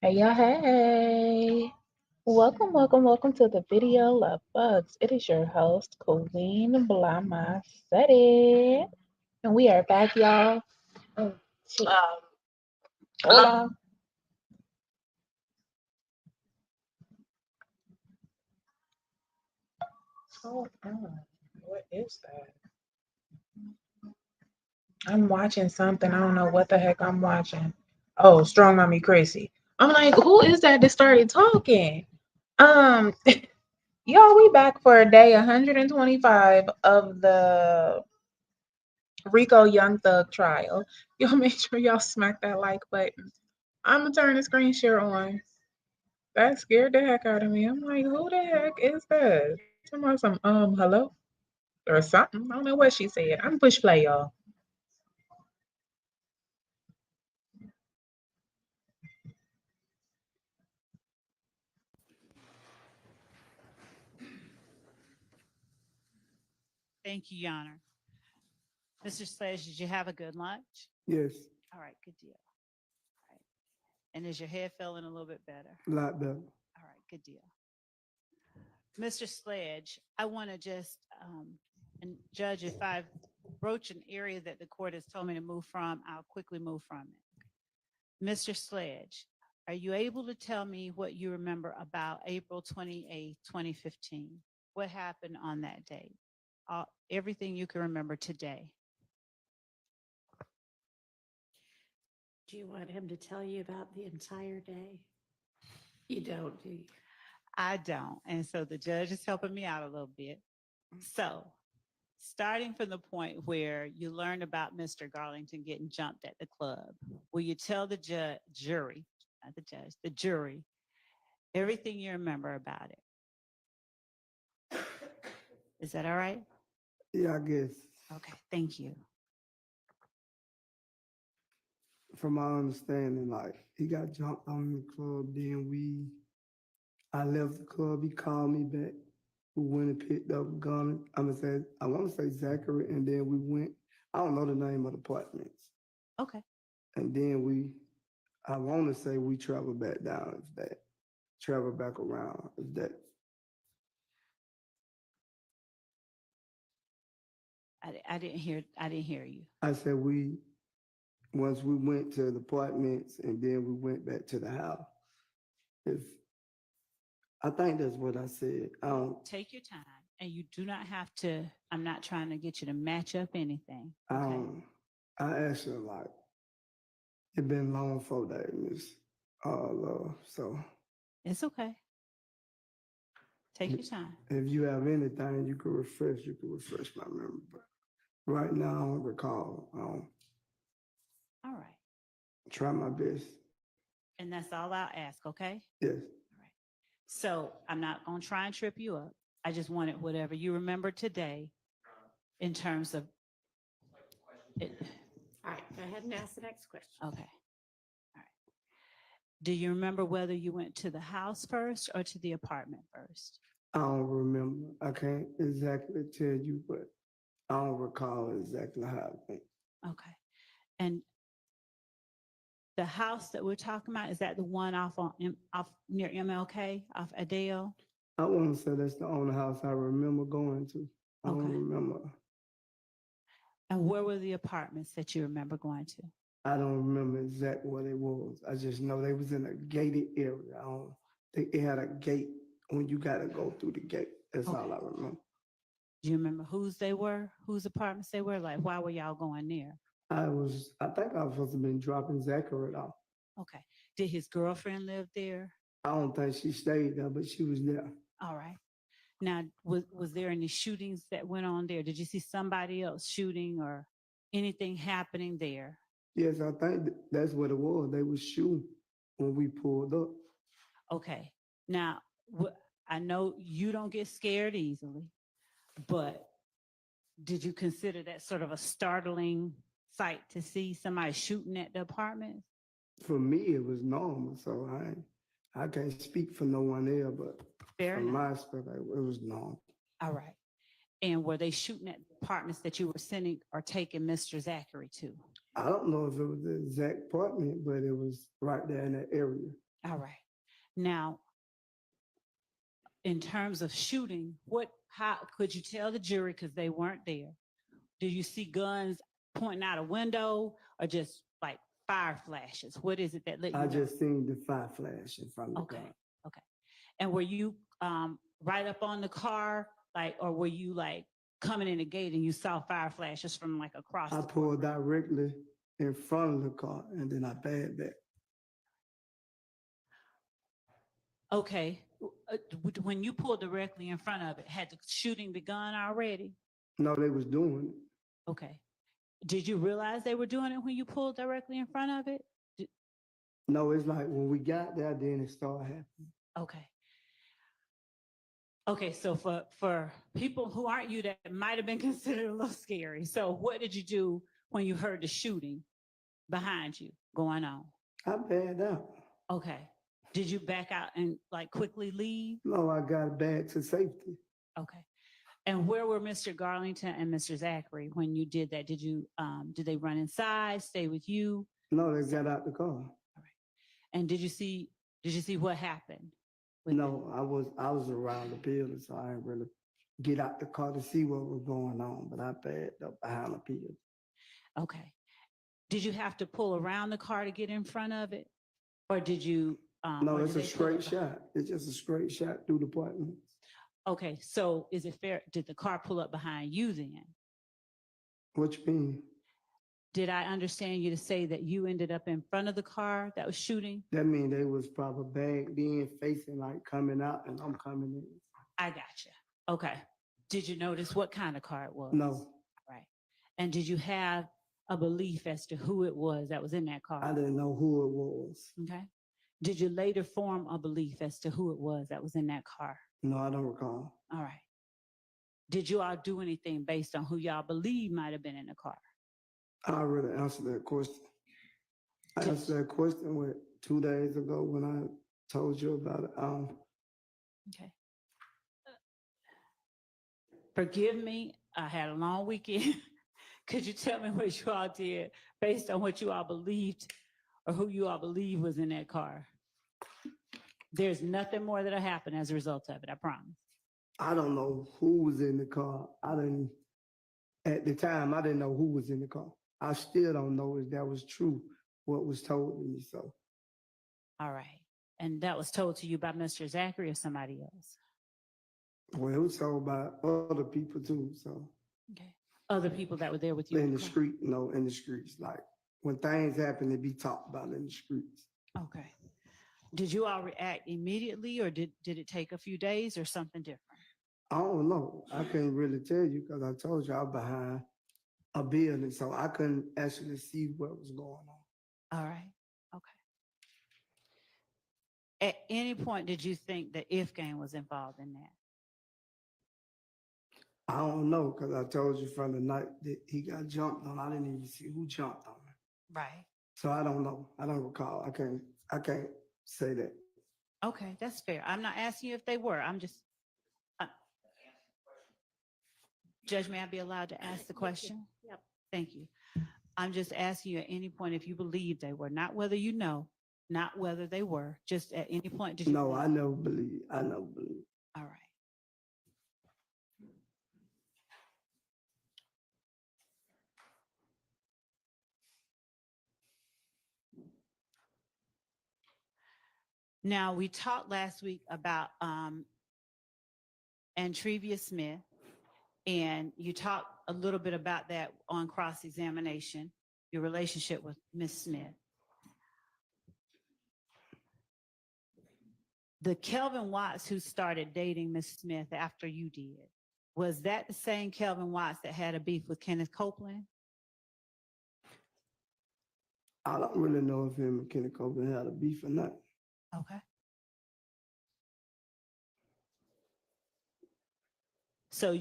Hey, yeah, hey. Welcome to the video Love Bugs. It is your host, Queen Blahma. Said it. And we are back, y'all. Oh, shit. Hold on. Hold on. What is that? I'm watching something. I don't know what the heck I'm watching. Oh, Strong Mommy Crazy. I'm like, who is that started talking? Um, y'all, we back for day 125 of the RICO Young Thug trial. Y'all make sure y'all smack that like button. I'm gonna turn the screen share on. That scared the heck out of me. I'm like, who the heck is that? Talking about some hello or something. I don't know what she said. I'm push play, y'all. Thank you, Yonner. Mr. Sledge, did you have a good lunch? Yes, All right, good deal. All right. And is your head feeling a little bit better? a lot better. All right, good deal. Mr. Sledge, I want to just, and Judge, if I broach an area that the court has told me to move from, I'll quickly move from it. Mr. Sledge, are you able to tell me what you remember about April 28th, 2015? What happened on that date? Everything you can remember today. Do you want him to tell you about the entire day? You don't, do you? I don't. And so the judge is helping me out a little bit. So, starting from the point where you learned about Mr. Garlington getting jumped at the club, will you tell the jury, not the judge, the jury, everything you remember about it? Is that all right? Yeah, I guess Okay, thank you. from my understanding, like he got jumped on in the club. I left the club. He called me back. We went and picked up a gun. I want to say Zachary, and then we went. I don't know the name of the apartments, Okay. and then I want to say we traveled back down. If that travel back around, if that. I didn't hear you. I said we once we went to the apartments, and then we went back to the house. If I think that's what I said. I don't. Take your time, and you do not have to. I'm not trying to get you to match up anything. I Okay. don't. I actually like it been long 4 days, Miss Love. So It's okay. Take your time. if you have anything you can refresh my memory. But right now, I don't recall. I don't All right. try my best. And that's all I'll ask, okay? Yes. All right. So I'm not going to try and trip you up. I just wanted whatever you remember today in terms of it. All right, go ahead and ask the next question. Okay. All right. Do you remember whether you went to the house first or to the apartment first? I don't remember. I can't exactly tell you, but I don't recall exactly how I think. Okay. And the house that we're talking about, is that the one off near MLK, off Adele? I want to say that's the only house I remember going to. I don't Okay. remember. And where were the apartments that you remember going to? I don't remember exactly what it was. I just know they was in a gated area. I don't think it had a gate when you got to go through the gate. That's Okay. all I remember. Do you remember whose they were, whose apartments they were? Like, why were y'all going there? I think I was supposed to been dropping Zachary off. Okay. Did his girlfriend live there? I don't think she stayed there, but she was there. All right. Now, was there any shootings that went on there? Did you see somebody else shooting or anything happening there? Yes, I think that's what it was. They was shooting when we pulled up. Okay. Now, I know you don't get scared easily, but did you consider that sort of a startling sight to see somebody shooting at the apartment? For me, it was normal. So I can't speak for no one there, but Fair from enough. my perspective, it was normal. All right. And were they shooting at the apartments that you were sending or taking Mr. Zachary to? I don't know if it was the exact apartment, but it was right there in that area. All right. Now, in terms of shooting, how could you tell the jury, because they weren't there? Do you see guns pointing out a window or just like fire flashes? What is it that let you I know? just seen the fire flash in front of the Okay. car. Okay. And were you right up on the car, like, or were you like coming in the gate and you saw fire flashes from like across? I the pulled directly in front of the car and then I backed back. Okay. When you pulled directly in front of it, had the shooting begun already? No, they was doing it. Okay. Did you realize they were doing it when you pulled directly in front of it? No, it's like when we got there, then it started happening. Okay. Okay, so for people who aren't you, that might have been considered a little scary. So what did you do when you heard the shooting behind you going on? I backed out. Okay. Did you back out and like quickly leave? No, I got back to safety. Okay. And where were Mr. Garlington and Mr. Zachary when you did that? Did they run inside, stay with you? No, they got out the car. All right. And did you see what happened? No, I was around the building, so I didn't really get out the car to see what was going on, but I backed up behind the building. Okay. Did you have to pull around the car to get in front of it? Or did you? No, it's a straight shot. It's just a straight shot through the apartment. Okay, so is it fair? Did the car pull up behind you then? What you mean? Did I understand you to say that you ended up in front of the car that was shooting? That means they was probably back then facing like coming out and I'm coming in. I got you. Okay. Did you notice what kind of car it was? No. Right. And did you have a belief as to who it was that was in that car? I didn't know who it was. Okay. Did you later form a belief as to who it was that was in that car? No, I don't recall. All right. Did you all do anything based on who y'all believe might have been in the car? I already answered that question. I answered that question 2 days ago when I told you about it. Okay. Forgive me. I had a long weekend. Could you tell me what you all did based on what you all believed or who you all believe was in that car? There's nothing more that'll happen as a result of it, I promise. I don't know who was in the car. At the time, I didn't know who was in the car. I still don't know if that was true, what was told to me, so. All right. And that was told to you by Mr. Zachary or somebody else? Well, it was told by other people too, so. Okay. Other people that were there with you? In the street, in the streets. Like, when things happen, it be talked about in the streets. Okay. Did you all react immediately or did it take a few days or something different? I don't know. I couldn't really tell you because I told you I was behind a building, so I couldn't actually see what was going on. All right. Okay. At any point, did you think the if gang was involved in that? I don't know because I told you from the night that he got jumped on, I didn't even see who jumped on him. Right. So I don't know. I don't recall. I can't say that. Okay, that's fair. I'm not asking you if they were. I'm just. Judge, may I be allowed to ask the question? Yep. Thank you. I'm just asking you at any point if you believe they were, not whether you know, not whether they were, just at any point did you No, believe? I never believe. I never believe. All right. Now, we talked last week about Antrevia Smith, and you talked a little bit about that on cross-examination, your relationship with Miss Smith. The Kelvin Watts who started dating Miss Smith after you did, was that the same Kelvin Watts that had a beef with Kenneth Copeland? I don't really know if him and Kenneth Copeland had a beef or not. Okay. So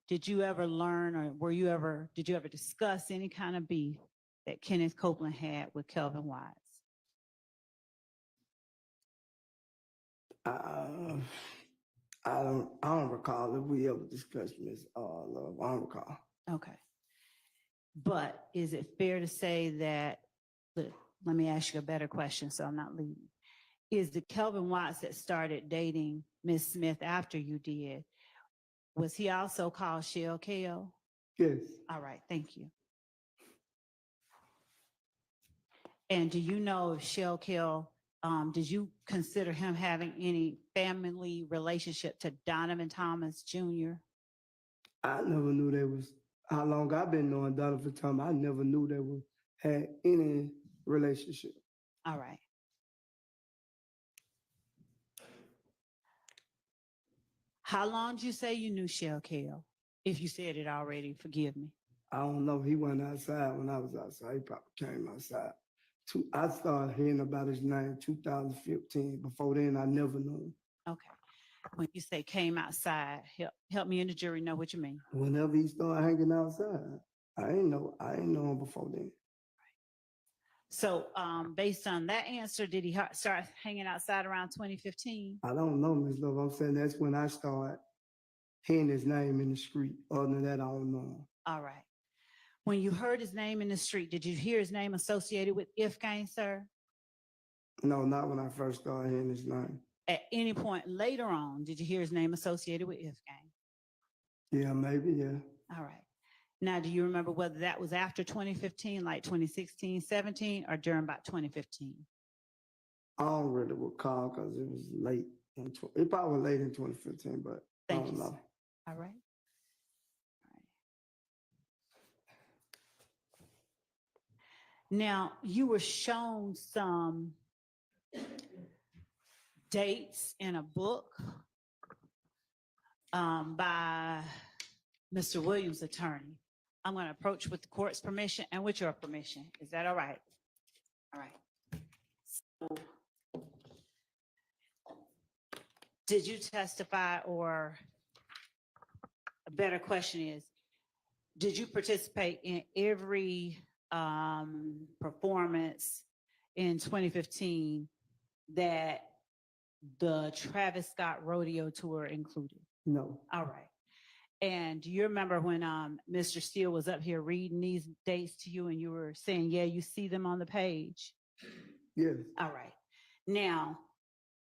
did you ever learn or did you ever discuss any kind of beef that Kenneth Copeland had with Kelvin Watts? I don't recall if we ever discussed Miss Love. I don't recall. Okay. But is it fair to say that, let me ask you a better question so I'm not leading. is the Kelvin Watts that started dating Miss Smith after you did, was he also called Shell Kale? Yes. All right, thank you. And do you know if Shell Kale, did you consider him having any family relationship to Donovan Thomas Jr.? I never knew there was, how long I've been knowing Donovan Thomas, I never knew they had any relationship. All right. How long did you say you knew Shell Kale? If you said it already, forgive me. I don't know. He went outside when I was outside. He probably came outside. I started hearing about his name 2015. Before then, I never knew him. Okay. When you say came outside, help me and the jury know what you mean. Whenever he started hanging outside, I ain't know him before then. So based on that answer, did he start hanging outside around 2015? I don't know, Ms. Love. I'm saying that's when I started hearing his name in the street. Other than that, I don't know him. All right. When you heard his name in the street, did you hear his name associated with Ifgang, sir? No, not when I first started hearing his name. At any point later on, did you hear his name associated with Ifgang? Yeah, maybe, yeah. All right. Now, do you remember whether that was after 2015, like 2016, 17, or during about 2015? I don't really recall because it was late. It probably was late in 2015, but Thank I don't you, know. sir. All right. Now, you were shown some dates in a book by Mr. Williams' attorney. I'm going to approach with the court's permission and with your permission. Is that all right? All right. So, did you testify, or a better question is, did you participate in every performance in 2015 that the Travis Scott rodeo tour included? No. All right. And do you remember when Mr. Steele was up here reading these dates to you and you were saying, yeah, you see them on the page? Yes. All right. Now,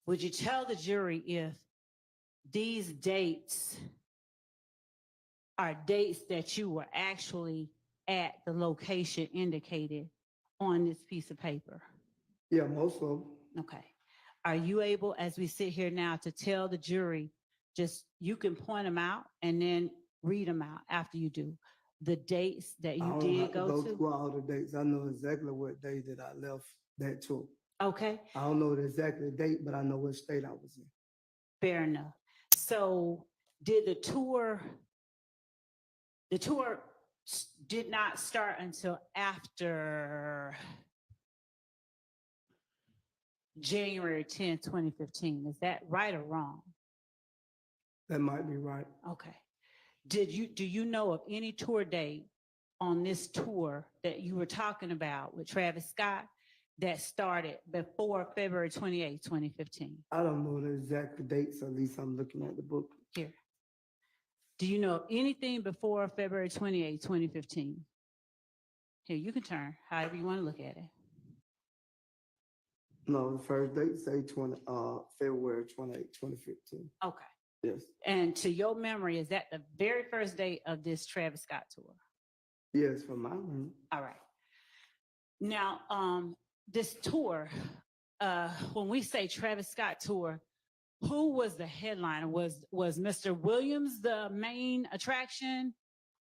would you tell the jury if these dates are dates that you were actually at the location indicated on this piece of paper? Yeah, most of them. Okay. Are you able, as we sit here now, to tell the jury, just you can point them out and then read them out after you do, the dates that you did go to? Through all the dates. I know exactly what day that I left that tour. Okay. I don't know the exact date, but I know what state I was in. Fair enough. So did the tour did not start until after January 10th, 2015. Is that right or wrong? That might be right. Okay. Do you know of any tour date on this tour that you were talking about with Travis Scott that started before February 28th, 2015? I don't know the exact dates, at least I'm looking at the book. Here. Do you know of anything before February 28th, 2015? Here, you can turn, however you want to look at it. No, the first date say February 28, 2015. Okay. Yes. And to your memory, is that the very first date of this Travis Scott tour? Yes, for my memory. All right. Now, this tour, when we say Travis Scott tour, who was the headliner? Was Mr. Williams the main attraction,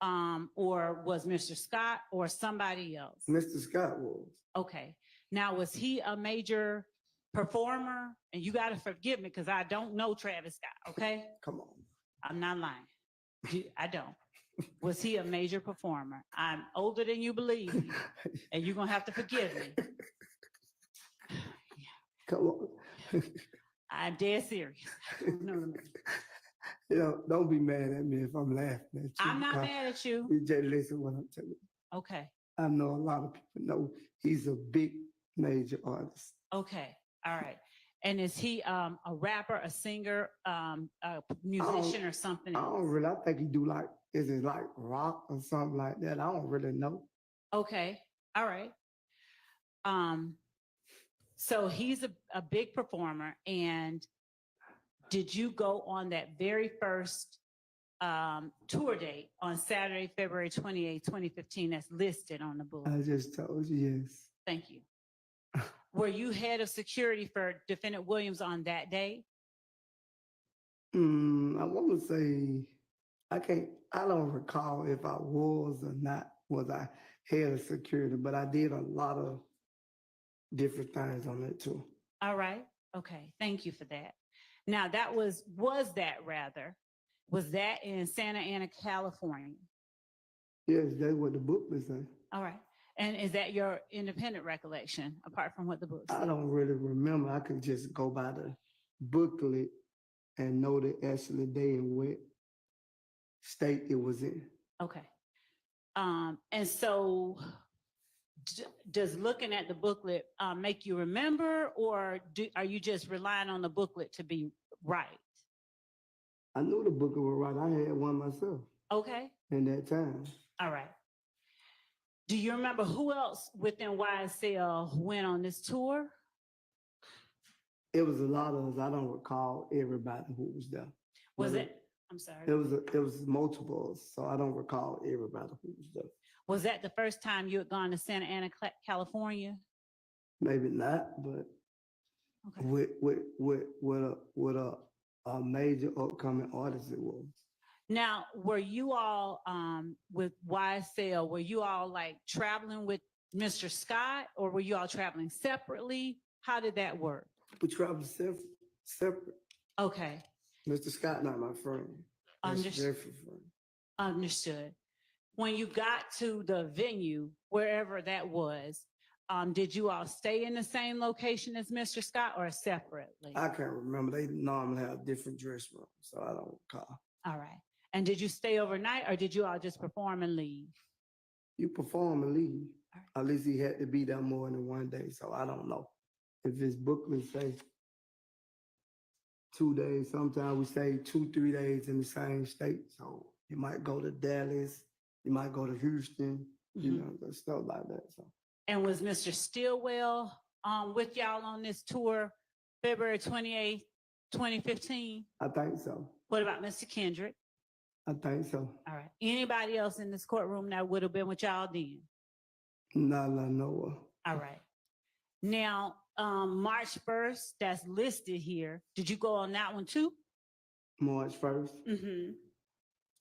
or was Mr. Scott or somebody else? Mr. Scott was. Okay. Now, was he a major performer? And you got to forgive me because I don't know Travis Scott, okay? Come on. I'm not lying. I don't. Was he a major performer? I'm older than you believe, and you're going to have to forgive me. Come on. I'm dead serious. No. You know, don't be mad at me if I'm laughing at you. I'm not mad at you. You just listen what I'm telling you. Okay. I know a lot of people know he's a big major artist. Okay. All right. And is he a rapper, a singer, a musician, or something else? I don't really. I think he do is it like rock or something like that? I don't really know. Okay. All right. So he's a big performer. And did you go on that very first tour date on Saturday, February 28th, 2015, that's listed on the book? I just told you yes. Thank you. Were you head of security for Defendant Williams on that day? I want to say, I don't recall if I was or not, was I head of security, but I did a lot of different things on it too. All right. Okay. Thank you for that. Now that was that in Santa Ana, California? Yes, that's what the book was saying. All right. And is that your independent recollection, apart from what the book said? I don't really remember. I could just go by the booklet and know the actual day and what state it was in. Okay. And so does looking at the booklet make you remember, or are you just relying on the booklet to be right? I knew the booklet was right. I had one myself. Okay. In that time. All right. Do you remember who else within YSL went on this tour? It was a lot of us. I don't recall everybody who was there. Was it? I'm sorry. It was multiples, so I don't recall everybody who was there. Was that the first time you had gone to Santa Ana, California? Maybe not, but okay. with a major upcoming artist it was. Now, were you all with YSL, were you all like traveling with Mr. Scott, or were you all traveling separately? How did that work? We traveled separate. Okay. Mr. Scott, not my friend. Understood. Understood. When you got to the venue, wherever that was, did you all stay in the same location as Mr. Scott or separately? I can't remember. They normally have different dress rooms, so I don't recall. All right. And did you stay overnight, or did you all just perform and leave? You perform and leave. Right. At least he had to be there more than one day, so I don't know. If his booklet say 2 days, sometimes we say 2-3 days in the same state. So you might go to Dallas, you might go to Houston, you know, stuff like that. So. And was Mr. Stillwell with y'all on this tour, February 28th, 2015? I think so. What about Mr. Kendrick? I think so. All right. Anybody else in this courtroom that would have been with y'all then? No, no. All right. Now, March 1st, that's listed here. Did you go on that one too? March 1st? Mm-hmm.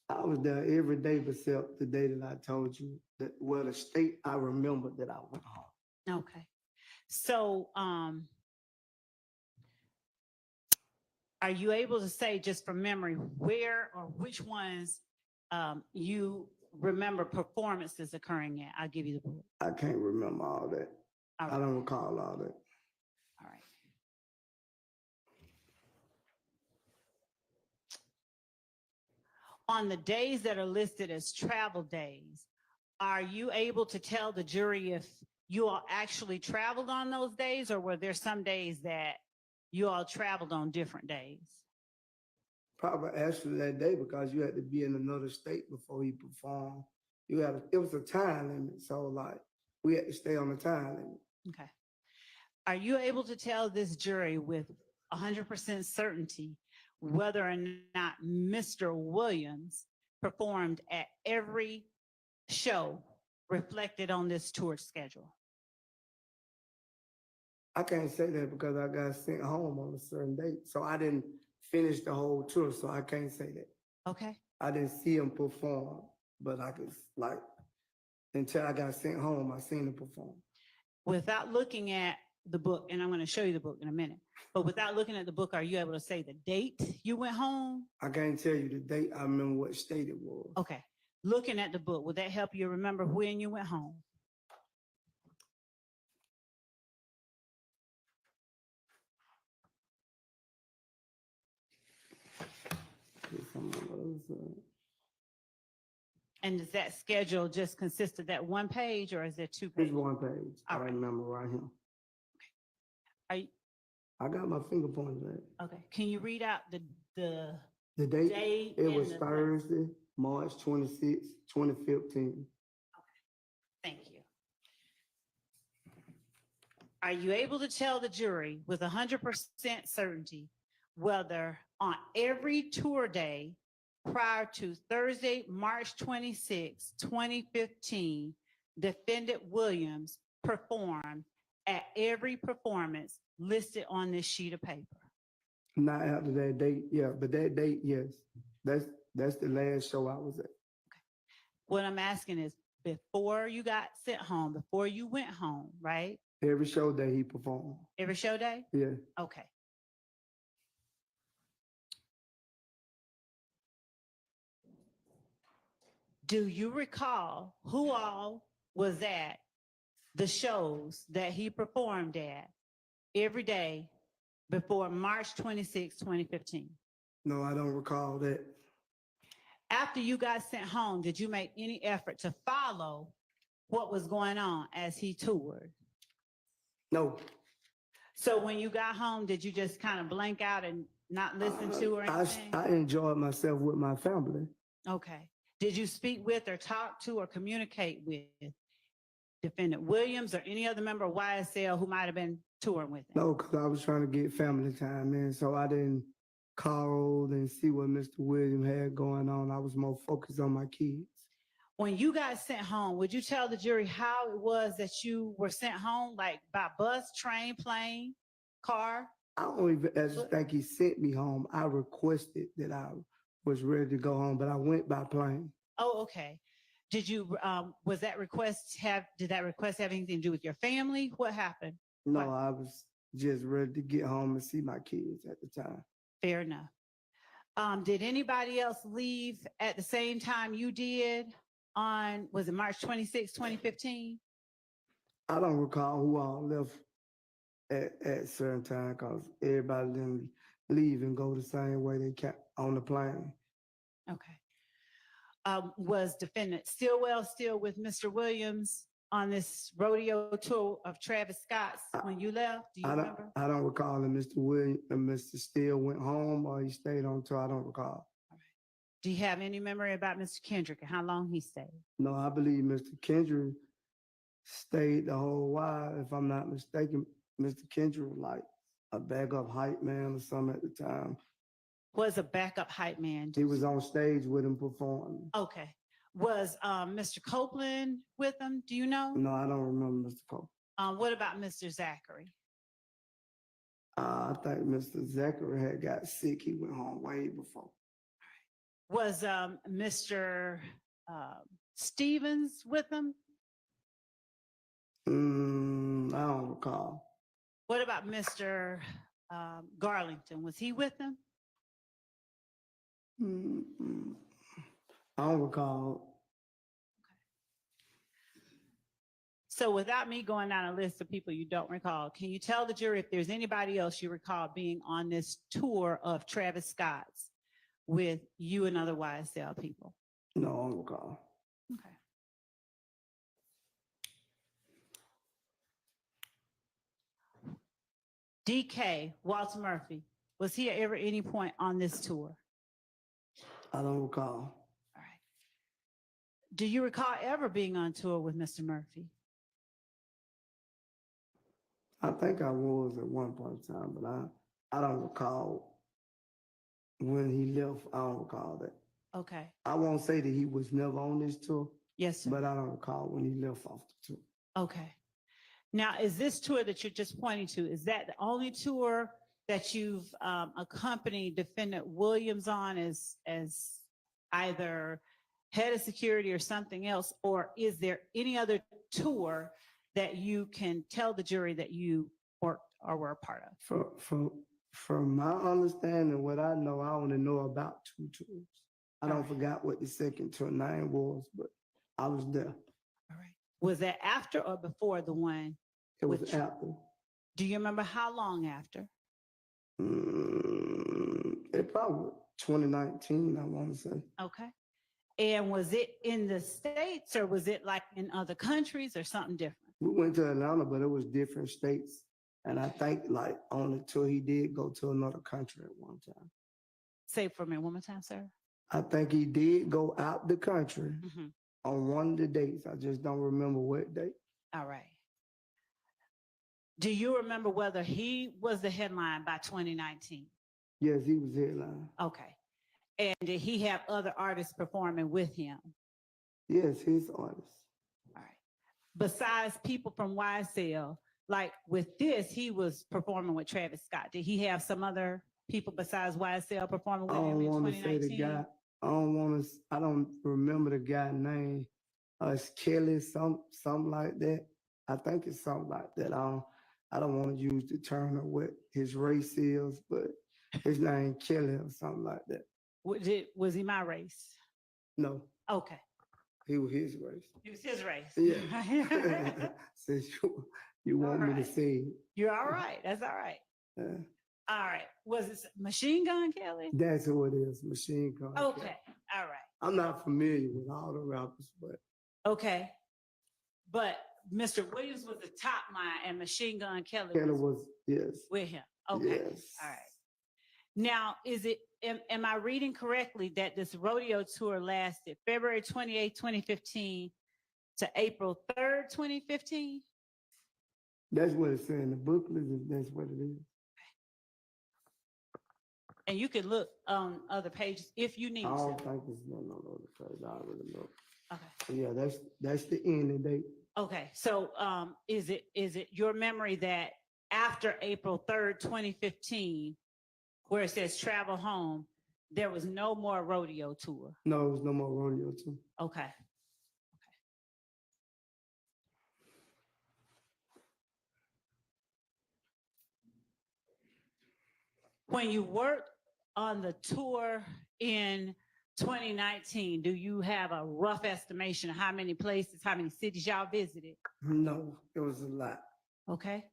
I was there every day except the day that I told you that, well, the state I remember that I went home. Okay. So, are you able to say just from memory where or which ones you remember performances occurring at? I'll give you the book. I can't remember all that. All right. I don't recall all that. All right. On the days that are listed as travel days, are you able to tell the jury if you all actually traveled on those days, or were there some days that you all traveled on different days? Probably actually that day, because you had to be in another state before you performed. It was a time limit, so like we had to stay on the time limit. Okay. Are you able to tell this jury with 100% certainty whether or not Mr. Williams performed at every show reflected on this tour schedule? I can't say that because I got sent home on a certain date. So I didn't finish the whole tour, so I can't say that. Okay. I didn't see him perform, but I could, like, until I got sent home, I seen him perform. Without looking at the book, and I'm going to show you the book in a minute, but without looking at the book, are you able to say the date you went home? I can't tell you the date. I remember what state it was. Okay. Looking at the book, would that help you remember when you went home? And does that schedule just consist of that one page, or is there 2 pages? It's 1 page. I remember right here. Okay. I got my finger pointed at it. Okay. Can you read out the date? It was Thursday, March 26, 2015. Okay. Thank you. Are you able to tell the jury with 100% certainty whether on every tour day prior to Thursday, March 26, 2015, defendant Williams performed at every performance listed on this sheet of paper? Not after that date, yeah, but that date, yes. That's the last show I was at. What I'm asking is before you got sent home, before you went home, right? Every show that he performed. Every show day? Yeah. Okay. Do you recall who all was at the shows that he performed at every day before March 26, 2015? No, I don't recall that. After you got sent home, did you make any effort to follow what was going on as he toured? No. So when you got home, did you just kind of blank out and not listen to or anything? I enjoyed myself with my family. Okay. Did you speak with or talk to or communicate with defendant Williams or any other member of YSL who might have been touring with him? No, because I was trying to get family time in, so I didn't call and see what Mr. Williams had going on. I was more focused on my kids. When you got sent home, would you tell the jury how it was that you were sent home, like by bus, train, plane, car? I don't even think he sent me home. I requested that I was ready to go home, but I went by plane. Oh, okay. Did you, did that request have anything to do with your family? What happened? No, I was just ready to get home and see my kids at the time. Fair enough. Did anybody else leave at the same time you did on, was it March 26, 2015? I don't recall who all left at certain time because everybody didn't leave and go the same way they kept on the plane. Okay. Was defendant Stillwell still with Mr. Williams on this rodeo tour of Travis Scott's when you left? Do you remember? I don't recall if Mr. Williams and Mr. Steele went home or he stayed on tour. I don't recall. All right. Do you have any memory about Mr. Kendrick and how long he stayed? No, I believe Mr. Kendrick stayed the whole while. If I'm not mistaken, Mr. Kendrick was like a backup hype man or something at the time. Was a backup hype man? He was on stage with him performing. Okay. Was Mr. Copeland with him? Do you know? No, I don't remember Mr. Copeland. What about Mr. Zachary? I think Mr. Zachary had got sick. He went home way before. Was Mr. Stevens with him? I don't recall. What about Mr. Garlington? Was he with him? I don't recall. So without me going down a list of people you don't recall, can you tell the jury if there's anybody else you recall being on this tour of Travis Scott's with you and other YSL people? No, I don't recall. Okay. DK, Walter Murphy, was he at ever any point on this tour? I don't recall. All right. Do you recall ever being on tour with Mr. Murphy? I think I was at one point in time, but I don't recall when he left. I don't recall that. Okay. I won't say that he was never on this tour. Yes, sir. But I don't recall when he left off the tour. Okay. Now, is this tour that you're just pointing to, is that the only tour that you've accompanied defendant Williams on as either head of security or something else, or is there any other tour that you can tell the jury that you worked or were a part of? From my understanding, what I know, I only know about 2 tours. I don't forgot what the second tour name was, but I was there. All right. Was that after or before the one? It was after. Do you remember how long after? It probably 2019, I want to say. Okay. And was it in the States or was it like in other countries or something different? We went to Atlanta, but it was different states. And I think like on the tour, he did go to another country at one time. Say it for me one more time, sir. I think he did go out the country on one of the dates. I just don't remember what date. All right. Do you remember whether he was the headline by 2019? Yes, he was headline. Okay. And did he have other artists performing with him? Yes, his artist. All right. Besides people from YSL, like with this, he was performing with Travis Scott. Did he have some other people besides YSL performing with I him don't in want to say 2019? the guy. I don't remember the guy's name. It's Kelly, something like that. I think it's something like that. I don't want to use the term of what his race is, but his name Kelly or something like that. Was he my race? No, Okay. he was his race. It was his race. Yeah. Since you want me to say it. You're all right. That's all right. Yeah. All right. Was it Machine Gun Kelly? That's who it is, Machine Gun. Okay. Kelly. All right. I'm not familiar with all the rappers, but Okay. But Mr. Williams was the top line and Machine Gun Kelly Kelly was was, yes. with him. Okay. Yes. All right. Now, am I reading correctly that this rodeo tour lasted February 28, 2015 to April 3rd, 2015? That's what it's saying. The booklet is that's what it is. And you can look on other pages if you need I to. don't think it's no because I already know. Okay. Yeah, that's the ending date. Okay. So is it your memory that after April 3rd, 2015, where it says travel home, there was no more rodeo tour? No, it was no more rodeo too. Okay. When you worked on the tour in 2019, do you have a rough estimation of how many places, how many cities y'all visited? No, it was a lot. Okay.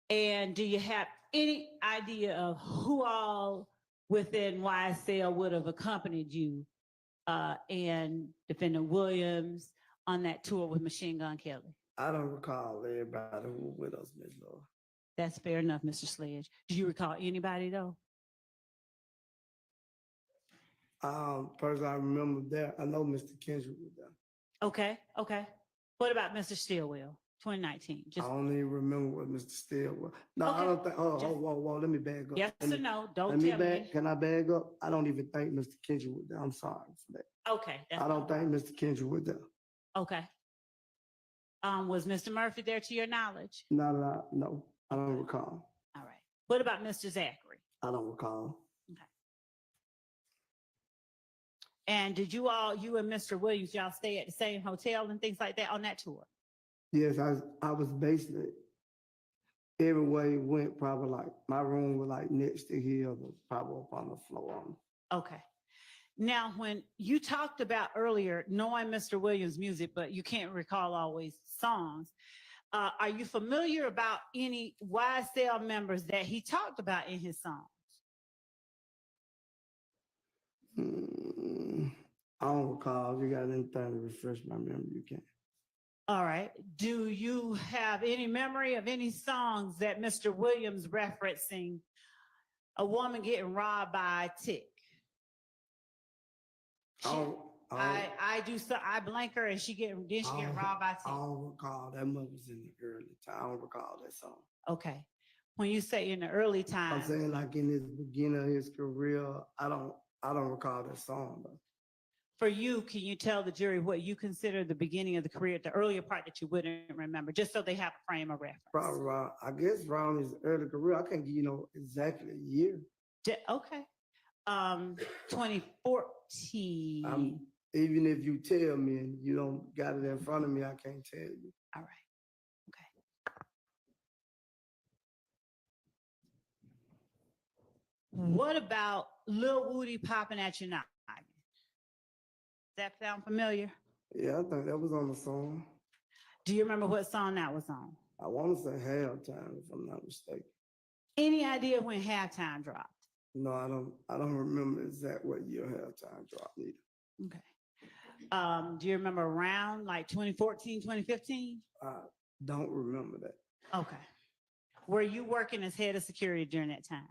And do you have any idea of who all within YSL would have accompanied you and Defendant Williams on that tour with Machine Gun Kelly? I don't recall everybody who was with us, Miss Laura. That's fair enough, Mr. Sledge. Do you recall anybody though? First I remember that. I know Mr. Kendrick was there. Okay. What about Mr. Stillwell, 2019? I don't even remember what Mr. Steele was. No, Okay. I don't think. Whoa, let me back up. Yes or no? Don't Let me tell back. me. Can I bag up? I don't even think Mr. Kendrick was there. I'm sorry for that. Okay. I don't think Mr. Kendrick was there. Okay. Was Mr. Murphy there to your knowledge? No, I don't recall. All right. What about Mr. Zachary? I don't recall. Okay. And did you and Mr. Williams, y'all stay at the same hotel and things like that on that tour? Yes, I was basically everywhere it went, probably like my room was like next to his, was probably up on the floor. Okay. Now, when you talked about earlier knowing Mr. Williams' music, but you can't recall always songs, are you familiar about any YSL members that he talked about in his songs? I don't recall. If you got anything to refresh my memory, you can. All right. Do you have any memory of any songs that Mr. Williams referencing a woman getting robbed by a tick? I blank her and she get robbed by a tick. I don't recall. That must was in the early time. I don't recall that song. Okay. When you say in the early time, I'm saying like in his beginning of his career, I don't recall that song though. For you, can you tell the jury what you consider the beginning of the career, the earlier part that you wouldn't remember, just so they have a frame of reference? Probably around, I guess around his early career. I can't give you exactly a year. Okay. 2014. Even if you tell me and you don't got it in front of me, I can't tell you. All right. Okay. What about Lil Woody popping at your noggin? Does that sound familiar? Yeah, I think that was on the song. Do you remember what song that was on? I want to say Halftime, if I'm not mistaken. Any idea when Halftime dropped? No, I don't remember exactly what year Halftime dropped either. Okay. Do you remember around like 2014, 2015? I don't remember that. Okay. Were you working as head of security during that time?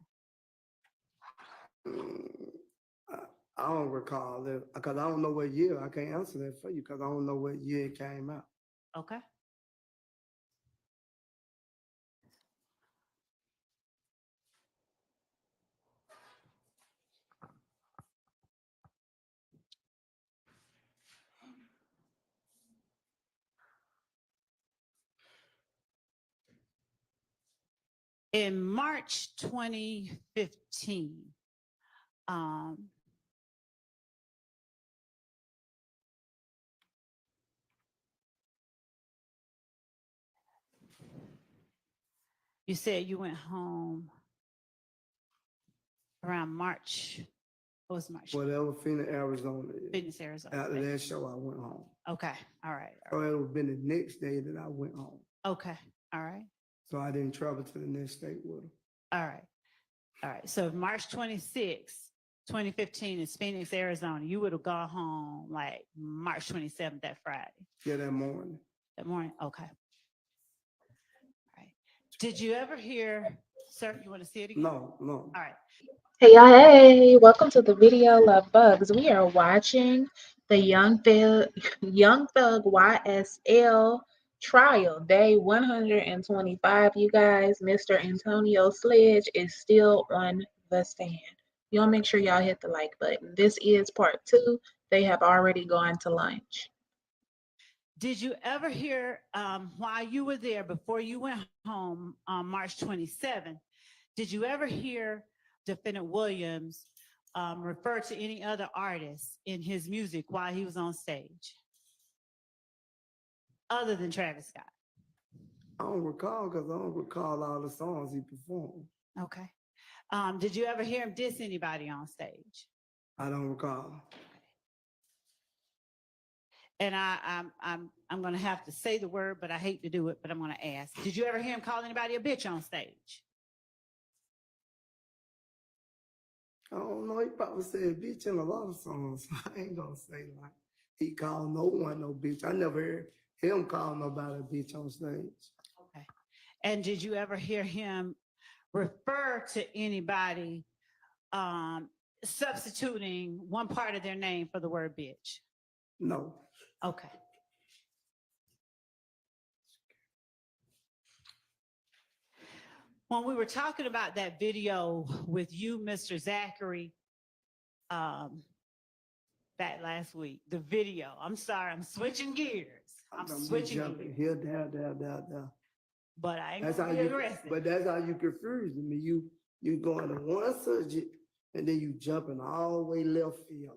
I don't recall that because I don't know what year. I can't answer that for you because I don't know what year it came out. Okay. In March 2015, you said you went home around March. What was March? Whatever, Phoenix, Arizona. Phoenix, Arizona. After that show, I went home. Okay. All right. So it would have been the next day that I went home. Okay. All right. So I didn't travel to the next state with him. All right. All right. So March 26th, 2015 is Phoenix, Arizona. You would have gone home like March 27th, that Friday. Yeah, that morning. That morning? Okay. All right. Did you ever hear, sir, you want to see it again? No. All right. Hey y'all, hey, welcome to the video Love Bugs. We are watching the Young Thug YSL trial, day 125, you guys. Mr. Antonio Sledge is still on the stand. Y'all make sure y'all hit the like button. This is part 2. They have already gone to lunch. Did you ever hear, while you were there, before you went home on March 27th, did you ever hear Defendant Williams refer to any other artists in his music while he was on stage, other than Travis Scott? I don't recall because I don't recall all the songs he performed. Okay. Did you ever hear him diss anybody on stage? I don't recall. And I'm going to have to say the word, but I hate to do it, but I'm going to ask. Did you ever hear him call anybody a bitch on stage? I don't know. He probably said bitch in a lot of songs. I ain't gonna say like he called no one no bitch. I never heard him call nobody a bitch on stage. Okay. And did you ever hear him refer to anybody substituting one part of their name for the word bitch? No. Okay. When we were talking about that video with you, Mr. Zachary, back last week, the video, I'm sorry, I'm switching gears. I'm switching gears. Here, there. But I ain't gonna be aggressive. But that's how you confuse me. You going to one subject and then you jumping all the way left field.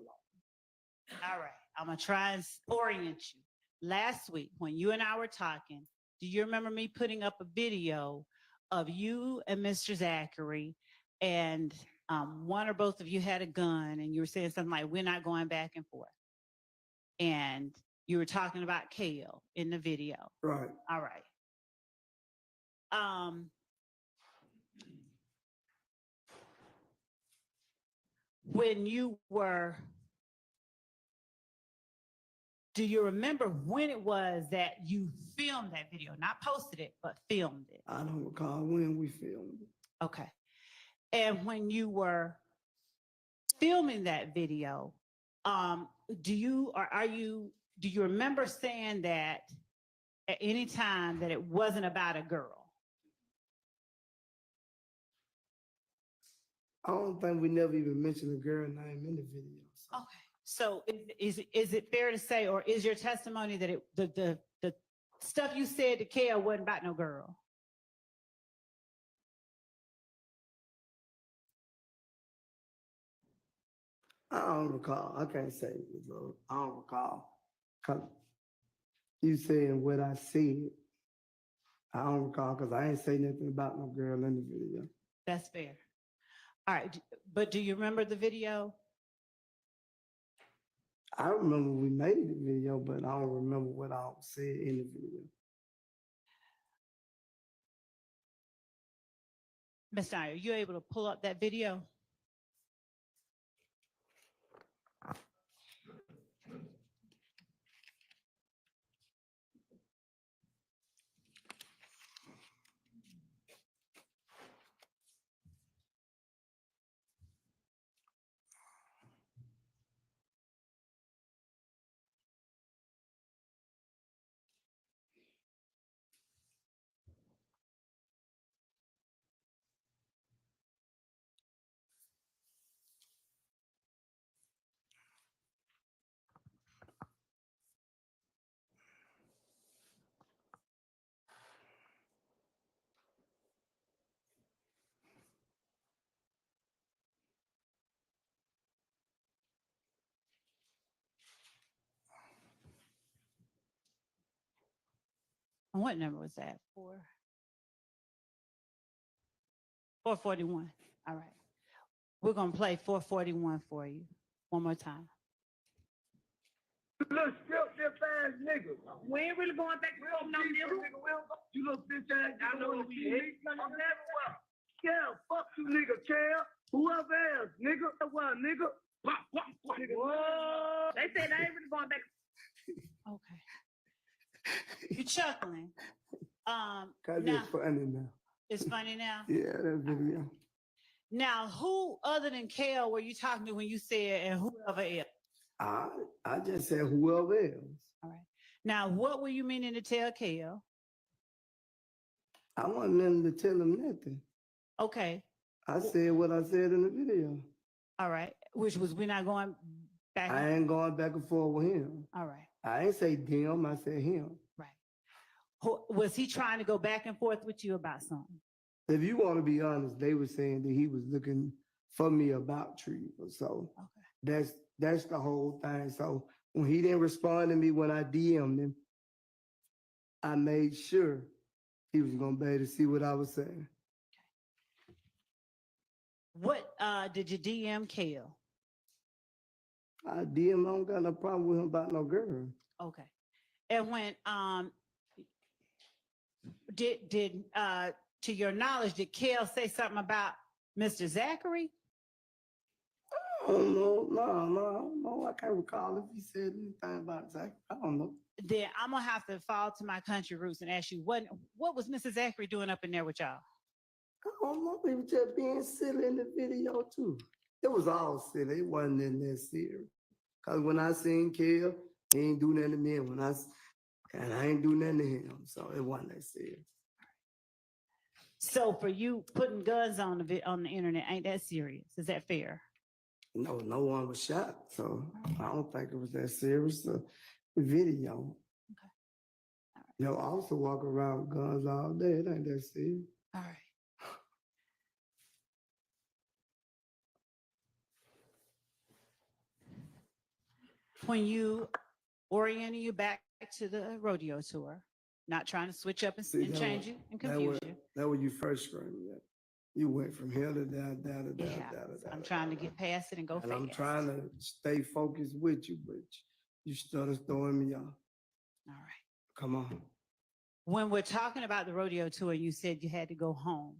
All right, I'm gonna try and orient you. Last week, when you and I were talking, do you remember me putting up a video of you and Mr. Zachary, and one or both of you had a gun, and you were saying something like, "We're not going back and forth," and you were talking about Kale in the video. Right. All right. When you were, do you remember when it was that you filmed that video? Not posted it, but filmed it. I don't recall when we filmed it. Okay. And when you were filming that video, do you remember saying that at any time that it wasn't about a girl? I don't think we never even mentioned a girl name in the video. So. Okay. So is it fair to say, or is your testimony that the stuff you said to Kale wasn't about no girl? I don't recall. I can't say it, though. I don't recall. You saying what I said. I don't recall because I ain't say nothing about no girl in the video. That's fair. All right. But do you remember the video? I remember we made the video, but I don't remember what I said in the video. Ms. Dyer, are you able to pull up that video? And what number was that? 441. All right. We're going to play 441 for you one more time. You little strip ass nigga. We ain't really going back to no nigga. You little bitch ass. I know what we hate. I'm everywhere. Yeah, fuck you, nigga. Care. Whoever else, nigga. What, nigga? Whoa. They said I ain't really going back. Okay. You chuckling. Cause now, it's funny now. It's funny now? Yeah, that video. Right. Now, who other than Kale were you talking to when you said and whoever else? I just said whoever else. All right. Now, what were you meaning to tell Kale? I wasn't letting to tell him nothing. Okay. I said what I said in the video. All right. Which was we're not going back. I ain't going back and forth with him. All right. I ain't say them, I said him. Right. Was he trying to go back and forth with you about something? If you want to be honest, they were saying that he was looking for me about treatment. So okay. That's the whole thing. So when he didn't respond to me when I DM'd him, I made sure he was gonna be able to see what I was saying. What did you DM Kale? I DM, I don't got no problem with him about no girl. Okay. And when did to your knowledge, did Kale say something about Mr. Zachary? Oh no, I can't recall if he said anything about Zachary. I don't know. Then I'm gonna have to fall to my country roots and ask you what was Mr. Zachary doing up in there with y'all? I don't know. He was just being silly in the video too. It was all silly. It wasn't in that serious. Cause when I seen Kale, he ain't do nothing to me. And I ain't do nothing to him. So it wasn't that serious. So for you, putting guns on the internet ain't that serious? Is that fair? No, no one was shot. So I don't think it was that serious. The video. Okay. All right. You know, I also walk around with guns all day. It ain't that serious. All right. When you orienting you back to the rodeo tour, not trying to switch up and change you and confuse you. That was you first screaming at. You went from here to down. I'm trying to get past it and go fast. I'm trying to stay focused with you, but you started throwing me off. All right. Come on. When we're talking about the rodeo tour, you said you had to go home,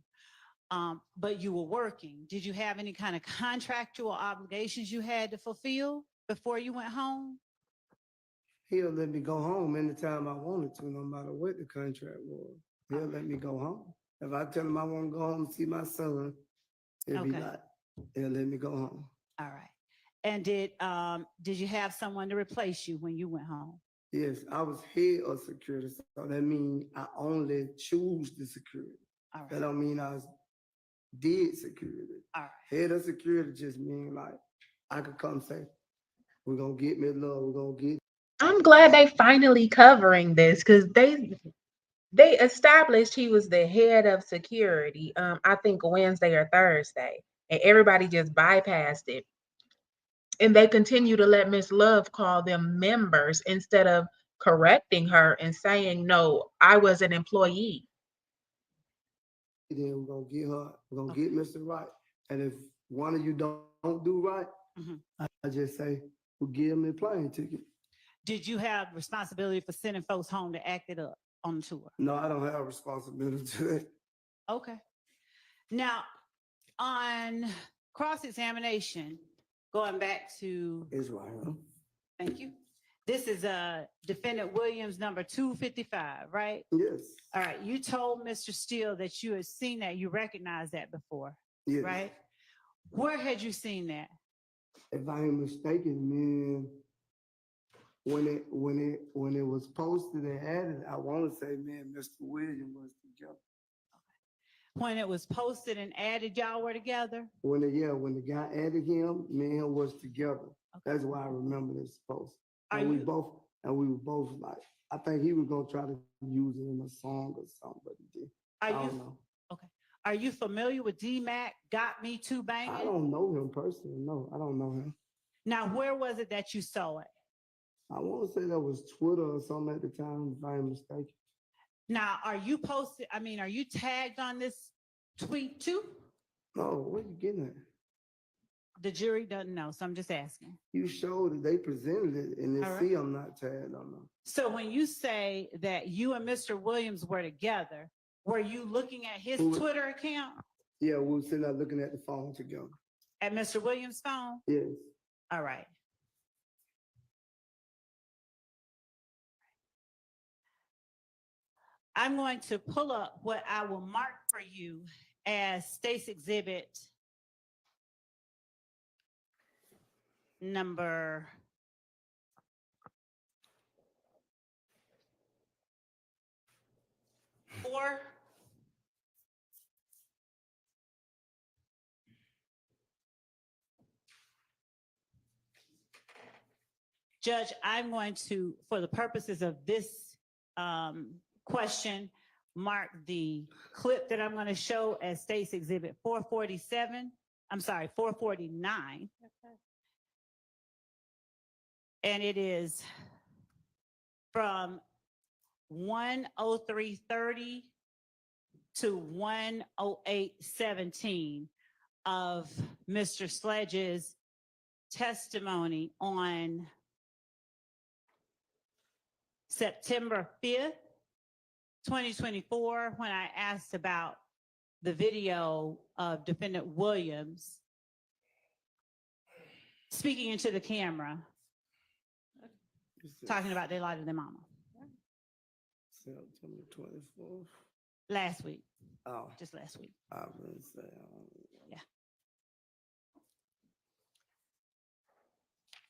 but you were working. Did you have any kind of contractual obligations you had to fulfill before you went home? He'll let me go home anytime I wanted to, no matter what the contract was. He'll let me go home. If I tell him I want to go home and see my son, he'll be like, he'll let me go home. All right. And did you have someone to replace you when you went home? Yes, I was head of security, so that means I only choose the security. All right. That don't mean I did security. All right. Head of security just means like I could come say, we're gonna get me love, we're gonna get. I'm glad they finally covering this because they established he was the head of security. I think Wednesday or Thursday, and everybody just bypassed it. And they continue to let Miss Love call them members instead of correcting her and saying, no, I was an employee. Then we're gonna get her, we're gonna get Mr. Right. And if one of you don't do right, I just say, we'll give him a plane ticket. Did you have responsibility for sending folks home to act it up on the tour? No, I don't have responsibility to it. Okay. Now, on cross-examination, going back to Israel. Thank you. This is defendant Williams number 255, right? Yes. All right. You told Mr. Steele that you had seen that, you recognized that before, yes. Right? Where had you seen that? If I am mistaken, man, when it was posted and added, I want to say, man, Mr. Williams was together. When it was posted and added, y'all were together? When the guy added him, me and him was together. Okay. That's why I remember this post. And we were both like, I think he was gonna try to use it in a song or something, but he did. I don't know. Okay. Are you familiar with D-Mac, Got Me Too Banging? I don't know him personally. No, I don't know him. Now, where was it that you saw it? I want to say that was Twitter or something at the time, if I'm mistaken. Now, are you posted? I mean, are you tagged on this tweet too? No, what you getting at? The jury doesn't know, so I'm just asking. You showed it, they presented it, and they All right. see I'm not tagged on them. So when you say that you and Mr. Williams were together, were you looking at his Twitter account? Yeah, we were sitting there looking at the phone together. At Mr. Williams' phone? Yes. All right. I'm going to pull up what I will mark for you as State's Exhibit number 4. Judge, I'm going to, for the purposes of this question, mark the clip that I'm going to show as State's Exhibit 447. I'm sorry, 449. Okay. And it is from 1:03:30 to 1:08:17 of Mr. Sledge's testimony on September 5th, 2024, when I asked about the video of Defendant Williams speaking into the camera, talking about they lied to their mama. September 24th. Last week. Oh. Just last week. I was gonna say, yeah.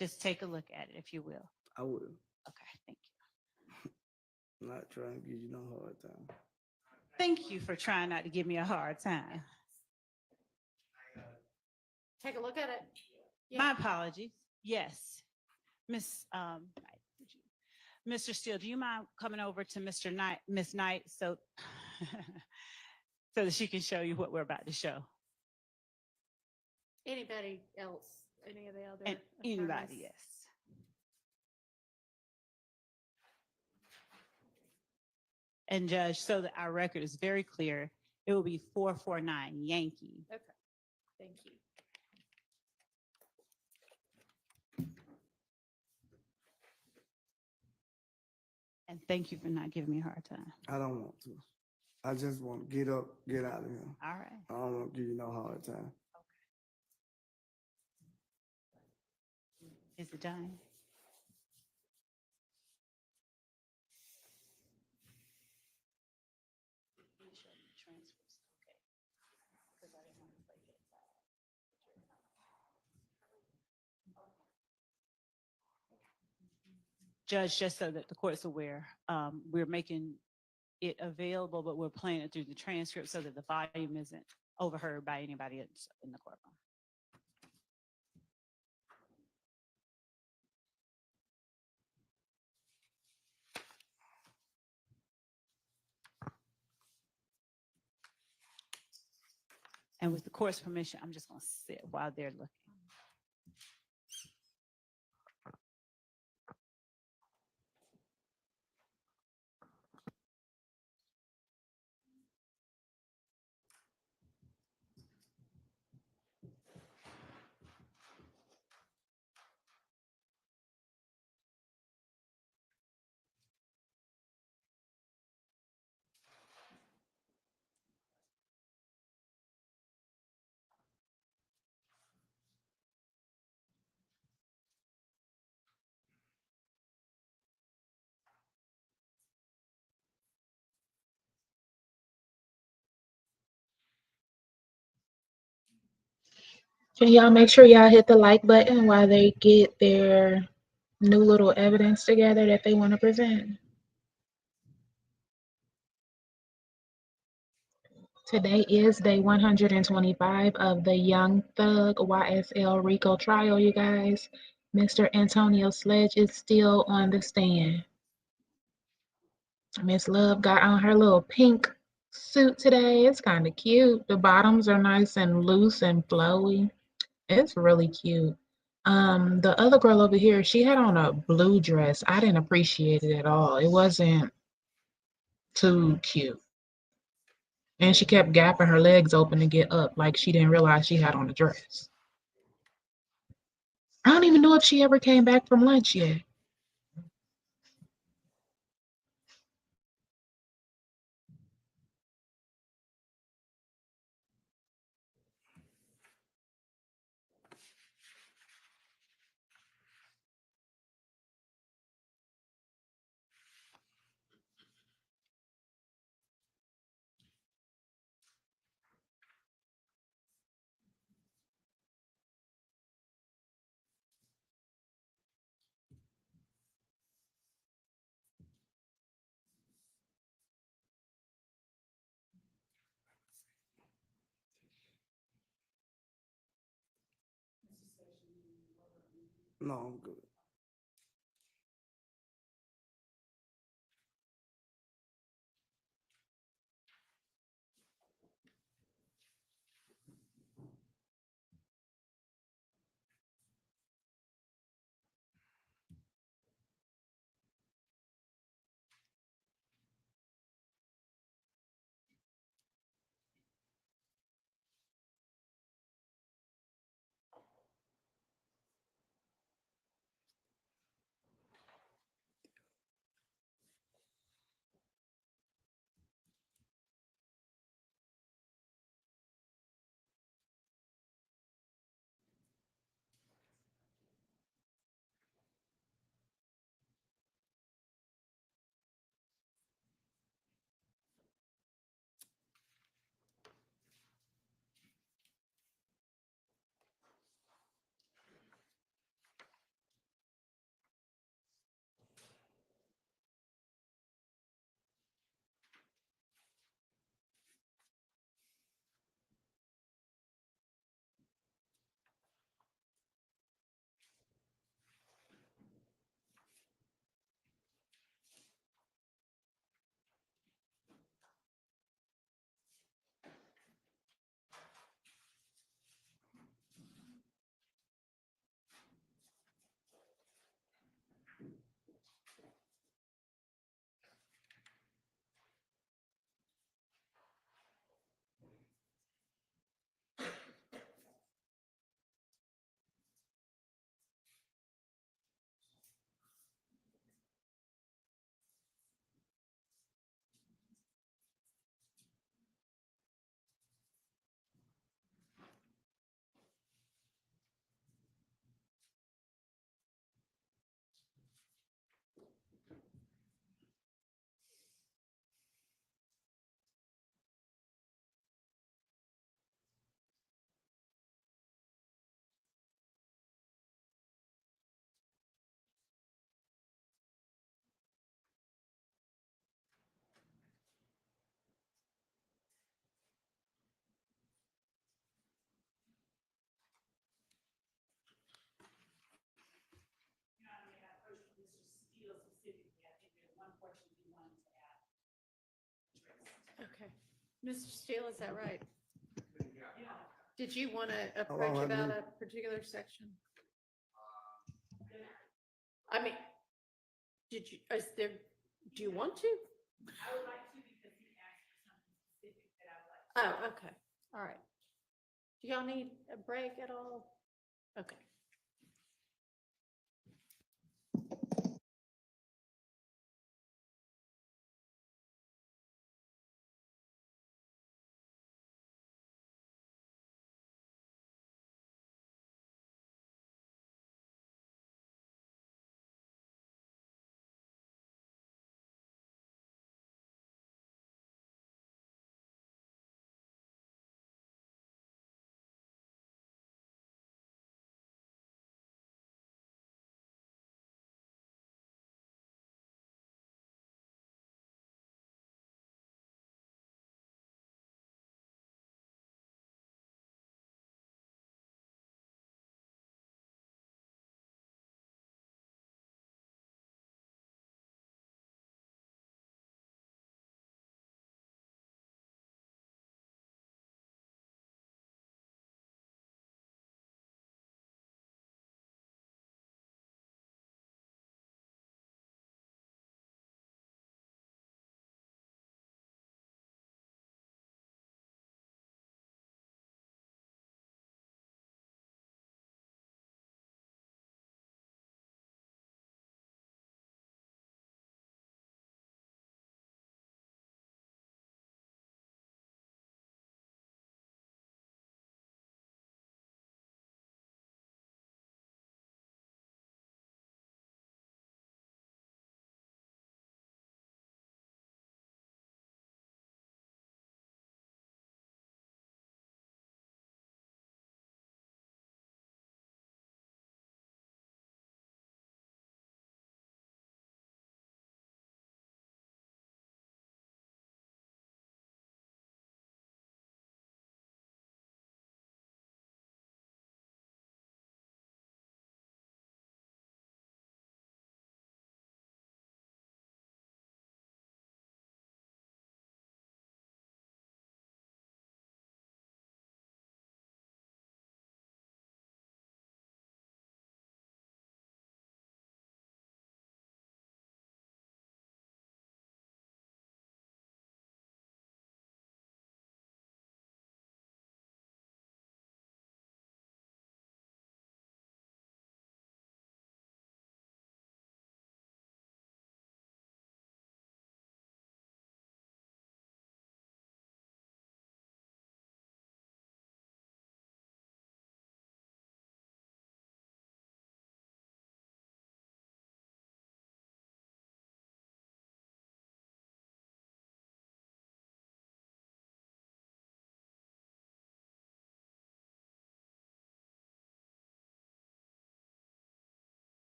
Just take a look at it, if you will. I will. Okay, thank you. I'm not trying to give you no hard time. Thank you for trying not to give me a hard time. Take a look at it. Yeah. My apologies. Yes. Mr. Steele, do you mind coming over to Miss Knight, so that she can show you what we're about to show? Anybody else? Any of the other? Anybody, yes. And Judge, so that our record is very clear, it will be 449 Yankee. Okay, thank you. And thank you for not giving me a hard time. I don't want to. I just want to get up, get out of here. All right. I don't want to give you no hard time. Okay. Is it done? Judge, just so that the court's aware, we're making it available, but we're playing it through the transcript so that the volume isn't overheard by anybody else in the courtroom. And with the court's permission, I'm just going to sit while they're looking. Can y'all make sure y'all hit the like button while they get their new little evidence together that they want to present? Today is day 125 of the Young Thug YSL RICO trial, you guys. Mr. Antonio Sledge is still on the stand. Miss Love got on her little pink suit today. It's kind of cute. The bottoms are nice and loose and flowy. It's really cute. The other girl over here, she had on a blue dress. I didn't appreciate it at all. It wasn't Too cute. And she kept gapping her legs open to get up like she didn't realize she had on a dress. I don't even know if she ever came back from lunch yet. No, I'm good. Okay. Mr. Steele, is that right? Did you want to How long approach have about you- a particular section? I mean, is there, do you want to? Oh, okay. All right. Do y'all need a break at all? Okay.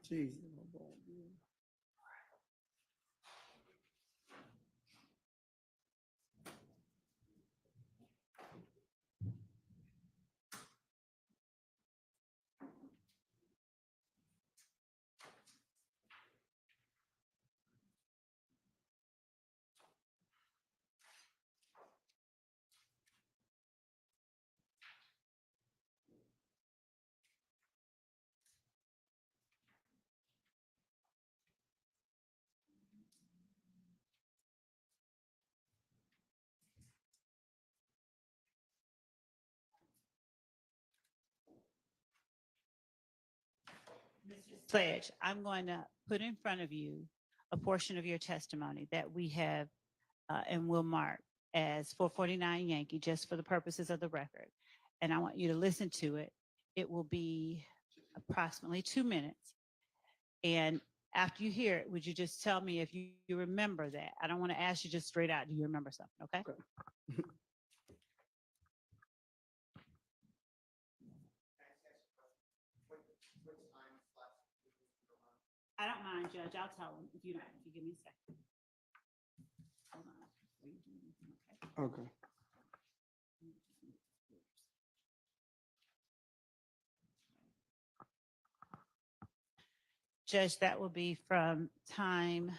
Jesus, my boy. Pledge, I'm going to put in front of you a portion of your testimony that we have and will mark as 449 Yankee, just for the purposes of the record. And I want you to listen to it. It will be approximately 2 minutes. And after you hear it, would you just tell me if you remember that? I don't want to ask you just straight out, do you remember something, okay? Okay. I don't mind, Judge. I'll tell him if you don't. If you give me a second. Hold on. Okay. Okay. Judge, that will be from time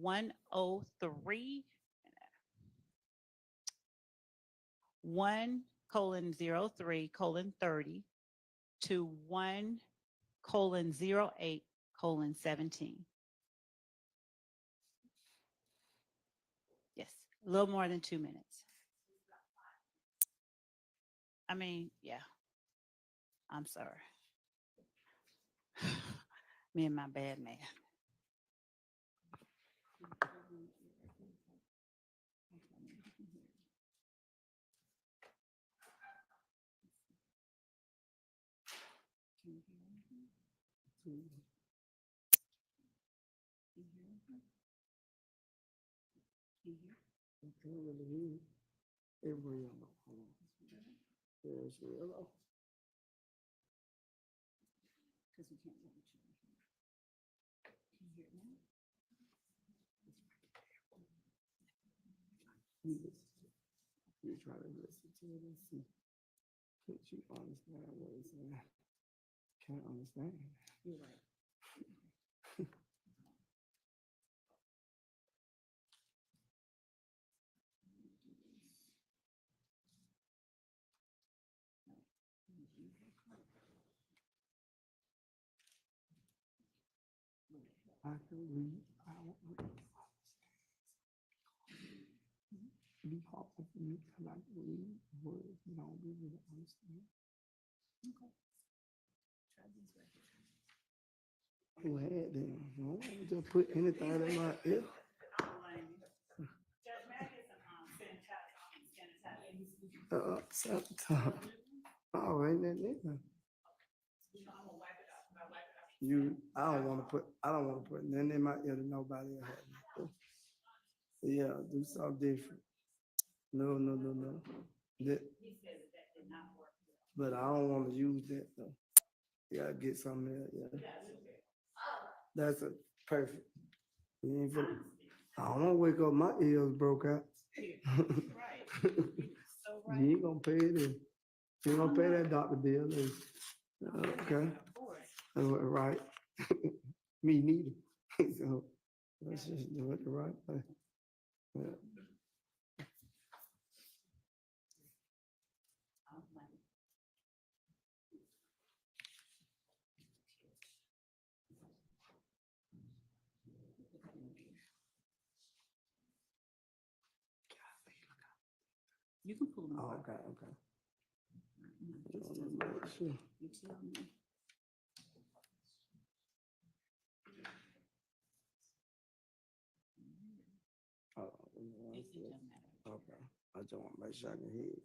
103, 1:03:30 to 1:08:17. Yes, a little more than 2 minutes. I mean, yeah. I'm sorry. Me and my bad man. I can't really hear it. Everybody on the phone. Yeah, it's real low. Because we can't let each other hear. Can you hear it now? You try to listen to it and see. Can't you understand what it's saying? Can't understand. You're right. I can read. I don't really be hard for me because I can read words, but I don't be able to understand. Okay. Try these right here. Go ahead then. No, just put anything in my ear. Judge, may I get some sanitizer? Sometimes. Oh, ain't that nigga. I don't want to put nothing in my ear that nobody else. Yeah, do something different. No. But I don't want to use that though. Yeah, get something else. Yeah. That's a perfect. I don't want to wake up my ears broke out. You ain't gonna pay it. You ain't gonna pay that doctor bill. Okay. Right. Me neither. So let's just do it the right way. Yeah. You can pull them. Oh, okay. Sure. You tell me. Oh, okay. I just want to make sure I can hear it.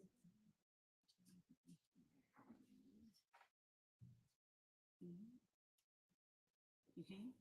You can?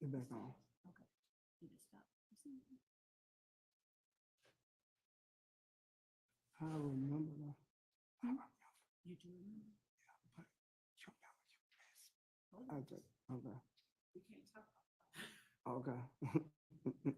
Get back on. Okay. You just stop. I remember that. You do remember? But you remember you missed. Hold I on. just, okay. We can't talk about that. Okay.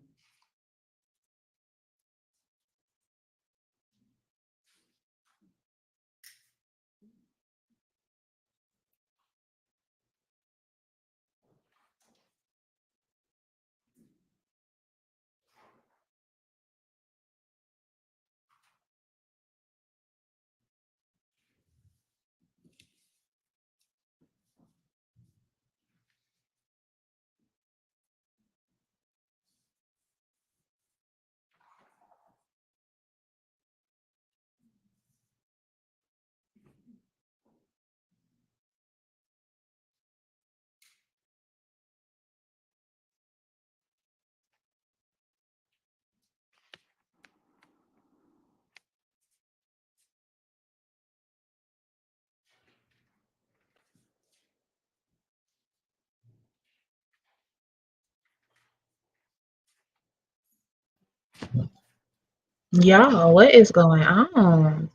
Y'all, what is going on?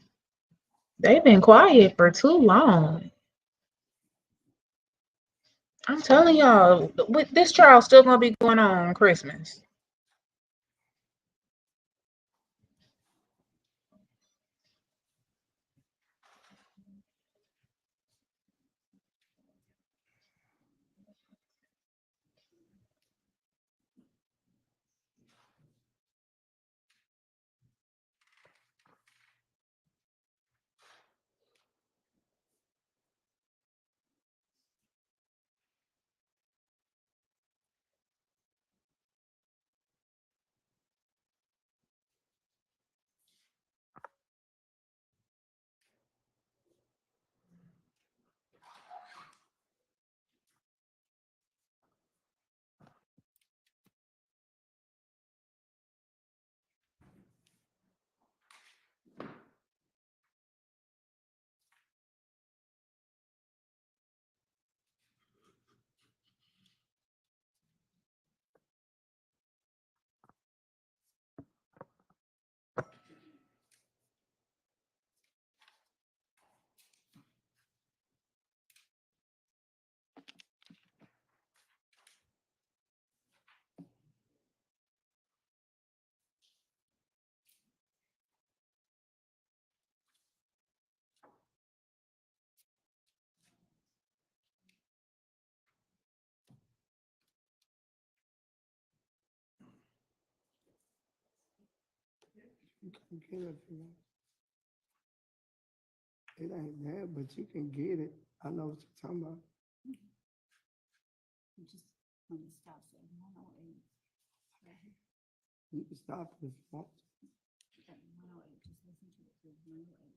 They've been quiet for too long. I'm telling y'all, this trial still gonna be going on Christmas. You can get it if you want. It ain't that, but you can get it. I know what you're talking about. You just want to stop at 108. Right here. You can stop it if you want. At 108. Just listen to it through 108.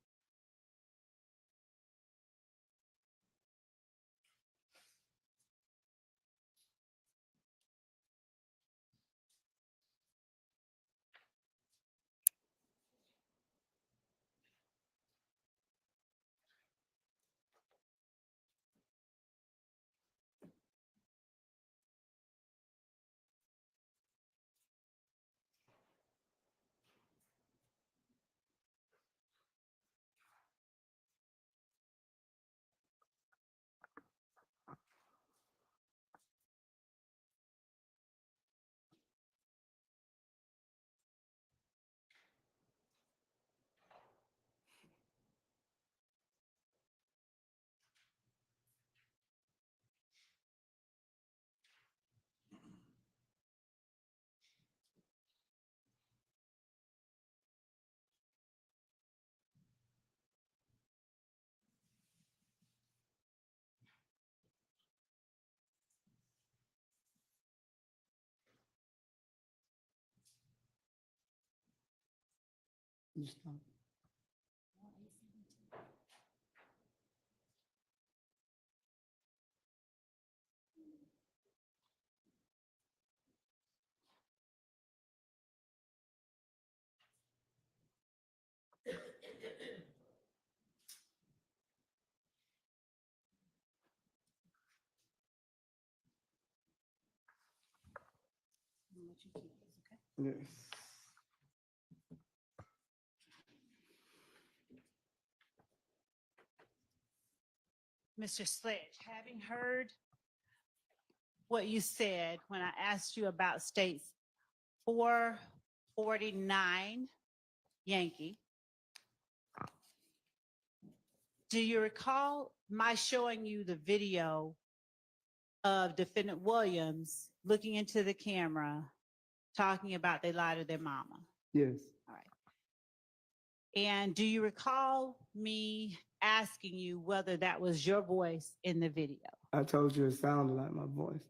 You stop. let you keep this, okay? Yes. Mr. Sledge, having heard what you said when I asked you about states 449 Yankee, do you recall my showing you the video of Defendant Williams looking into the camera, talking about they lied to their mama? Yes. All right. And do you recall me asking you whether that was your voice in the video? I told you it sounded like my voice.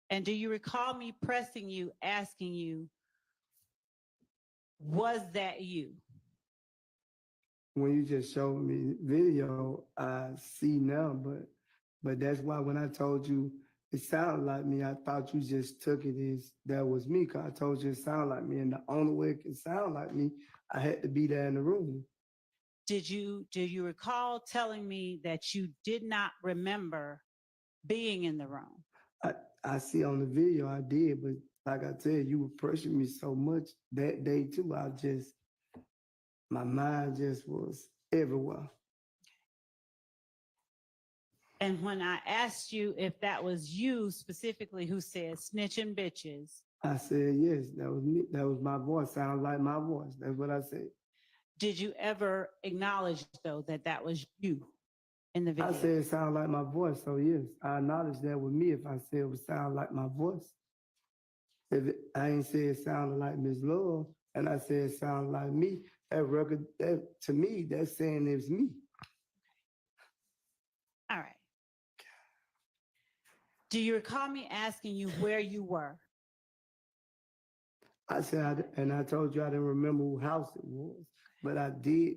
And do you recall me pressing you, asking you, was that you? When you just showed me video, I see now, but that's why when I told you it sounded like me, I thought you just took it as that was me, because I told you it sounded like me, and the only way it can sound like me, I had to be there in the room. Do you recall telling me that you did not remember being in the room? I see on the video I did, but like I said, you were pressuring me so much that day too. My mind just was everywhere. And when I asked you if that was you specifically who said snitching bitches, I said, yes, that was me. That was my voice. Sounded like my voice. That's what I said. did you ever acknowledge though that that was you in the video? I said it sounded like my voice. So yes, I acknowledge that with me if I said it would sound like my voice. I ain't say it sounded like Miss Love, and I said it sounded like me, that record, that to me, that's saying it's me. All right. Do you recall me asking you where you were? I said, and I told you I didn't remember whose house it was, but I did.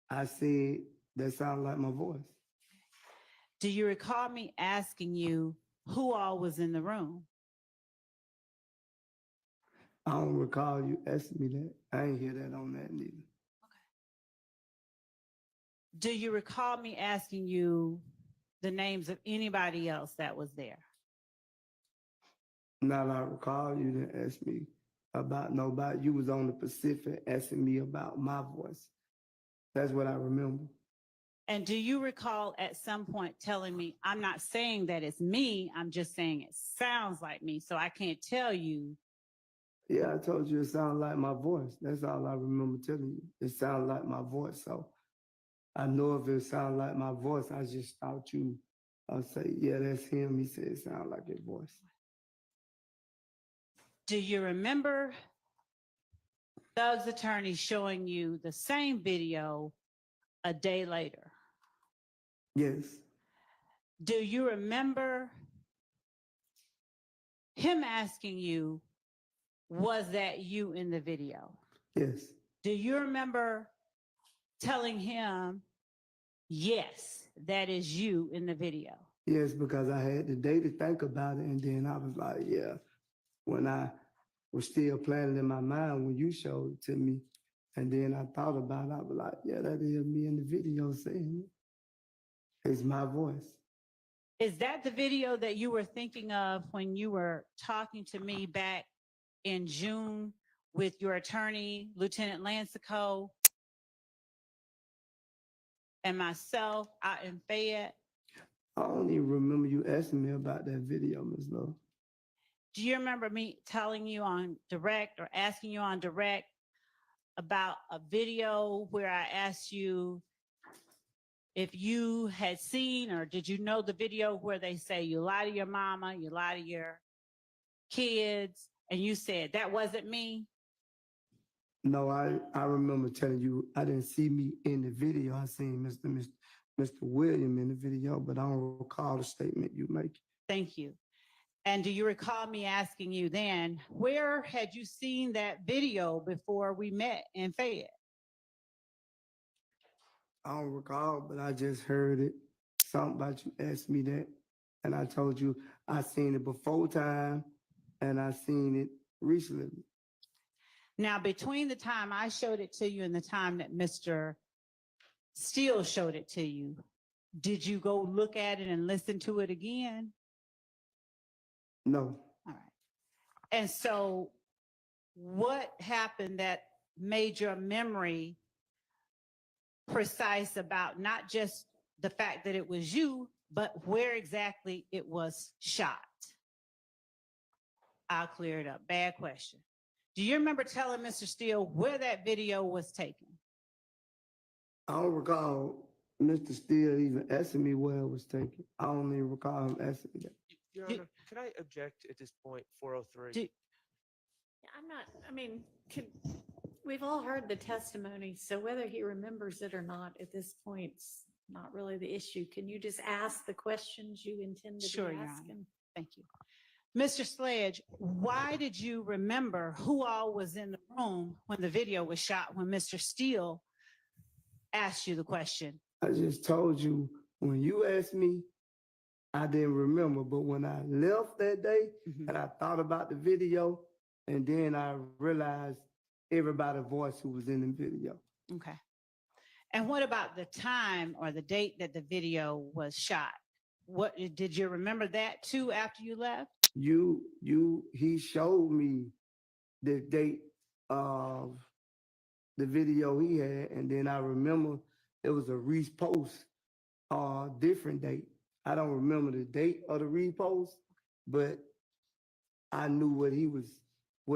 I said that sounded like my voice. Do you recall me asking you who all was in the room? I don't recall you asking me that. I ain't hear that on that neither. Do you recall me asking you the names of anybody else that was there? Not I recall you didn't ask me about nobody. You was on the Pacific asking me about my voice. That's what I remember. And do you recall at some point telling me, I'm not saying that it's me, I'm just saying it sounds like me, so I can't tell you? Yeah, I told you it sounded like my voice. That's all I remember telling you. It sounded like my voice. So I know if it sounded like my voice, I just thought you say, yeah, that's him. He said it sounded like his voice. Do you remember Doug's attorney showing you the same video a day later? Yes. Do you remember him asking you, was that you in the video? Yes. Do you remember telling him, yes, that is you in the video? Yes, because I had the day to think about it, and then I was like, yeah. When I was still planning in my mind when you showed it to me, and then I thought about it, I was like, yeah, that is me in the video saying it. It's my voice. Is that the video that you were thinking of when you were talking to me back in June with your attorney, Lieutenant Lansico, and myself out in Fayette? I don't even remember you asking me about that video, Ms. Love. Do you remember me telling you on direct or asking you on direct about a video where I asked you if you had seen, or did you know the video where they say you lie to your mama, you lie to your kids, and you said that wasn't me? No, I remember telling you I didn't see me in the video. I seen Mr. William in the video, but I don't recall the statement you make. Thank you. And do you recall me asking you then, where had you seen that video before we met in Fayette? I don't recall, but I just heard it. Something about you asked me that, and I told you I seen it before time, and I seen it recently. Now, between the time I showed it to you and the time that Mr. Steele showed it to you, did you go look at it and listen to it again? No. All right. And so what happened that made your memory precise about not just the fact that it was you, but where exactly it was shot? I'll clear it up. Bad question. Do you remember telling Mr. Steele where that video was taken? I don't recall Mr. Steele even asking me where it was taken. I don't even recall him asking me that. Your Honor, can I object at this point, 403? I'm not, I mean, we've all heard the testimony, so whether he remembers it or not at this point's not really the issue. Can you just ask the questions you intend to Sure, be Your Honor. asking? Thank you. Mr. Sledge, why did you remember who all was in the room when the video was shot, when Mr. Steele asked you the question? I just told you, when you asked me, I didn't remember. But when I left that day and I thought about the video, and then I realized everybody's voice who was in the video. Okay. And what about the time or the date that the video was shot? What did you remember that too after you left? He showed me the date of the video he had, and then I remember it was a repost, different date. I don't remember the date of the repost, but I knew where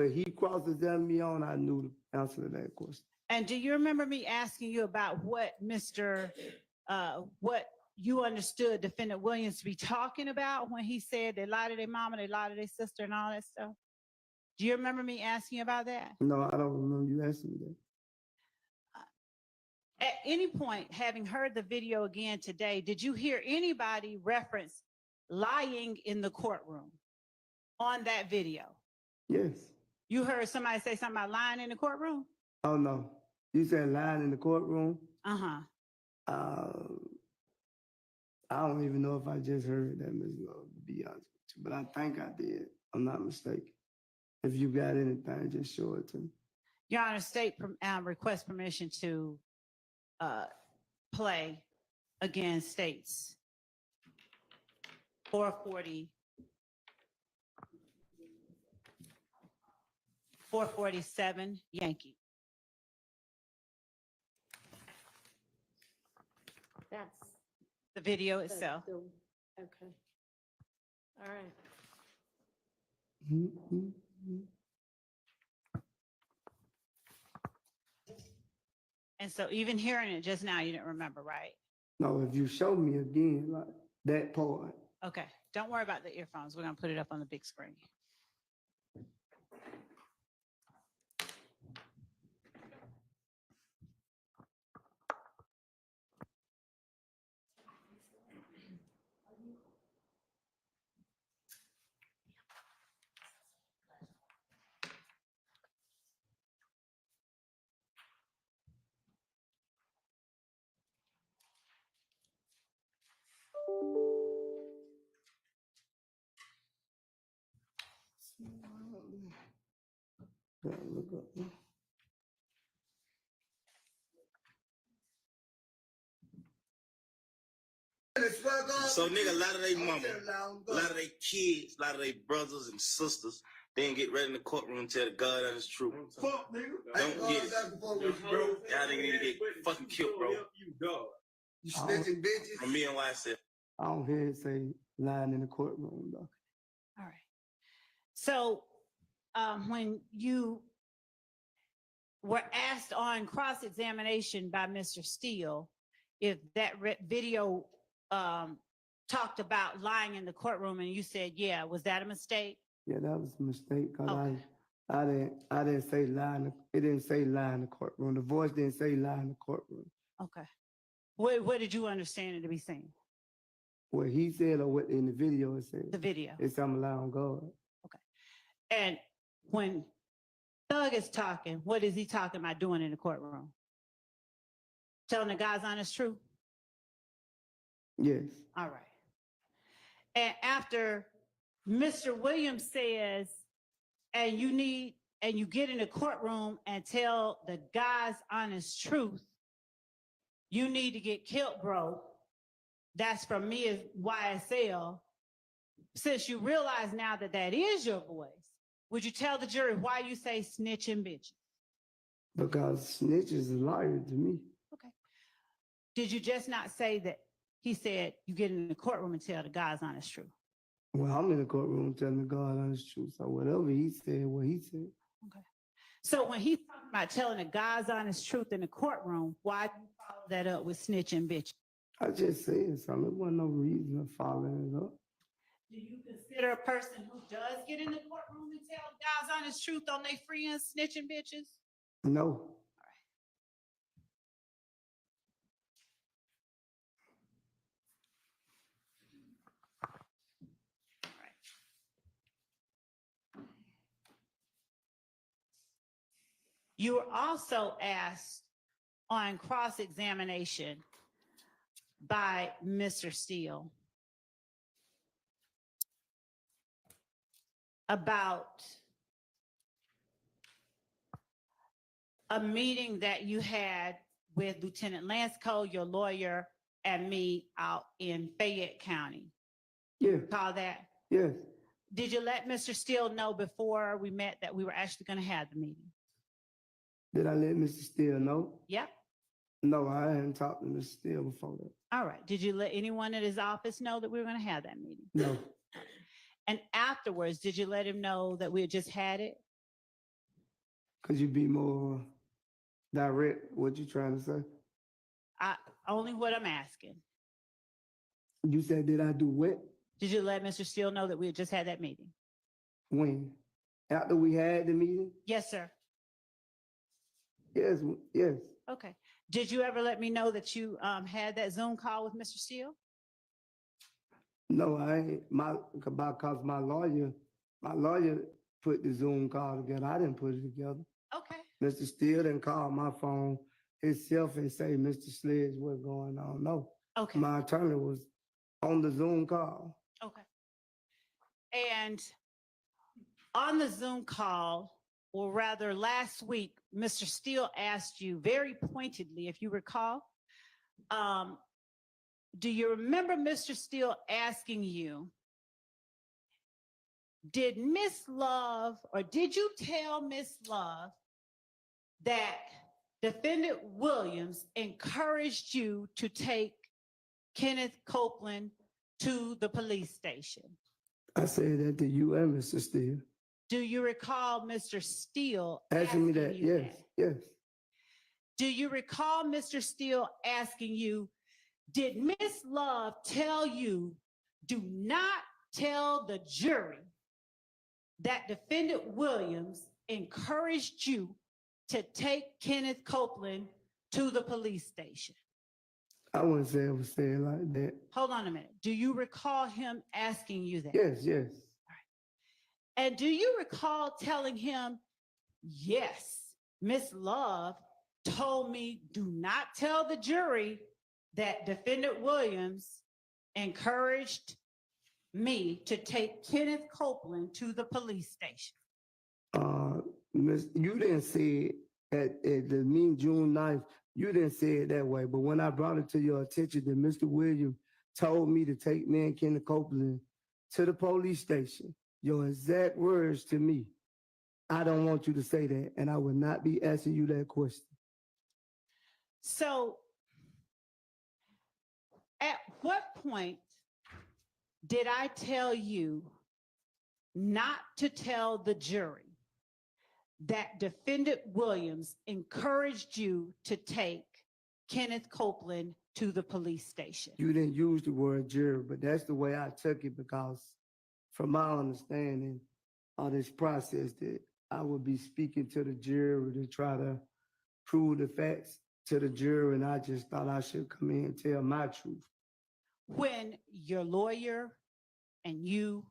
he cross-examined me on, I knew the answer to that question. And do you remember me asking you about what what you understood Defendant Williams to be talking about when he said they lied to their mama, they lied to their sister and all that stuff? Do you remember me asking about that? No, I don't remember you asking me that. At any point, having heard the video again today, did you hear anybody reference lying in the courtroom on that video? Yes. You heard somebody say something about lying in the courtroom? Oh, no. You said lying in the courtroom? Uh-huh. I don't even know if I just heard that, Ms. Love, to be honest with you, but I think I did. I'm not mistaken. If you got anything, just show it to me. Your Honor, state request permission to play again states 447 Yankee. That's The video itself. Okay. All right. And so even hearing it just now, you didn't remember, right? No, if you show me again, like that part. Okay. Don't worry about the earphones. We're going to put it up on the big screen. So nigga, a lot of they mama, a lot of they kids, a lot of they brothers and sisters, they didn't get ready in the courtroom to tell the God honest truth. Fuck, nigga. Don't get it. Y'all nigga need to get fucking killed, bro. You snitching bitches. From me and YSL. I don't hear it say lying in the courtroom, though. All right. So when you were asked on cross-examination by Mr. Steele if that video talked about lying in the courtroom, and you said, yeah, was that a mistake? Yeah, that was a mistake, because Okay. I didn't say lie. It didn't say lie in the courtroom. The voice didn't say lie in the courtroom. Okay. What did you understand it to be saying? What he said or what in the video it said. The video. It's I'm lie on God. Okay. And when Thug is talking, what is he talking about doing in the courtroom? Telling the God's honest truth? Yes. All right. And after Mr. Williams says, and you get in the courtroom and tell the God's honest truth, you need to get killed, bro. That's from me as YSL. Since you realize now that that is your voice, Would you tell the jury why you say snitch and bitch? Because snitch is a liar to me. Okay. Did you just not say that he said you get in the courtroom and tell the God's honest truth? Well, I'm in the courtroom telling the God honest truth. So whatever he said, what he said. Okay. So when he's talking about telling the God's honest truth in the courtroom, why do you follow that up with snitch and bitch? I just said something. There wasn't no reason of following it up. Do you consider a person who does get in the courtroom and tell God's honest truth on their friends snitching bitches? No. You were also asked on cross-examination by Mr. Steele about a meeting that you had with Lieutenant Lansco, your lawyer, and me out in Fayette County. Yeah. Call that? Yes. Did you let Mr. Steele know before we met that we were actually going to have the meeting? Did I let Mr. Steele know? Yep. No, I hadn't talked to Mr. Steele before that. All right. Did you let anyone at his office know that we were going to have that meeting? No. And afterwards, did you let him know that we had just had it? Could you be more direct? What you trying to say? Only what I'm asking. You said, did I do what? Did you let Mr. Steele know that we had just had that meeting? When? After we had the meeting? Yes, sir. Yes, yes. Okay. Did you ever let me know that you had that Zoom call with Mr. Steele? No, I ain't. Because my lawyer put the Zoom call together. I didn't put it together. Okay. Mr. Steele didn't call my phone himself and say, Mr. Sledge, what's going on? No. Okay. My attorney was on the Zoom call. Okay. And on the Zoom call, or rather last week, Mr. Steele asked you very pointedly, if you recall, do you remember Mr. Steele asking you, did Miss Love, or did you tell Miss Love that Defendant Williams encouraged you to take Kenneth Copeland to the police station? I said that to you and Mr. Steele. Do you recall Mr. Steele asking me that? you Yes, yes. Do you recall Mr. Steele asking you, did Miss Love tell you, do not tell the jury that Defendant Williams encouraged you to take Kenneth Copeland to the police station? I wouldn't say it was said like that. Hold on a minute. Do you recall him asking you that? Yes, yes. And do you recall telling him, yes, Miss Love told me, do not tell the jury that Defendant Williams encouraged me to take Kenneth Copeland to the police station? You didn't say it at the meeting June 9th. You didn't say it that way. But when I brought it to your attention that Mr. Williams told me to take me and Kenneth Copeland to the police station, your exact words to me, I don't want you to say that, and I will not be asking you that question. So at what point did I tell you not to tell the jury that Defendant Williams encouraged you to take Kenneth Copeland to the police station? You didn't use the word jury, but that's the way I took it, because from my understanding of this process that I would be speaking to the jury to try to prove the facts to the jury, and I just thought I should come in and tell my truth. When your lawyer and you,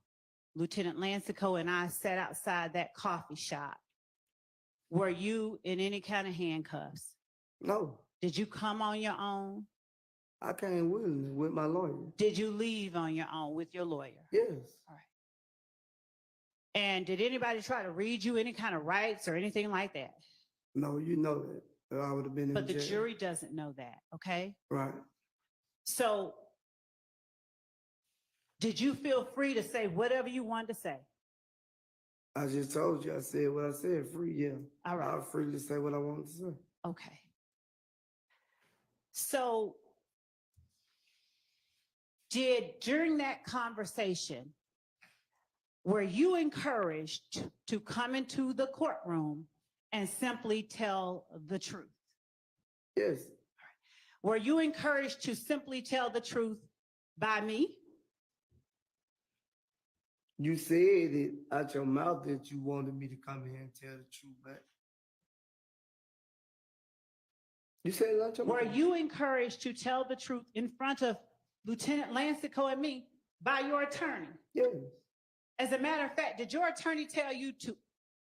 Lieutenant Lancico, and I sat outside that coffee shop, were you in any kind of handcuffs? No. Did you come on your own? I came willingly with my lawyer. Did you leave on your own with your lawyer? Yes. All right. And did anybody try to read you any kind of rights or anything like that? No, you know that. I would have been in But the jail. jury doesn't know that, okay? Right. So did you feel free to say whatever you wanted to say? I just told you, I said what I said, free, yeah. All right. I'm free to say what I want to say. Okay. So during that conversation, were you encouraged to come into the courtroom and simply tell the truth? Yes, Were you encouraged to simply tell the truth by me? you said it out your mouth that you wanted me to come here and tell the truth, but you said it out your Were mouth. you encouraged to tell the truth in front of Lieutenant Lancico and me by your attorney? Yes, As a matter of fact, did your attorney tell you to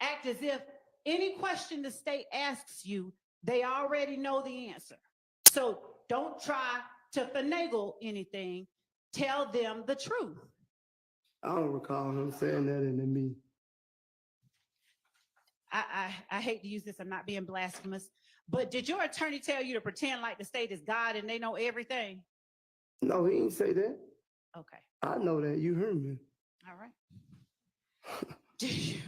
act as if any question the state asks you, they already know the answer? So don't try to finagle anything. Tell them the truth. I don't recall him saying that into me. I hate to use this, I'm not being blasphemous, but did your attorney tell you to pretend like the state is God and they know everything? No, he didn't say that. Okay, I know that. You heard me. all right. Do you,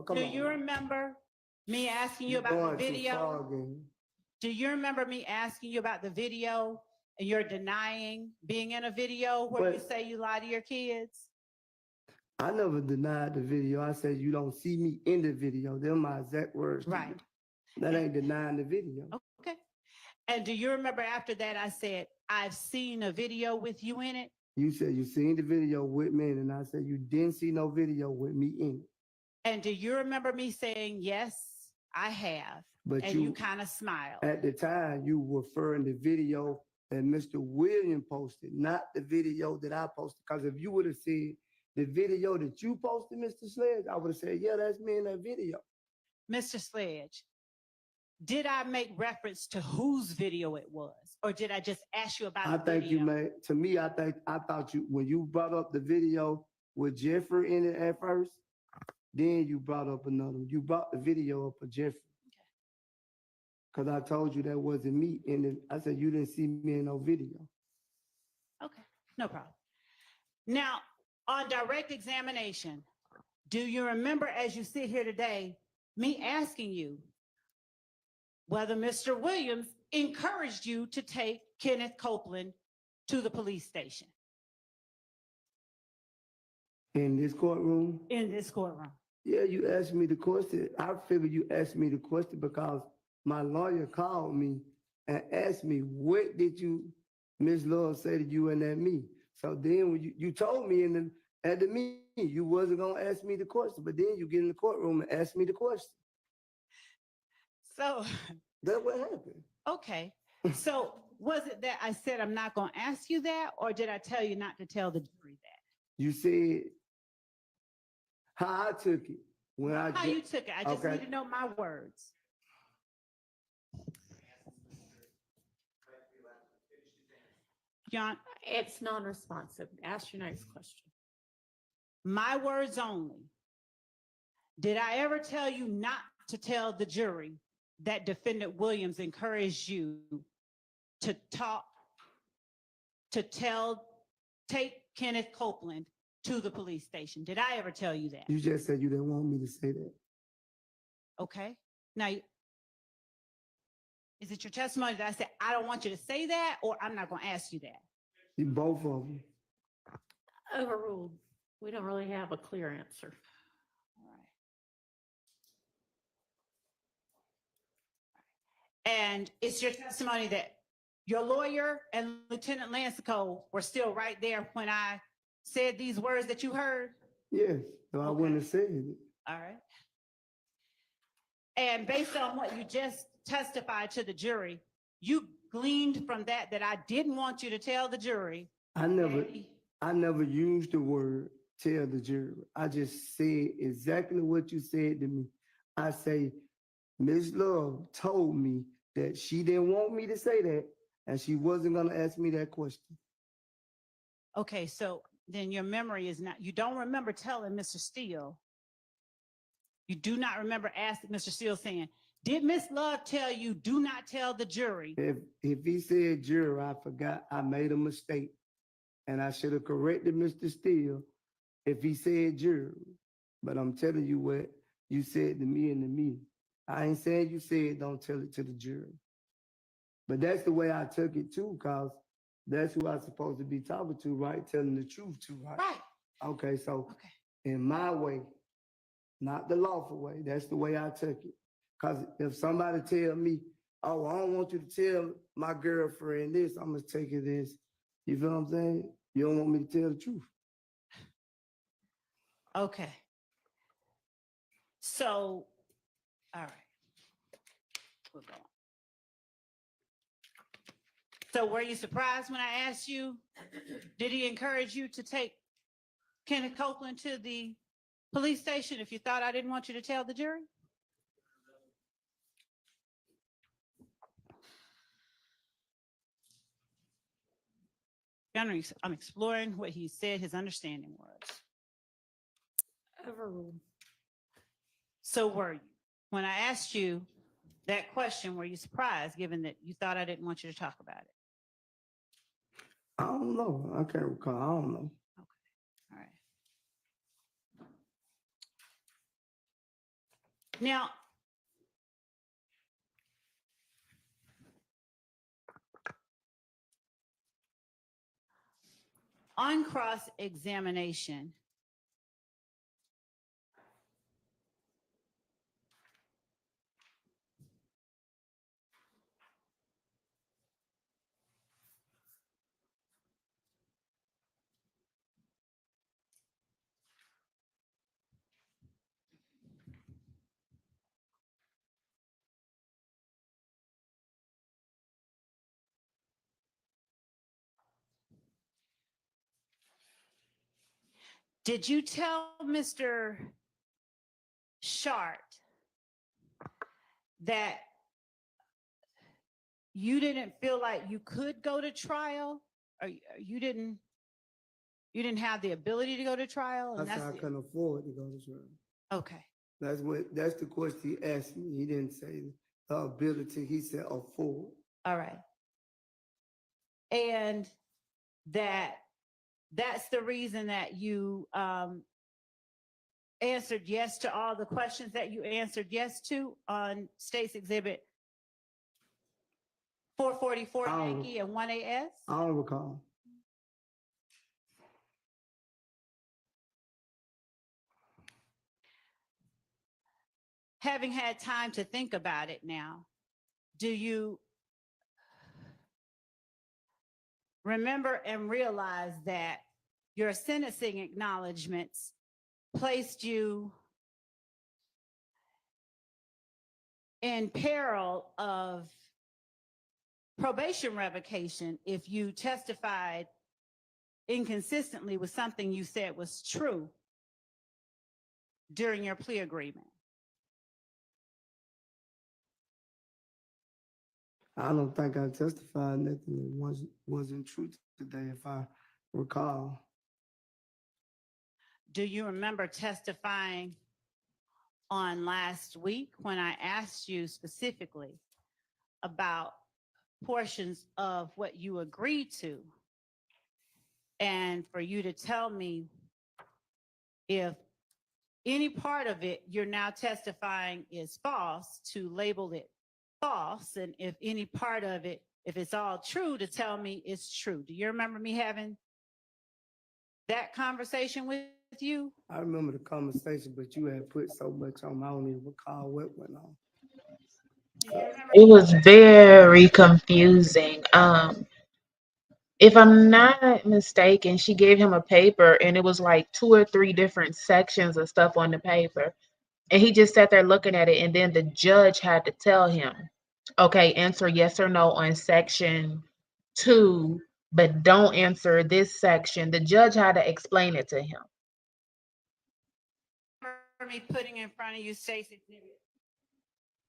Come do on. you remember me asking you You're about the going too video? far again. Do you remember me asking you about the video and you're denying being in a video where you But- say you lie to your kids? I never denied the video. I said you don't see me in the video. They're my exact words. to Right. you. That ain't denying the video. Okay. And do you remember after that I said, I've seen a video with you in it? You said you seen the video with me, and I said you didn't see no video with me in it. And do you remember me saying, yes, I have? But And you kind of smiled. At the time, you were referring to the video that Mr. William posted, not the video that I posted. Because if you would have said the video that you posted, Mr. Sledge, I would have said, yeah, that's me in that video. Mr. Sledge, did I make reference to whose video it was? Or did I just ask you about I the think video? you made, to me, I thought you, when you brought up the video with Jeffery in it at first, then you brought up another one. You brought the video up of Jeffery. Because I told you that wasn't me. And I said, you didn't see me in no video. Okay, no problem. Now, on direct examination, do you remember as you sit here today, me asking you whether Mr. Williams encouraged you to take Kenneth Copeland to the police station? In this courtroom? In this courtroom. Yeah, you asked me the question. I figured you asked me the question because my lawyer called me and asked me, what did you, Ms. Love, say to you and at me? So then when you told me at the meeting, you wasn't gonna ask me the question, but then you get in the courtroom and ask me the question. So, That's what happened. okay. So was it that I said I'm not going to ask you that, or did I tell you not to tell the jury that? You said how I took it. When I How you took it. I just Okay. need to know my words. John, It's non-responsive. Ask your next question. my words only. Did I ever tell you not to tell the jury that Defendant Williams encouraged you to take Kenneth Copeland to the police station? Did I ever tell you that? You just said you didn't want me to say that. Okay. Now, is it your testimony that I said, I don't want you to say that, or I'm not going to ask you that? Both of them. Overruled. We don't really have a clear answer. All right. And it's your testimony that your lawyer and Lieutenant Lancico were still right there when I said these words that you heard? Yes, so I Okay. wouldn't have said it. All right. And based on what you just testified to the jury, you gleaned from that I didn't want you to tell the jury. I never used the word tell the jury. I just said exactly what you said to me. I say, Ms. Love told me that she didn't want me to say that, and she wasn't gonna ask me that question. Okay, so then your memory is not, you don't remember telling Mr. Steele. You do not remember asking Mr. Steele saying, did Ms. Love tell you do not tell the jury? If he said jury, I forgot I made a mistake, and I should have corrected Mr. Steele if he said jury. but I'm telling you what you said to me in the meeting. I ain't saying you said don't tell it to the jury. But that's the way I took it too, cause that's who I'm supposed to be talking to, right? Telling the truth to, right? Right. Okay, so Okay. in my way, not the lawful way, that's the way I took it. Cause if somebody tell me, oh, I don't want you to tell my girlfriend this, I'm gonna take it as, you feel what I'm saying? You don't want me to tell the truth. Okay. So, all right. We'll go on. So were you surprised when I asked you, did he encourage you to take Kenneth Copeland to the police station if you thought I didn't want you to tell the jury? I'm exploring what he said his understanding was. Overruled. So were you? When I asked you that question, were you surprised given that you thought I didn't want you to talk about it? I don't know. I can't recall. I don't know. Okay. All right. Now, on cross-examination, did you tell Mr. Shart that you didn't feel like you could go to trial, or you didn't have the ability to go to trial? I said I couldn't afford to go to trial. Okay. That's the question he asked me. He didn't say the ability. He said afford. All right. And that's the reason that you answered yes to all the questions that you answered yes to on State's Exhibit 444 Yankee and 1AS? I don't recall. Having had time to think about it now, do you remember and realize that your sentencing acknowledgments placed you in peril of probation revocation if you testified inconsistently with something you said was true during your plea agreement? I don't think I testified nothing that wasn't true today, if I recall. Do you remember testifying on last week when I asked you specifically about portions of what you agreed to, and for you to tell me if any part of it you're now testifying is false, to label it false, and if any part of it, if it's all true, to tell me it's true? Do you remember me having that conversation with you? I remember the conversation, but you had put so much on, I don't even recall what went on. It was very confusing. If I'm not mistaken, she gave him a paper and it was like 2 or 3 different sections of stuff on the paper. And he just sat there looking at it. And then the judge had to tell him, okay, answer yes or no on section 2, but don't answer this section. The judge had to explain it to him. Remember me putting in front of you State's Exhibit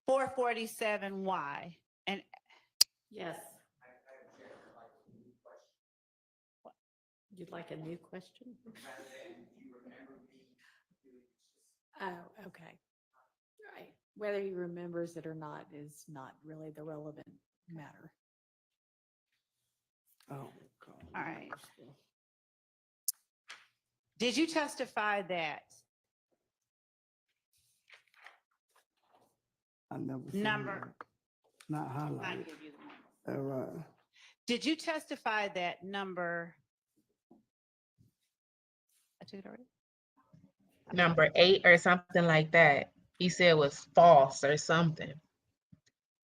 447Y, and Yes. You'd like a new question? Oh, okay. Right. Whether he remembers it or not is not really the relevant matter. Oh, all right. Did you testify that I never seen Number. that. Not I highlighted. give you the number. All right. Did you testify that number? I took it already. Number 8 or something like that. He said was false or something.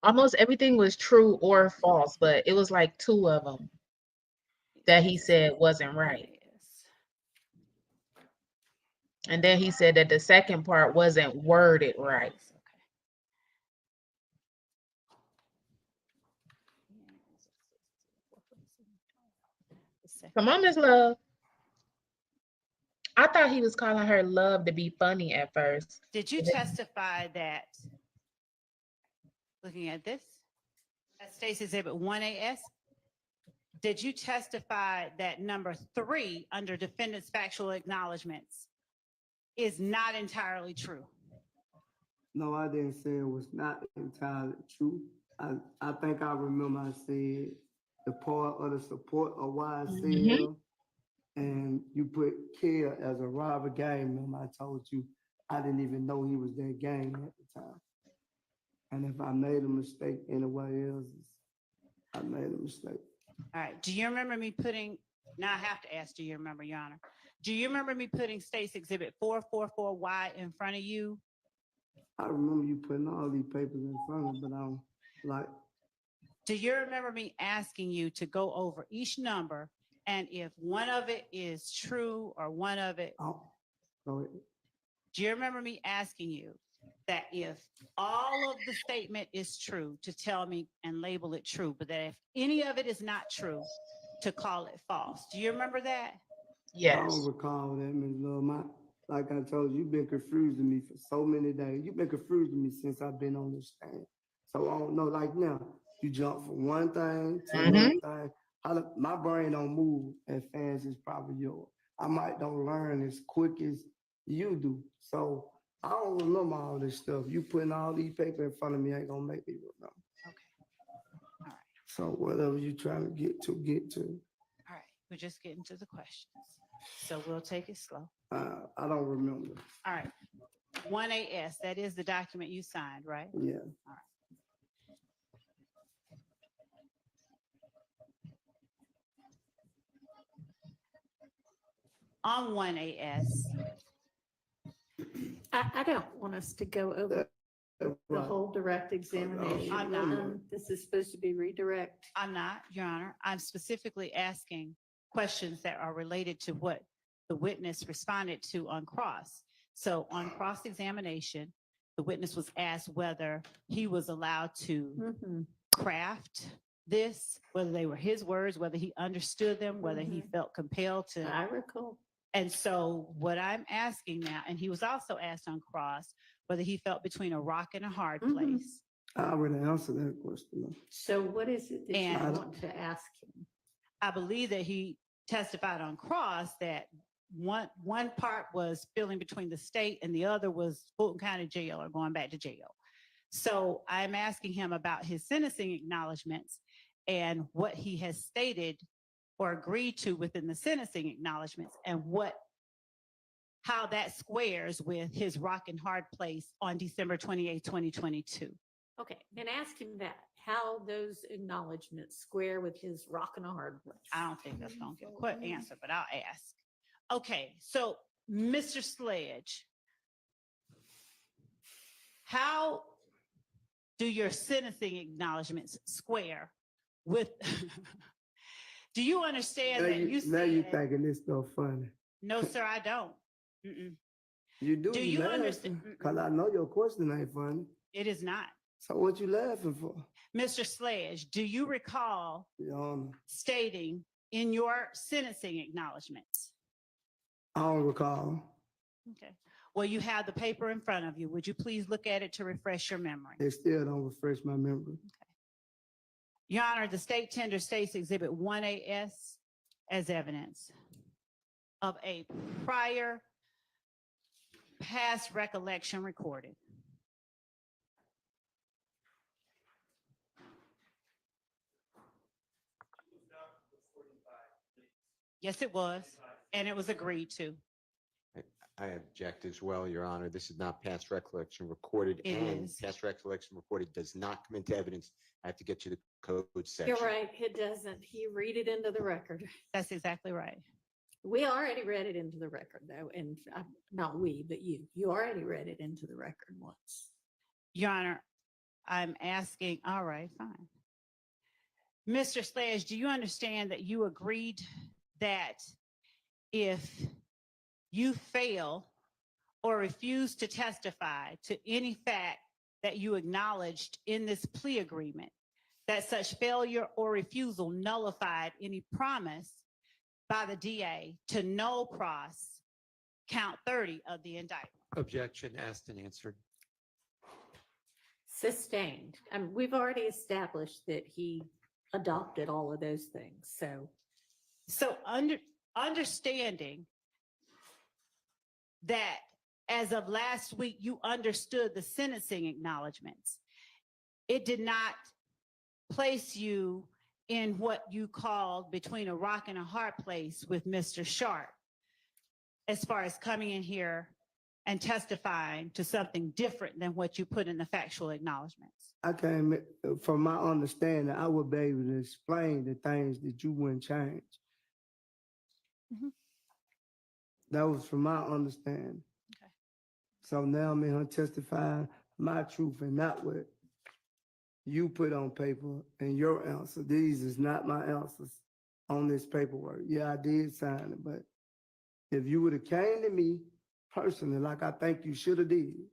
Almost everything was true or false, but it was like 2 of them that he said wasn't right. Yes. And then he said that the second part wasn't worded right. Yes, okay. Come on, Miss Love. I thought he was calling her Love to be funny at first. Did you testify that, looking at this, at State's Exhibit 1AS, did you testify that number 3 under defendant's factual acknowledgments is not entirely true? No, I didn't say it was not entirely true. I think I remember I said the part of the support of YSL, and you put Kia as a robber gang member. I told you I didn't even know he was that gang at the time. And if I made a mistake anywhere else, I made a mistake. All right. Do you remember me putting, now I have to ask, do you remember, Your Honor? Do you remember me putting State's Exhibit 444Y in front of you? I remember you putting all these papers in front of me, but I don't like. Do you remember me asking you to go over each number, and if one of it is true or one of it, Oh, go ahead. do you remember me asking you that if all of the statement is true, to tell me and label it true, but that if any of it is not true, to call it false? Do you remember that? I Yes. don't recall that, Ms. Love. Like I told you, you've been confusing me for so many days. You've been confusing me since I've been on this stand. So I don't know, like now, you jump from one thing to another thing. My brain don't move as fast as probably yours. I might don't learn as quick as you do. So I don't remember all this stuff. You putting all these papers in front of me ain't gonna make me remember. Okay. All right. So whatever you trying to get to. All right. We're just getting to the questions. So we'll take it slow. I don't remember. All right. 1AS, that is the document you signed, right? Yeah. All right. On 1AS, I don't want us to go over the Right. whole direct examination. I'm not. This is supposed to be redirect. I'm not, Your Honor. I'm specifically asking questions that are related to what the witness responded to on cross. So on cross-examination, the witness was asked whether he was allowed to craft this, whether they were his words, whether he understood them, whether he felt compelled to. I recall. And so what I'm asking now, and he was also asked on cross, whether he felt between a rock and a hard place. I already answered that question. So what is it that you want to ask him? I believe that he testified on cross that one part was feeling between the state and the other was Fulton County Jail or going back to jail. So I'm asking him about his sentencing acknowledgments and what he has stated or agreed to within the sentencing acknowledgments, and how that squares with his rock and hard place on December 28, 2022. Okay, then ask him that, how those acknowledgments square with his rock and a hard place. I don't think that's going to get a quick answer, but I'll ask. Okay, so Mr. Sledge, how do your sentencing acknowledgments square with, do you understand that you said— Now you thinking this stuff funny. No, sir, I don't. You do. Do you understand? Because I know your question ain't funny. It is not. So what you laughing for? Mr. Sledge, do you recall stating in your sentencing acknowledgments? I don't recall. Okay. Well, you have the paper in front of you. Would you please look at it to refresh your memory? It still don't refresh my memory. Okay. Your Honor, the state tender states Exhibit 1AS as evidence of a prior past recollection recorded. Yes, it was, and it was agreed to. I object as well, Your Honor. This is not past recollection recorded, It and is. past recollection recorded does not come into evidence. I have to get to the code section. You're right, it doesn't. He read it into the record. That's exactly right. We already read it into the record though, and not we, but you already read it into the record once. Your Honor, I'm asking, all right, fine. Mr. Sledge, do you understand that you agreed that if you fail or refuse to testify to any fact that you acknowledged in this plea agreement, that such failure or refusal nullified any promise by the DA to no pros count 30 of the indictment? Objection asked and answered. Sustained. We've already established that he adopted all of those things, so. So understanding that as of last week, you understood the sentencing acknowledgments, it did not place you in what you called between a rock and a hard place with Mr. Sharp, as far as coming in here and testifying to something different than what you put in the factual acknowledgments. I came, from my understanding, I would be able to explain the things that you wouldn't change. Mhm. That was from my understanding. Okay. So now I'm in here testifying my truth and not what you put on paper and your answer. These is not my answers on this paperwork. Yeah, I did sign it, but if you would have came to me personally, like I think you should have did,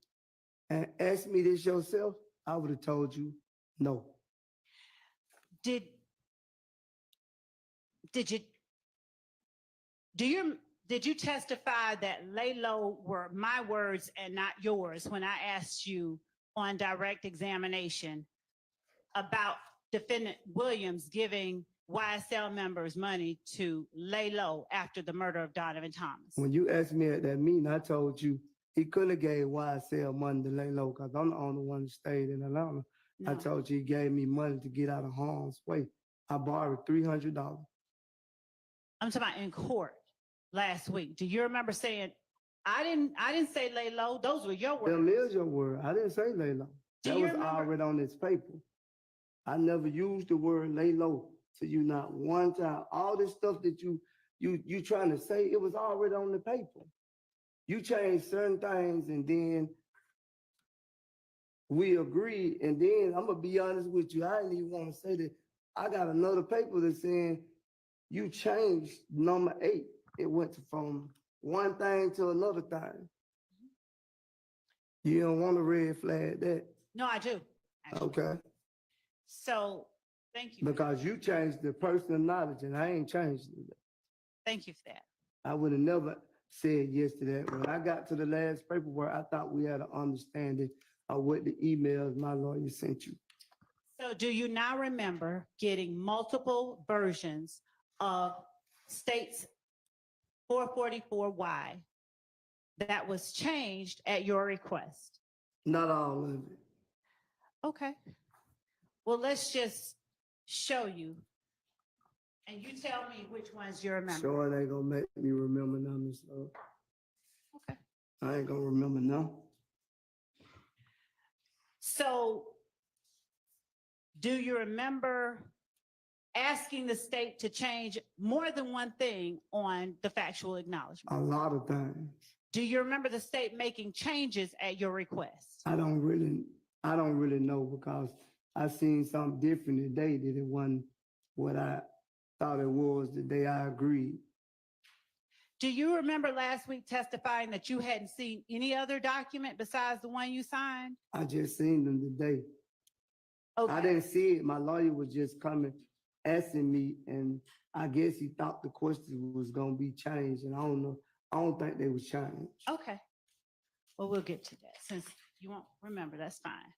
and asked me this yourself, I would have told you no. Did you testify that lay low were my words and not yours when I asked you on direct examination about defendant Williams giving YSL members money to lay low after the murder of Donovan Thomas? When you asked me at that meeting, I told you he couldn't have gave YSL money to lay low because I'm the only one that stayed in Atlanta. No. I told you he gave me money to get out of harm's way. I borrowed $300. I'm talking about in court last week. Do you remember saying, I didn't say lay low, those were your words? Them is your word. I didn't say lay low. Do That you was remember? already on this paper. I never used the word lay low to you not one time. All this stuff that you trying to say, it was already on the paper. You changed certain things and then we agreed. And then I'm gonna be honest with you, I didn't even want to say that. I got another paper that's saying you changed number 8. It went from one thing to another thing. You don't want to red flag that. No, I do. Actually. Okay. So thank you. Because you changed the personal knowledge and I ain't changed it. Thank you for that. I would have never said yes to that. When I got to the last paperwork, I thought we had an understanding of what the emails my lawyer sent you. So do you now remember getting multiple versions of states 444Y that was changed at your request? Not all of it. Okay. Well, let's just show you. And you tell me which ones you remember. Sure, it ain't gonna make me remember none, so Okay. I ain't gonna remember none. So do you remember asking the state to change more than one thing on the factual acknowledgement? A lot of things. Do you remember the state making changes at your request? I don't really know because I seen something different today that it wasn't what I thought it was the day I agreed. Do you remember last week testifying that you hadn't seen any other document besides the one you signed? I just seen them today. Okay. I didn't see it. My lawyer was just coming, asking me, and I guess he thought the question was gonna be changed, and I don't know. I don't think they was changed. Okay. Well, we'll get to that. Since you won't remember, that's fine.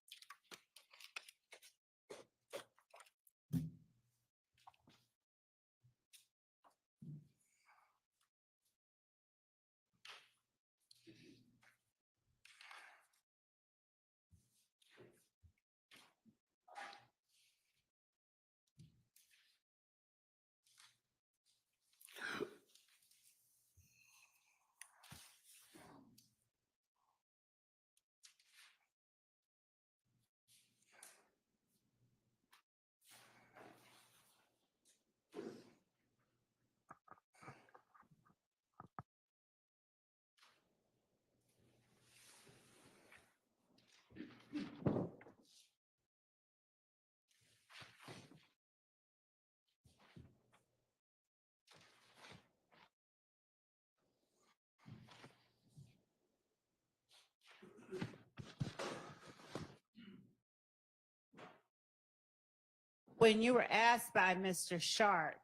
When you were asked by Mr. Shart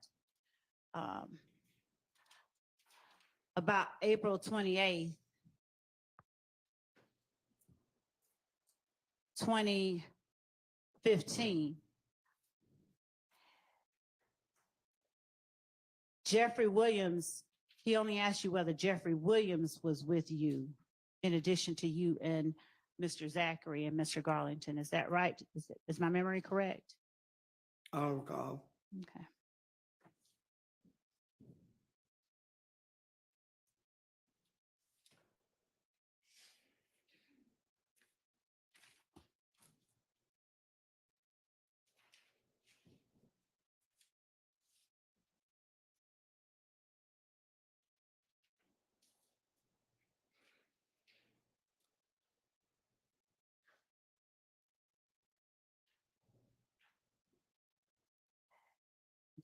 about April 28th, 2015, Jeffrey Williams, he only asked you whether Jeffrey Williams was with you in addition to you and Mr. Zachary and Mr. Garlington. Is that right? Is my memory correct? I don't recall. Okay.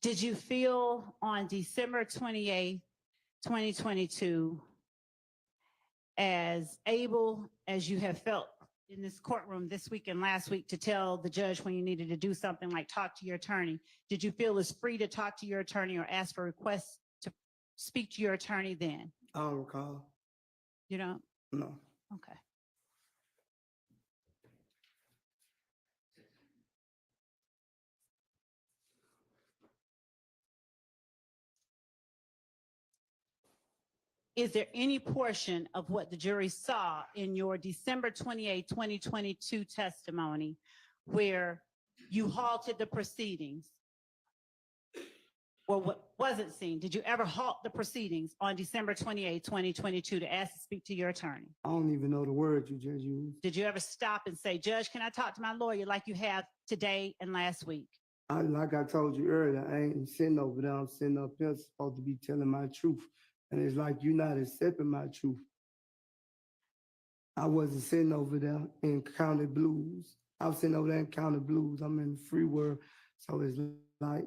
Did you feel on December 28th, 2022, as able as you have felt in this courtroom this week and last week to tell the judge when you needed to do something like talk to your attorney? Did you feel as free to talk to your attorney or ask for requests to speak to your attorney then? I don't recall. You don't? No. Okay. Is there any portion of what the jury saw in your December 28, 2022 testimony where you halted the proceedings? Or what wasn't seen? Did you ever halt the proceedings on December 28, 2022 to ask to speak to your attorney? I don't even know the word you just used. Did you ever stop and say, Judge, can I talk to my lawyer like you have today and last week? Like I told you earlier, I ain't sitting over there. I'm sitting up here supposed to be telling my truth. And it's like you're not accepting my truth. I wasn't sitting over there in County Blues. I was sitting over there in County Blues. I'm in the free world. So it's like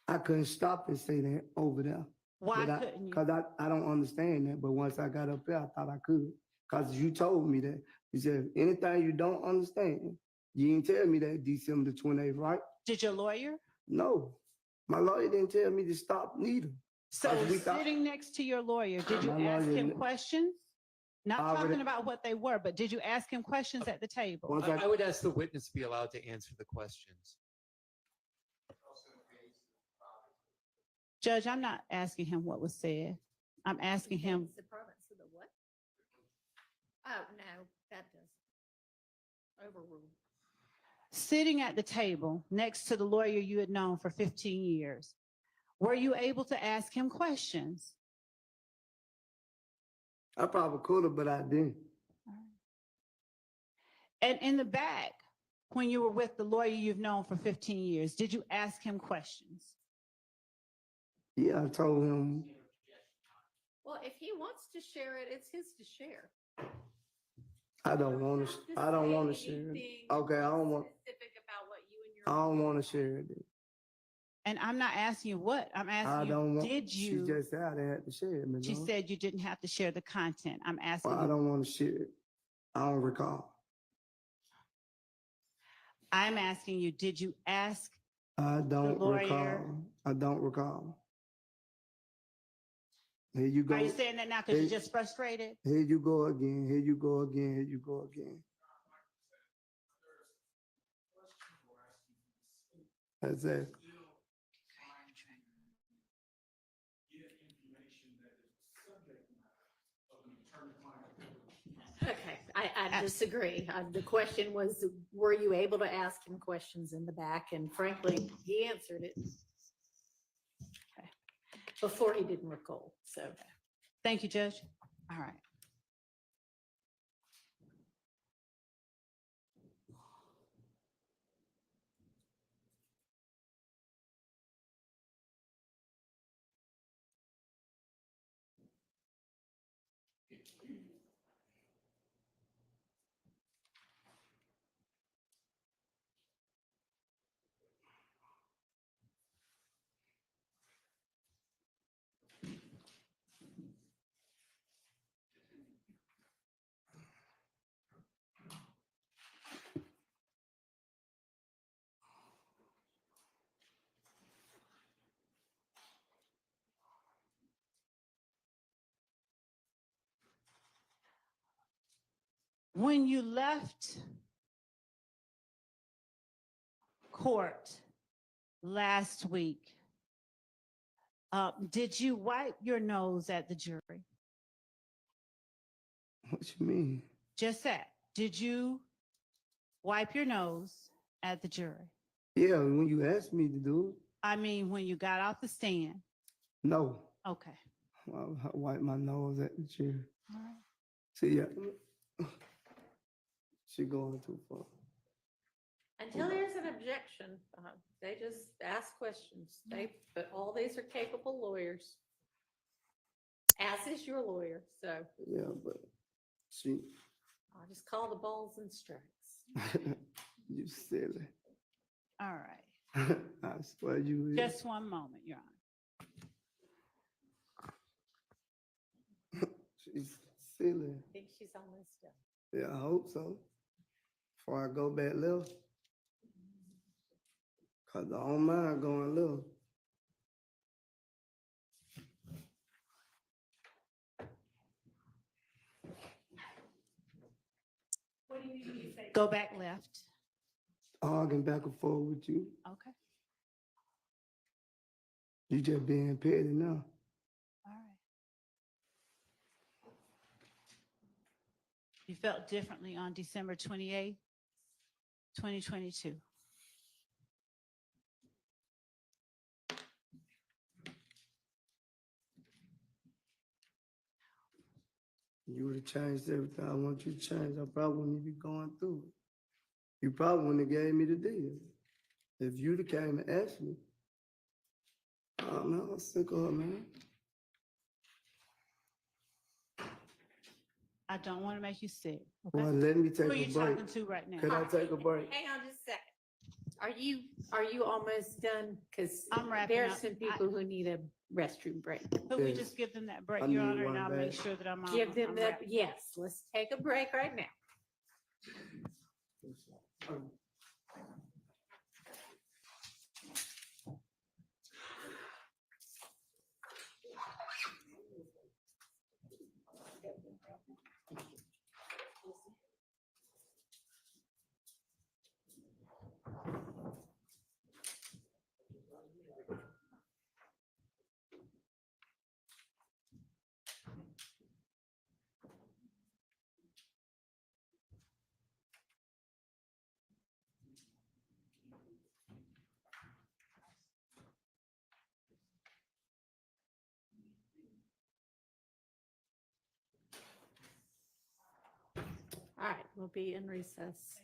I couldn't stop and say that over there. Why couldn't you? Because I don't understand that. But once I got up there, I thought I could. Because you told me that. You said, anything you don't understand, you didn't tell me that December 28th, right? Did your lawyer? No. My lawyer didn't tell me to stop neither. So sitting next to your lawyer, did you ask him questions? Not talking about what they were, but did you ask him questions at the table? I would ask the witness to be allowed to answer the questions. Judge, I'm not asking him what was said. I'm asking him. The province of the what? Oh, no, that doesn't. Overruled. Sitting at the table next to the lawyer you had known for 15 years, were you able to ask him questions? I probably could have, but I didn't. And in the back, when you were with the lawyer you've known for 15 years, did you ask him questions? Yeah, I told him. Well, if he wants to share it, it's his to share. I don't want to. I don't want to share it. Okay, I don't want. Specific about what you and your. I don't want to share it. And I'm not asking you what. I'm asking I don't you, want. did you? She just said I didn't have to share it. She said you didn't have to share the content. I'm asking Well, I don't want to share it. I don't recall. I'm asking you, did you ask? I don't lawyer? recall. I don't recall. Here you go. Are you saying that now because you're just frustrated? Here you go again. Here you go again. Here you go again. That's it. Okay, I disagree. The question was, were you able to ask him questions in the back? And frankly, he answered it. Okay. Before he didn't recall, so. Thank you, Judge. All right. When you left court last week, did you wipe your nose at the jury? What you mean? Just that. Did you wipe your nose at the jury? Yeah, when you asked me to do it, I mean, when you got off the stand. no. Okay. I wipe my nose at the chair. All right. See, yeah. She going too far. Until there's an objection, they just ask questions. But all these are capable lawyers, as is your lawyer. So Yeah, but she, I'll just call the balls and strikes. you silly. All right. I swear you is. Just one moment, Your Honor. She's silly. I think she's almost done. Yeah, I hope so. Before I go back left. Cause I don't mind going left. What do you need me to say? Go back left. Arguing back and forth with you. Okay. You just being petty now. All right. You felt differently on December 28th, 2022. You would have changed everything I want you to change. I probably wouldn't be going through it. You probably wouldn't have gave me the deal. If you'd have came and asked me. Oh man, I'm sick of her, man. I don't want to make you sick. Okay? Well, let me take Who are a you break. talking to right now? Can I take a break? Hang on just a second. Are you almost done? Because I'm wrapping there's up. some people who need a restroom break. Could we Yes. just give them that break, I Your need Honor, and one I'll make back. sure that I'm on. Give them I'm that, wrapping up. yes, let's take a break right now. All right, we'll be in recess.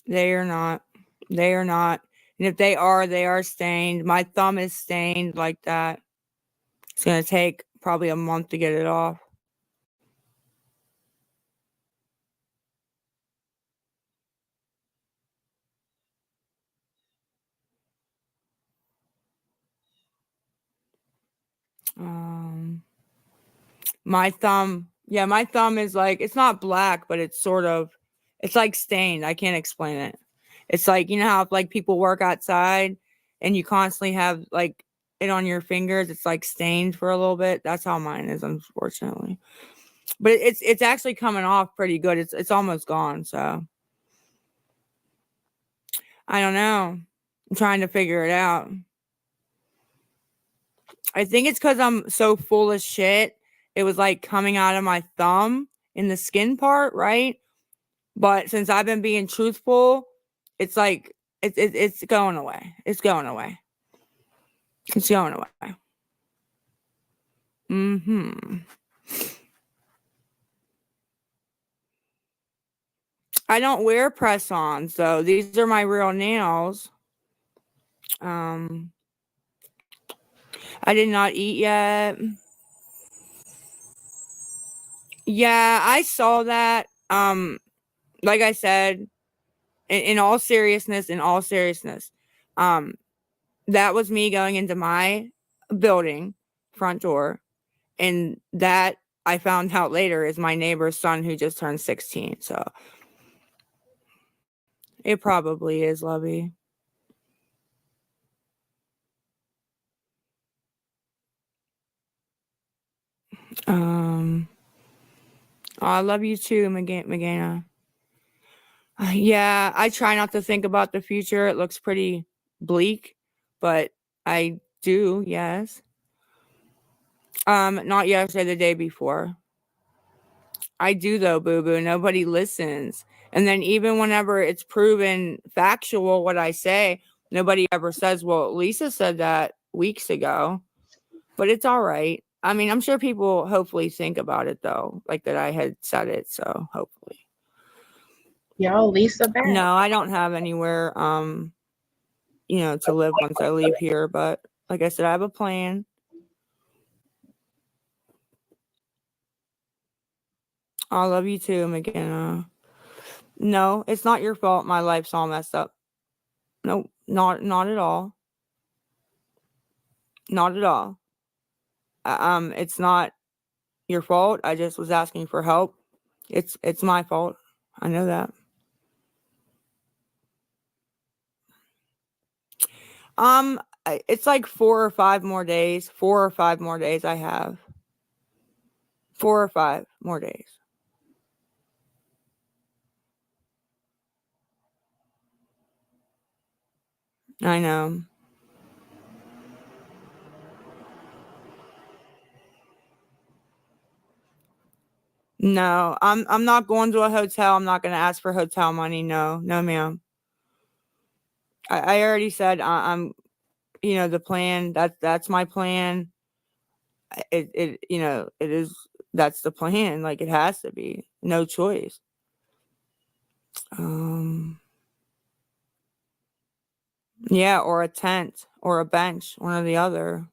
They are not. They are not. And if they are stained. My thumb is stained like that. It's going to take probably a month to get it off. My thumb, yeah, my thumb is like, it's not black, but it's sort of, it's like stained. I can't explain it. It's like, you know how like people work outside and you constantly have like it on your fingers. It's like stained for a little bit. That's how mine is, unfortunately. But it's actually coming off pretty good. It's almost gone. So I don't know. I'm trying to figure it out. I think it's because I'm so full of shit. It was like coming out of my thumb in the skin part, right? But since I've been being truthful, it's like it's going away. It's going away. It's going away. I don't wear press-ons though. These are my real nails. I did not eat yet. Yeah, I saw that. Like I said, in all seriousness, that was me going into my building front door, and that I found out later is my neighbor's son who just turned 16. So it probably is, Lovey. I love you too, Magana. Yeah, I try not to think about the future. It looks pretty bleak, but I do, yes. Not yesterday, the day before. I do though, boo-boo. Nobody listens. And then even whenever it's proven factual what I say, nobody ever says, well, Lisa said that weeks ago. But it's all right. I mean, I'm sure people hopefully think about it though, like that I had said it, so hopefully. Y'all, Lisa back. No, I don't have anywhere to live once I leave here, but like I said, I have a plan. I love you too, McKenna. No, it's not your fault my life's all messed up. No, not at all. Not at all. It's not your fault. I just was asking for help. It's my fault. I know that. It's like 4 or 5 more days. 4 or 5 more days I have. 4 or 5 more days. I know. No, I'm not going to a hotel. I'm not going to ask for hotel money. No, ma'am. I already said I'm the plan. That's my plan. It is. That's the plan. Like it has to be. No choice. Yeah, or a tent or a bench, one or the other.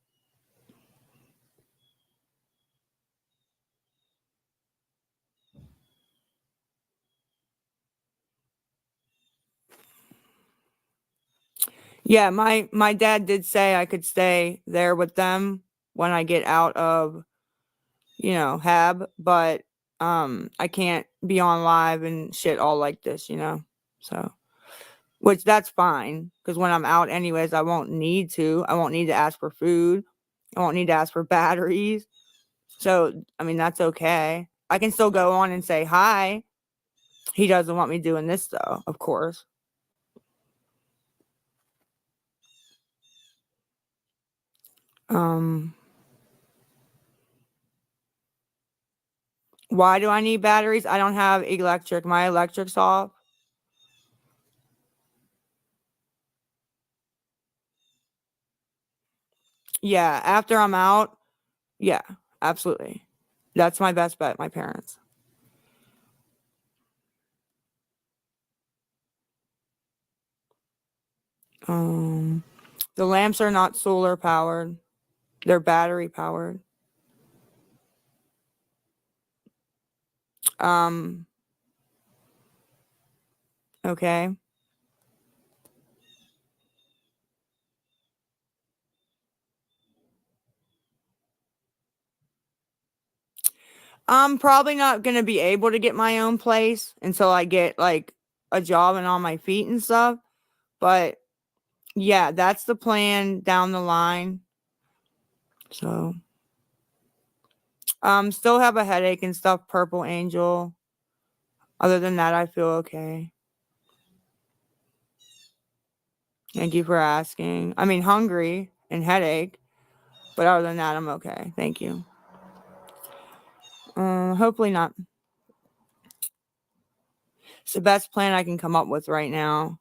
Yeah, my dad did say I could stay there with them when I get out of, Hab, but I can't be on live and shit all like this, So, which that's fine because when I'm out anyways, I won't need to. I won't need to ask for food. I won't need to ask for batteries. So, I mean, that's okay. I can still go on and say hi. He doesn't want me doing this though, of course. Why do I need batteries? I don't have electric. My electric's off. Yeah, after I'm out, yeah, absolutely. That's my best bet, my parents. The lamps are not solar powered. They're battery powered. Okay. I'm probably not going to be able to get my own place until I get like a job and on my feet and stuff. But yeah, that's the plan down the line. So, still have a headache and stuff, Purple Angel. Other than that, I feel okay. Thank you for asking. I mean, hungry and headache, but other than that, I'm okay. Thank you. Hopefully not. It's the best plan I can come up with right now.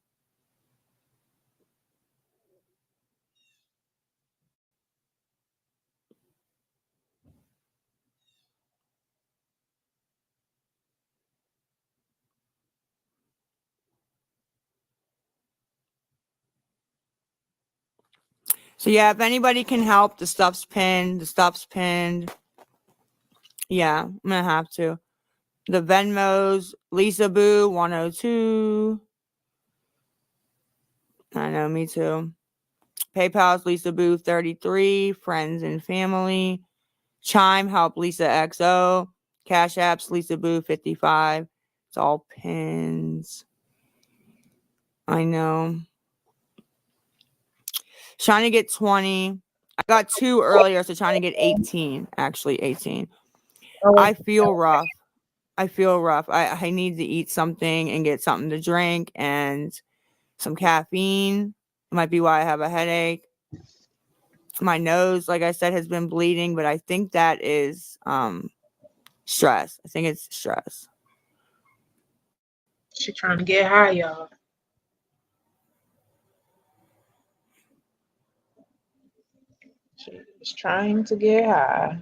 So yeah, if anybody can help, the stuff's pinned. The stuff's pinned. Yeah, I'm gonna have to. The Venmos, Lisa Boo 102. I know, me too. PayPal's Lisa Boo 33. Friends and family. Chime help Lisa XO. Cash Apps Lisa Boo 55. It's all pins. I know. Trying to get 20. I got 2 earlier, so trying to get 18. Actually, 18. I feel rough. I need to eat something and get something to drink and some caffeine. Might be why I have a headache. My nose, like I said, has been bleeding, but I think that is stress. I think it's stress. She trying to get high, y'all. She's trying to get high.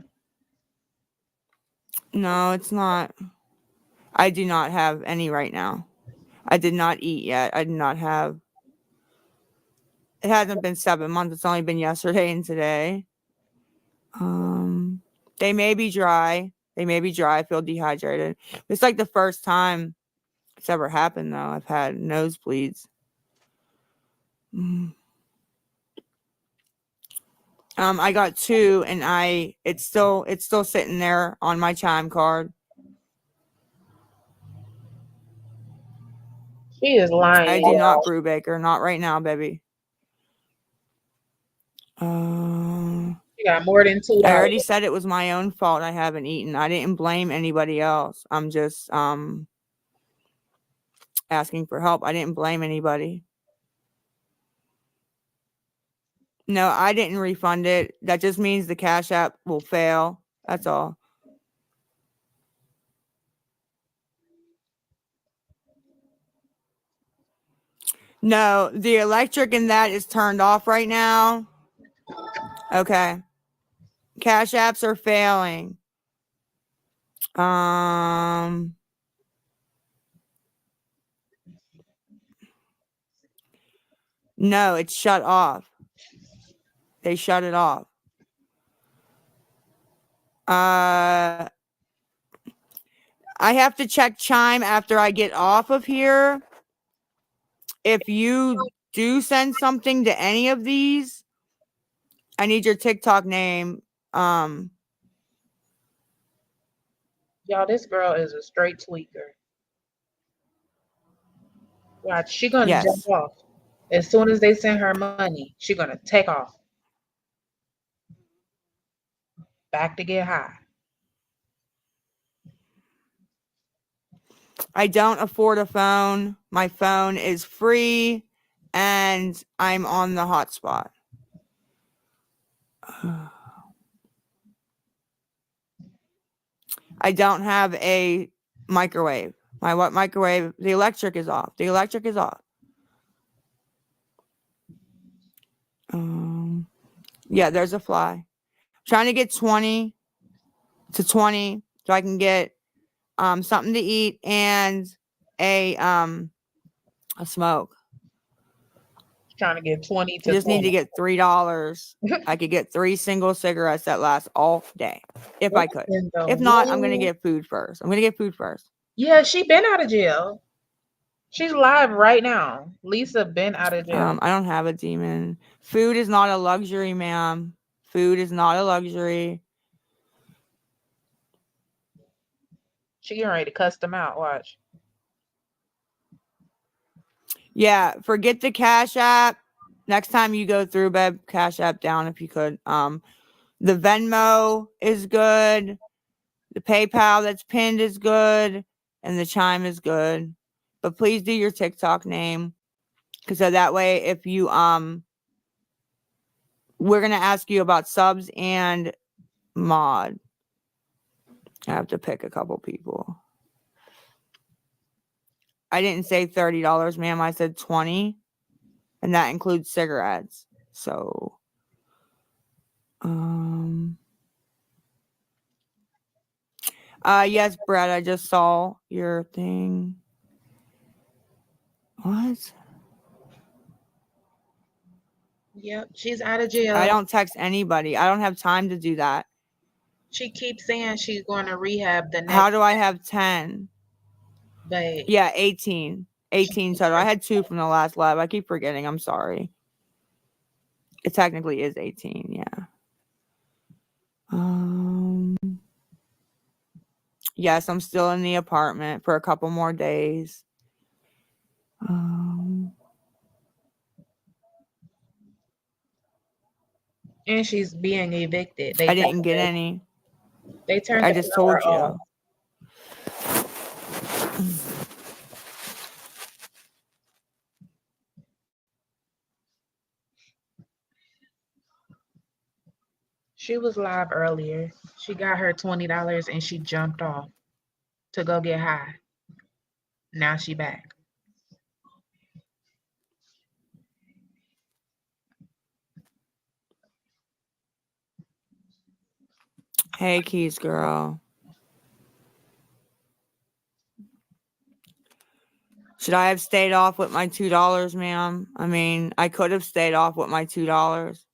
No, it's not. I do not have any right now. I did not eat yet. I did not have. It hasn't been 7 months. It's only been yesterday and today. They may be dry. I feel dehydrated. It's like the first time it's ever happened, though. I've had nosebleeds. I got 2, and it's still sitting there on my chime card. She is lying. I do not brew baker, not right now, baby. She got more than $2. I already said it was my own fault. I haven't eaten. I didn't blame anybody else. I'm just asking for help. I didn't blame anybody. No, I didn't refund it. That just means the Cash App will fail. That's all. No, the electric in that is turned off right now. Okay. Cash Apps are failing. No, it's shut off. They shut it off. I have to check Chime after I get off of here. If you do send something to any of these, I need your TikTok name. Y'all, this girl is a straight tweaker. Watch, she gonna jump Yes. off. As soon as they send her money, she gonna take off. Back to get high. I don't afford a phone. My phone is free and I'm on the hotspot. I don't have a microwave. My what microwave? The electric is off. The electric is off. Yeah, there's a fly. I'm trying to get 20 to 20 so I can get something to eat and a smoke. Trying to get 20 I to just need to 20. get $3. I could get 3 single cigarettes that last all day if I could. Listen, though, If not, I'm gonna woo. get food first. I'm gonna get food first. Yeah, she been out of jail. She's live right now. Lisa been out of jail. I don't have a demon. Food is not a luxury, ma'am. Food is not a luxury. She getting ready to cuss them out. Watch. Yeah, forget the Cash App. Next time you go through, babe, Cash App down if you could. The Venmo is good. The PayPal that's pinned is good. And the Chime is good. But please do your TikTok name. Because so that way, if you, we're going to ask you about subs and mod. I have to pick a couple people. I didn't say $30, ma'am. I said 20. And that includes cigarettes. So, yes, Brett, I just saw your thing. What? Yep, she's out of jail. I don't text anybody. I don't have time to do that. She keeps saying she's going to rehab the next. How do I have 10? But Yeah, 18. 18 total. I had 2 from the last lab. I keep forgetting. I'm sorry. It technically is 18, yeah. Yes, I'm still in the apartment for a couple more days. and she's being evicted. I didn't get any. They turned I the just power told you. off. She was live earlier. She got her $20 and she jumped off to go get high. Now she back. Hey, Keys girl. Should I have stayed off with my $2, ma'am? I mean, I could have stayed off with my $2.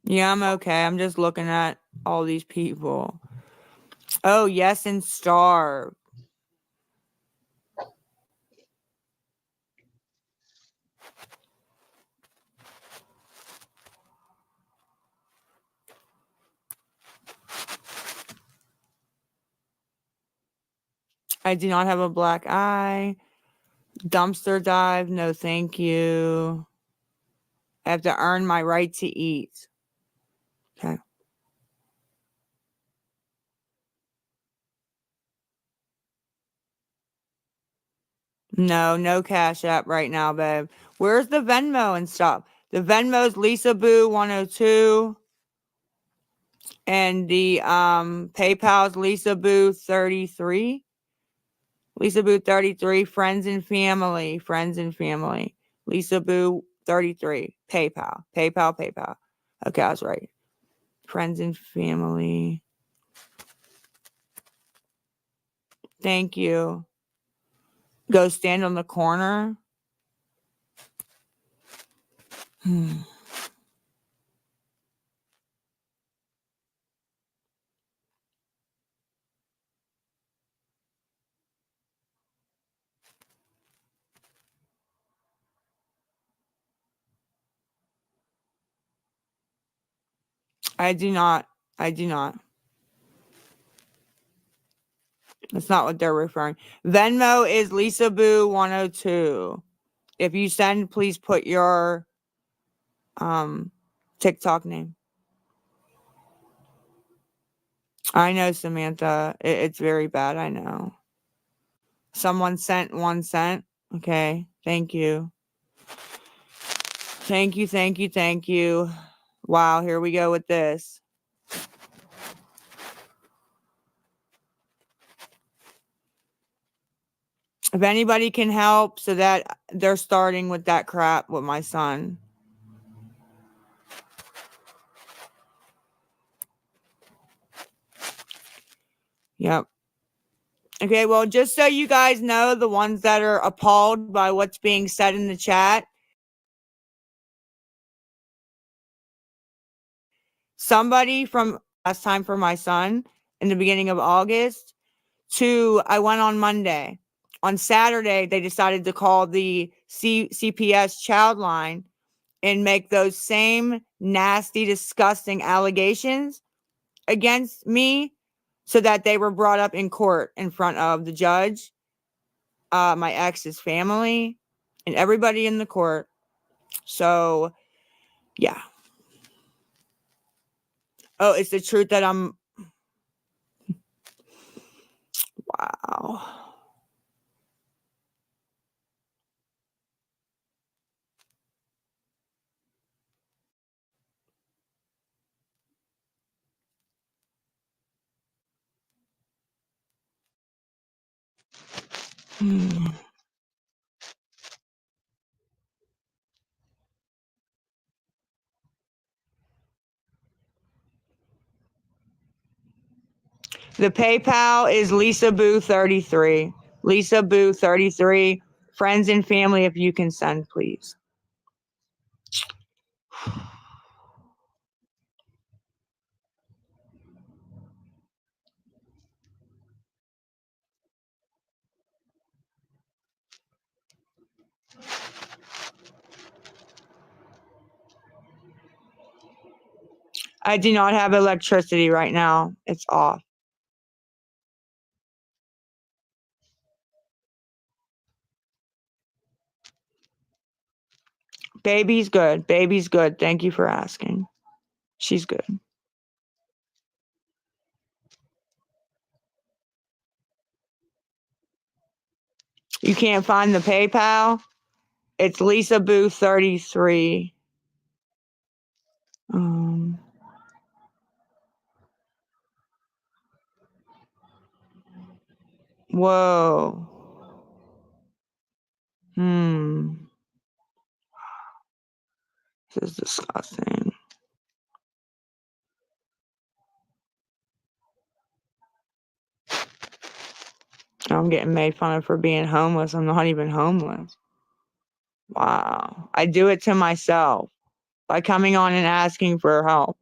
Yeah, I'm okay. I'm just looking at all these people. Oh, yes, and starve. I do not have a black eye. Dumpster dive. No, thank you. I have to earn my right to eat. Okay. No Cash App right now, babe. Where's the Venmo and stuff? The Venmo's Lisa Boo 102. And the PayPal's Lisa Boo 33. Lisa Boo 33. Friends and family. Lisa Boo 33. PayPal. Okay, I was right. Friends and family. Thank you. Go stand on the corner. I do not. That's not what they're referring. Venmo is Lisa Boo 102. If you send, please put your TikTok name. I know, Samantha. It's very bad. I know. Someone sent 1 cent. Okay. Thank you. Thank you. Wow. Here we go with this. If anybody can help so that they're starting with that crap with my son. Yep. Okay, well, just so you guys know, the ones that are appalled by what's being said in the chat, somebody from last time for my son in the beginning of August to I went on Monday. On Saturday, they decided to call the CPS child line and make those same nasty, disgusting allegations against me so that they were brought up in court in front of the judge, my ex's family, and everybody in the court. So, yeah. Oh, it's the truth that I'm... Wow. The PayPal is Lisa Boo 33. Lisa Boo 33. Friends and family, if you can send, please. I do not have electricity right now. It's off. Baby's good. Baby's good. Thank you for asking. She's good. You can't find the PayPal? It's Lisa Boo 33. Whoa. This is disgusting. I'm getting made fun of for being homeless. I'm not even homeless. Wow. I do it to myself by coming on and asking for help.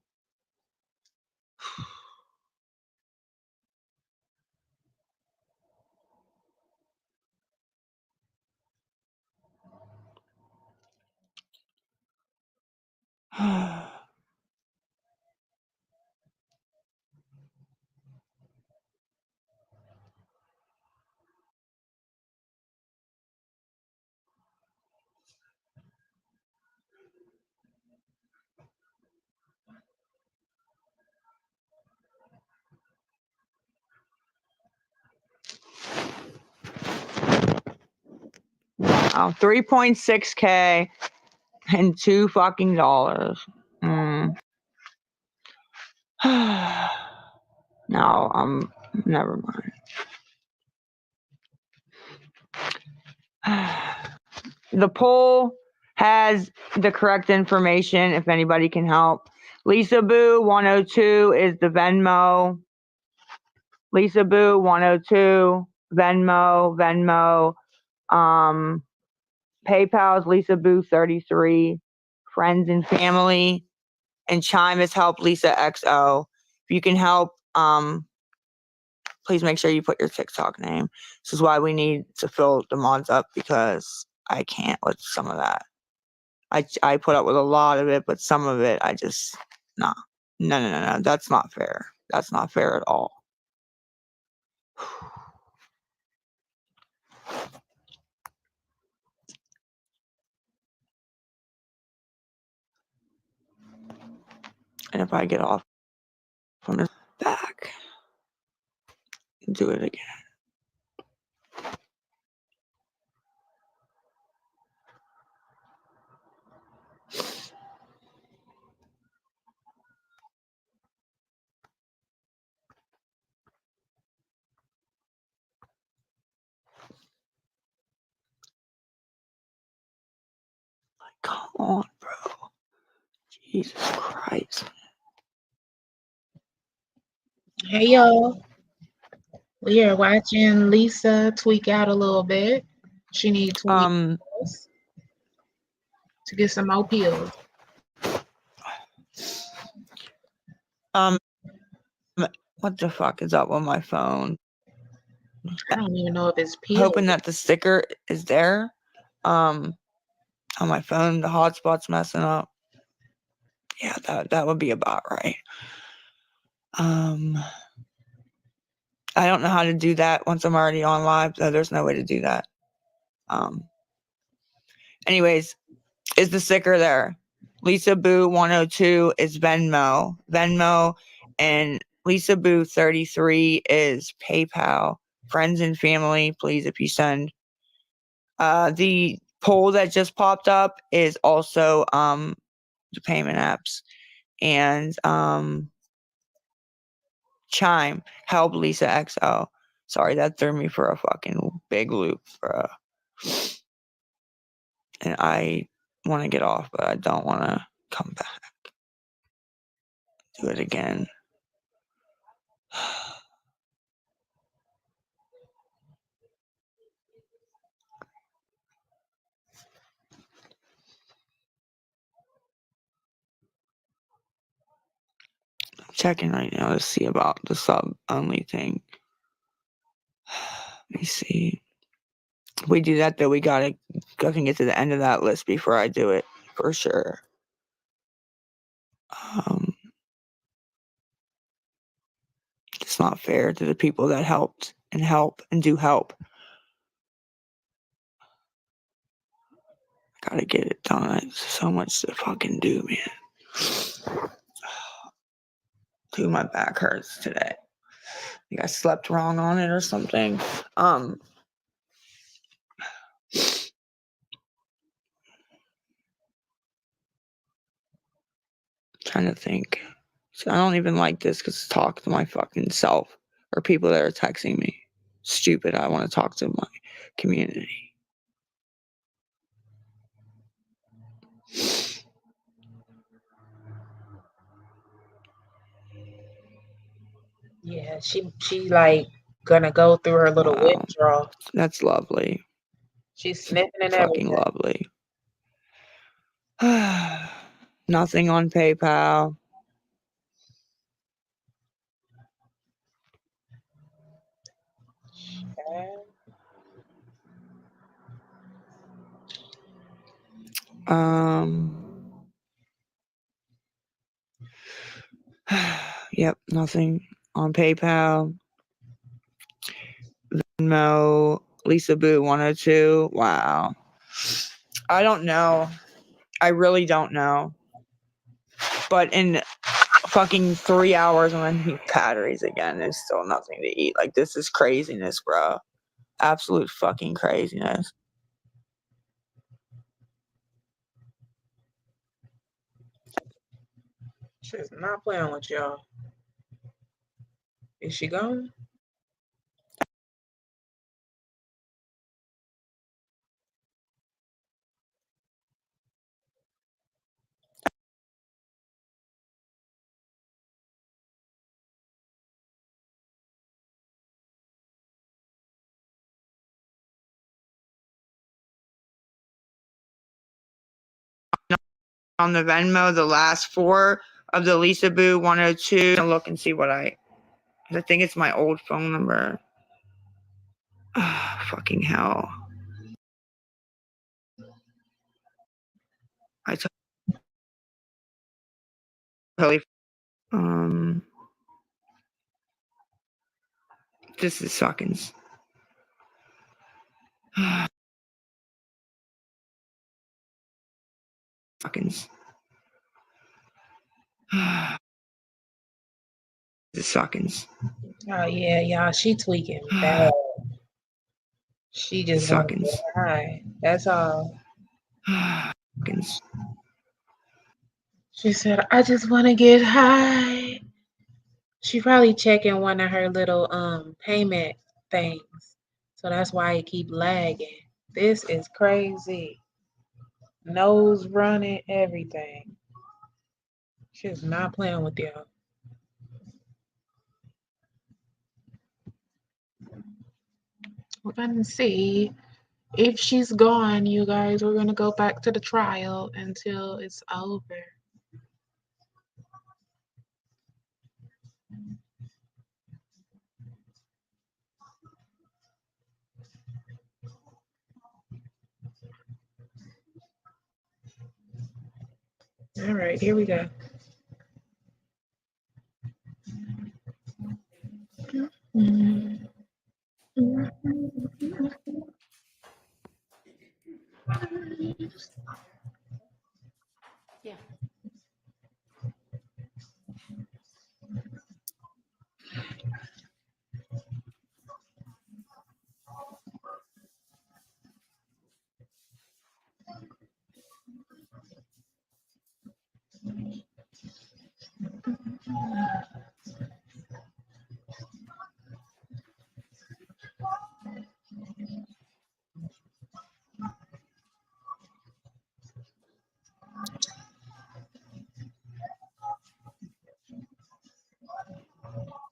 Wow, $3.6K and $2 fucking dollars. No, never mind. The poll has the correct information if anybody can help. Lisa Boo 102 is the Venmo. Lisa Boo 102, Venmo. PayPal is Lisa Boo 33. Friends and family. And Chime has helped Lisa XO. If you can help, please make sure you put your TikTok name. This is why we need to fill the mods up, because I can't with some of that. I put up with a lot of it, but some of it I just no. That's not fair. That's not fair at all. And if I get off from this back, do it again. Come on, bro. Jesus Christ. Hey y'all. We are watching Lisa tweak out a little bit. She needs 20 Um, pills to get some more pills. what the fuck is up with my phone? I don't even know if it's pills. Hoping that the sticker is there. On my phone, the hotspot's messing up. Yeah, that would be about right. I don't know how to do that once I'm already on live, so there's no way to do that. Anyways, is the sticker there? Lisa Boo 102 is Venmo. And Lisa Boo 33 is PayPal. Friends and family, please, if you send. The poll that just popped up is also the payment apps. And Chime, help Lisa XO. Sorry, that threw me for a fucking big loop, bro. And I want to get off, but I don't want to come back. Do it again. I'm checking right now to see about the sub only thing. Let me see. If we do that, though, we gotta go and get to the end of that list before I do it for sure. It's not fair to the people that helped and help and do help. Gotta get it done. It's so much to fucking do, man. Dude, my back hurts today. I think I slept wrong on it or something. Trying to think. So I don't even like this because talk to my fucking self or people that are texting me. Stupid. I want to talk to my community. Yeah, she like gonna go through her little Wow. withdrawal. That's lovely. She's sniffing and Fucking everything. lovely. Nothing on PayPal. Okay. Yep, nothing on PayPal. Venmo, Lisa Boo 102. Wow. I don't know. I really don't know. But in fucking 3 hours, I'm gonna need batteries again. There's still nothing to eat. Like, this is craziness, bro. Absolute fucking craziness. She's not playing with y'all. Is she gone? On the Venmo, the last four of the Lisa Boo 102. I'll look and see what I think it's my old phone number. Fucking hell. I totally. This is suckins. Suckins. This suckins. Oh yeah, y'all. She tweaking bad. She just want to Suckins. get high. That's all. Suckins. She said, "I just want to get high." She probably checking one of her little payment things, so that's why it keep lagging. This is crazy. Nose running, everything. She's not playing with y'all. We're gonna see. If she's gone, you guys, we're gonna go back to the trial until it's over. All right, here we go. Yeah.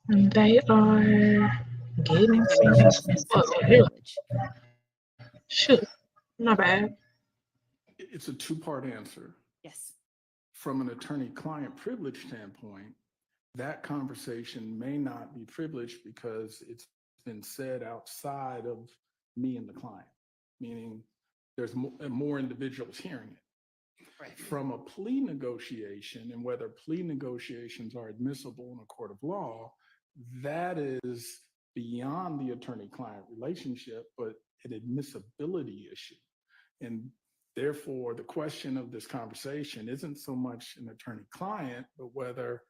They are getting Information finished. sensitive Oh, and yeah. privilege. Shoot, my bad. It's a two-part answer. Yes. From an attorney-client privilege standpoint, that conversation may not be privileged because it's been said outside of me and the client, meaning there's more individuals hearing it. Right. From a plea negotiation and whether plea negotiations are admissible in a court of law, that is beyond the attorney-client relationship, but an admissibility issue. And therefore, the question of this conversation isn't so much an attorney-client, but whether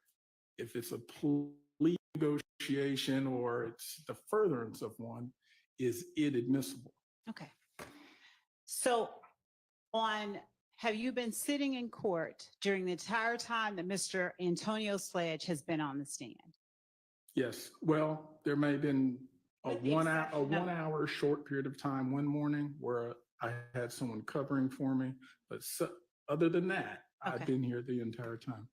if it's a plea negotiation or it's the furtherance of one, is it admissible? Okay. So have you been sitting in court during the entire time that Mr. Antonio Sledge has been on the stand? Yes. Well, there may have been a With the 1 exception of- hour short period of time one morning where I had someone covering for me. But other than that, Okay. I've been here the entire time.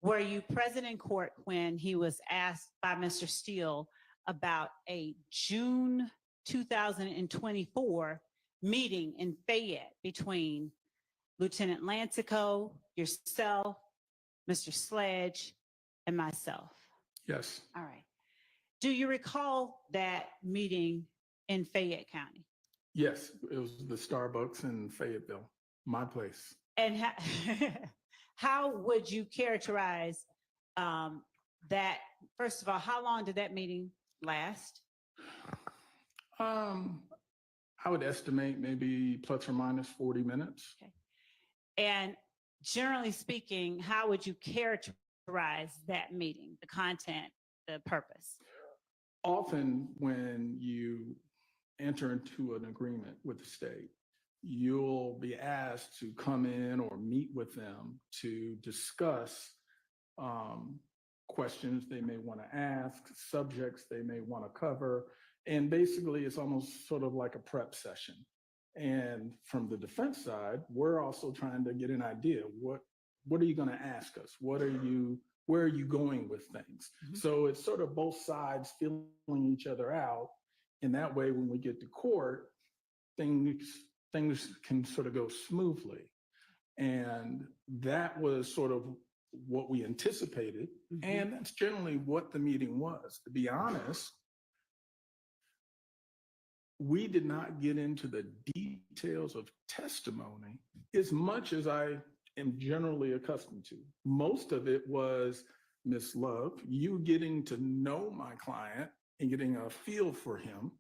Were you present in court when he was asked by Mr. Steele about a June 2024 meeting in Fayette between Lieutenant Lancico, yourself, Mr. Sledge, and myself? Yes. All right. Do you recall that meeting in Fayette County? Yes. It was the Starbucks in Fayetteville, my place. And how would you characterize that? First of all, how long did that meeting last? I would estimate maybe plus or minus 40 minutes. Okay. And generally speaking, how would you characterize that meeting, the content, the purpose? Often when you enter into an agreement with the state, you'll be asked to come in or meet with them to discuss questions they may want to ask, subjects they may want to cover. And basically, it's almost sort of like a prep session. And from the defense side, we're also trying to get an idea. What are you going to ask us? Where are you going with things? Mm-hmm. So it's sort of both sides feeling each other out. And that way, when we get to court, things can sort of go smoothly. And that was sort of what we anticipated. Mm-hmm. And that's generally what the meeting was. To be honest, we did not get into the details of testimony as much as I am generally accustomed to. Most of it was, Ms. Love, you getting to know my client and getting a feel for him,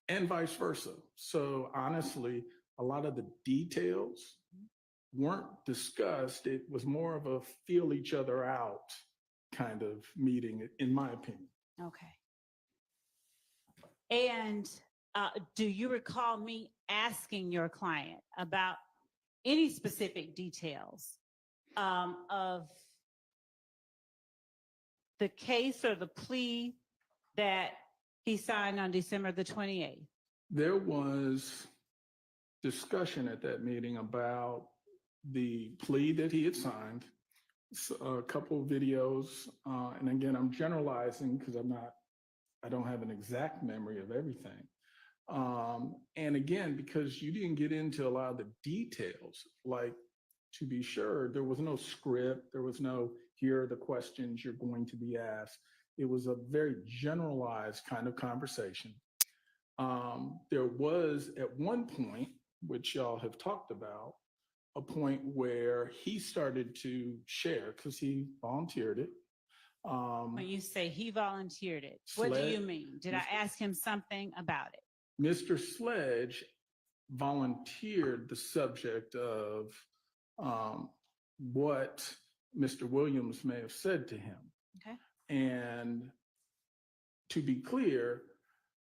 and vice versa. So honestly, a lot of the details weren't discussed. It was more of a feel each other out kind of meeting, in my opinion. Okay. And do you recall me asking your client about any specific details of the case or the plea that he signed on December the 28th? There was discussion at that meeting about the plea that he had signed, a couple of videos, and again, I'm generalizing because I don't have an exact memory of everything, And again, because you didn't get into a lot of the details, like, to be sure, there was no script, there was no, here are the questions you're going to be asked. It was a very generalized kind of conversation. There was at one point, which y'all have talked about, a point where he started to share, because he volunteered it. When you say he volunteered it, what do you mean? Did I ask him something about it? Mr. Sledge volunteered the subject of what Mr. Williams may have said to him. Okay. And to be clear,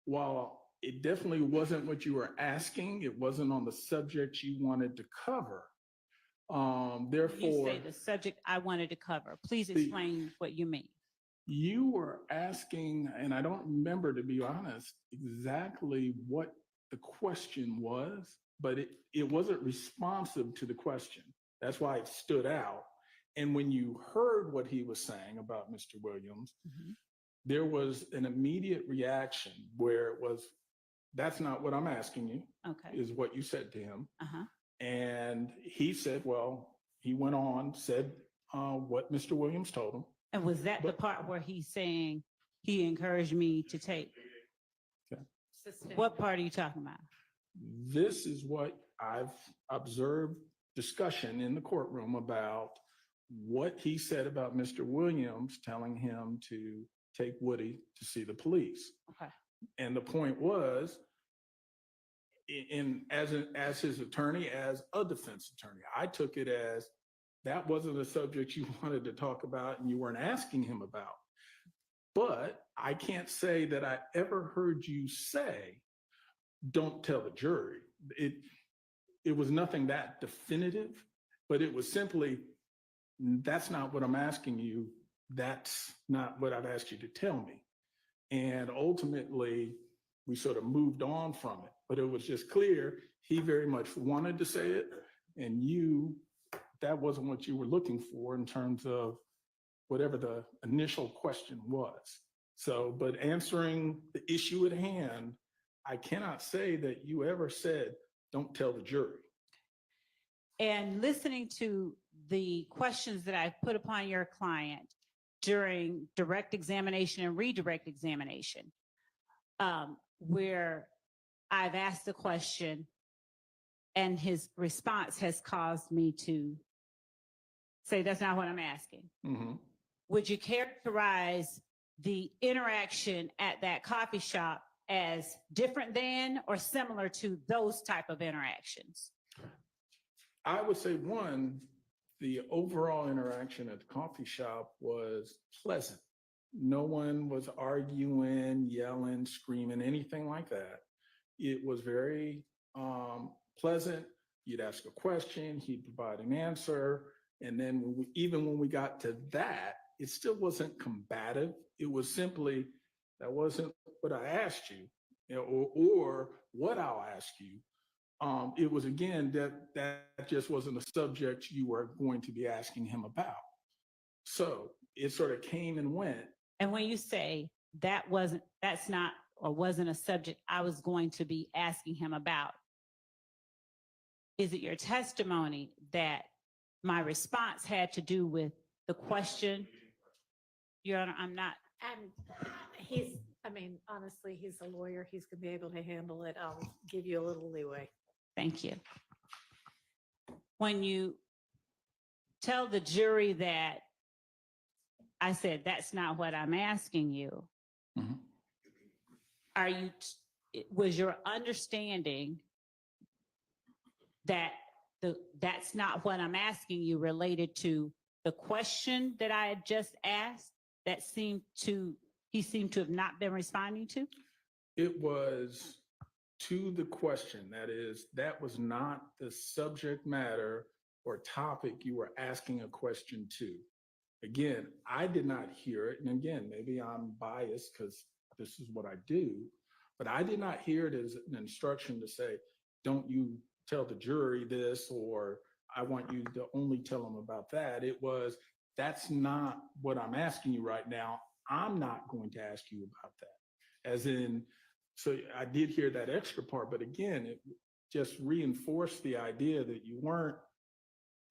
while it definitely wasn't what you were asking, it wasn't on the subject you wanted to cover. Therefore, you say the subject I wanted to cover. Please explain what you mean. You were asking, and I don't remember, to be honest, exactly what the question was, but it wasn't responsive to the question. That's why it stood out. And when you heard what he was saying about Mr. Williams, there was an immediate reaction where it was, that's not what I'm asking you, is what you said to him. And he said, well, he went on, said what Mr. Williams told him. And was that the part where he's saying he encouraged me to take? What part are you talking about? This is what I've observed discussion in the courtroom about what he said about Mr. Williams telling him to take Woody to see the police. Okay. And the point was, as his attorney, as a defense attorney, I took it as that wasn't a subject you wanted to talk about and you weren't asking him about. But I can't say that I ever heard you say, don't tell the jury. It was nothing that definitive, but it was simply, that's not what I'm asking you. That's not what I've asked you to tell me. And ultimately, we sort of moved on from it. But it was just clear he very much wanted to say it, and that wasn't what you were looking for in terms of whatever the initial question was. So, but answering the issue at hand, I cannot say that you ever said, don't tell the jury. And listening to the questions that I put upon your client during direct examination and redirect examination, where I've asked the question and his response has caused me to say, that's not what I'm asking. Would you characterize the interaction at that coffee shop as different than or similar to those type of interactions? I would say, one, the overall interaction at the coffee shop was pleasant. No one was arguing, yelling, screaming, anything like that. It was very pleasant. You'd ask a question, he'd provide an answer. And then even when we got to that, it still wasn't combative. It was simply, that wasn't what I asked you, or what I'll ask you. It was, again, that just wasn't a subject you were going to be asking him about. So it sort of came and went. And when you say that's not or wasn't a subject I was going to be asking him about, is it your testimony that my response had to do with the question? Your Honor, I'm not. And honestly, he's a lawyer. He's going to be able to handle it. I'll give you a little leeway. Thank you. When you tell the jury that I said, that's not what I'm asking you, was your understanding that that's not what I'm asking you related to the question that I had just asked that he seemed to have not been responding to? It was to the question. That is, that was not the subject matter or topic you were asking a question to. Again, I did not hear it. And again, maybe I'm biased because this is what I do, but I did not hear it as an instruction to say, don't you tell the jury this, or I want you to only tell them about that. It was, that's not what I'm asking you right now. I'm not going to ask you about that. As in, So I did hear that extra part, but again, it just reinforced the idea that you weren't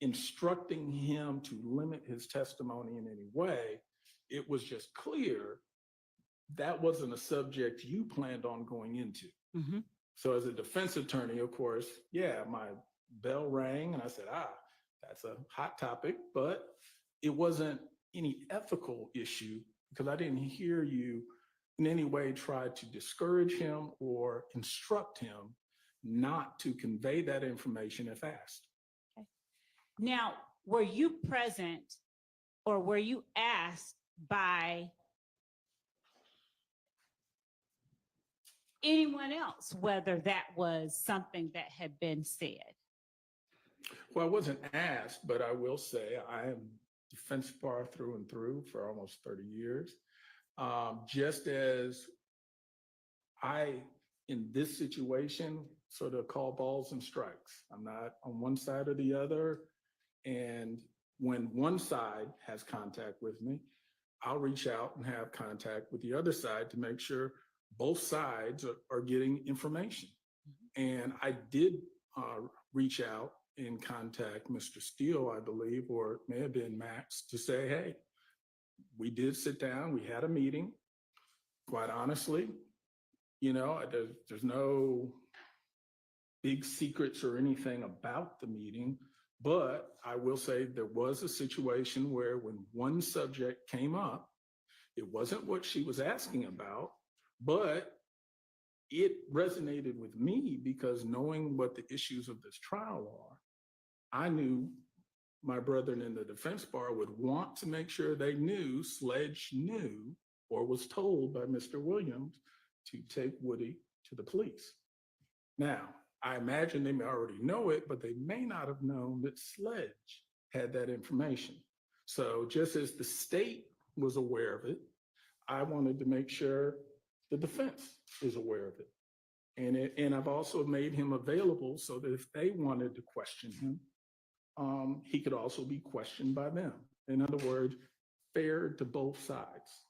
instructing him to limit his testimony in any way. It was just clear that wasn't a subject you planned on going into. Mhm. So as a defense attorney, of course, yeah, my bell rang and I said, that's a hot topic, but it wasn't any ethical issue because I didn't hear you in any way try to discourage him or instruct him not to convey that information if asked. Now, were you present or were you asked by anyone else whether that was something that had been said? Well, I wasn't asked, but I will say I am defense bar through and through for almost 30 years. Just as I, in this situation, sort of call balls and strikes. I'm not on one side or the other. And when one side has contact with me, I'll reach out and have contact with the other side to make sure both sides are getting information. And I did reach out and contact Mr. Steele, I believe, or it may have been Max, to say, hey, we did sit down, we had a meeting. Quite honestly, you know, there's no big secrets or anything about the meeting, but I will say there was a situation where when one subject came up, it wasn't what she was asking about, but it resonated with me because knowing what the issues of this trial are, I knew my brethren in the defense bar would want to make sure they knew Sledge knew or was told by Mr. Williams to take Woody to the police. Now, I imagine they may already know it, but they may not have known that Sledge had that information. So just as the state was aware of it, I wanted to make sure the defense is aware of it. And I've also made him available so that if they wanted to question him, he could also be questioned by them. In other words, fair to both sides.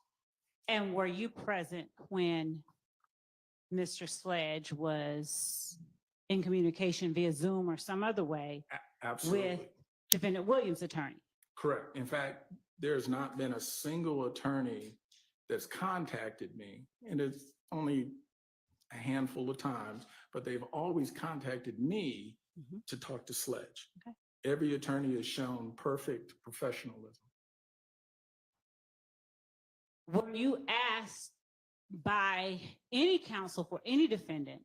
And were you present when Mr. Sledge was in communication via Zoom or some other way Absolutely. with Defendant Williams' attorney? Correct. In fact, there's not been a single attorney that's contacted me, and it's only a handful of times, but they've always contacted me to talk to Sledge. Okay. Every attorney has shown perfect professionalism. Were you asked by any counsel for any defendant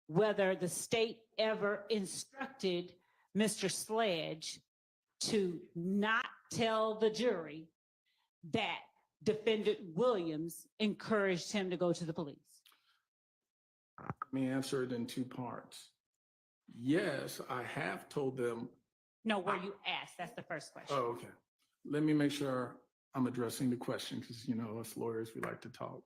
whether the state ever instructed Mr. Sledge to not tell the jury that Defendant Williams encouraged him to go to the police? Let me answer it in two parts. Yes, I have told them. No, were you asked? That's the first question. Oh, okay. Let me make sure I'm addressing the question because, you know, us lawyers, we like to talk.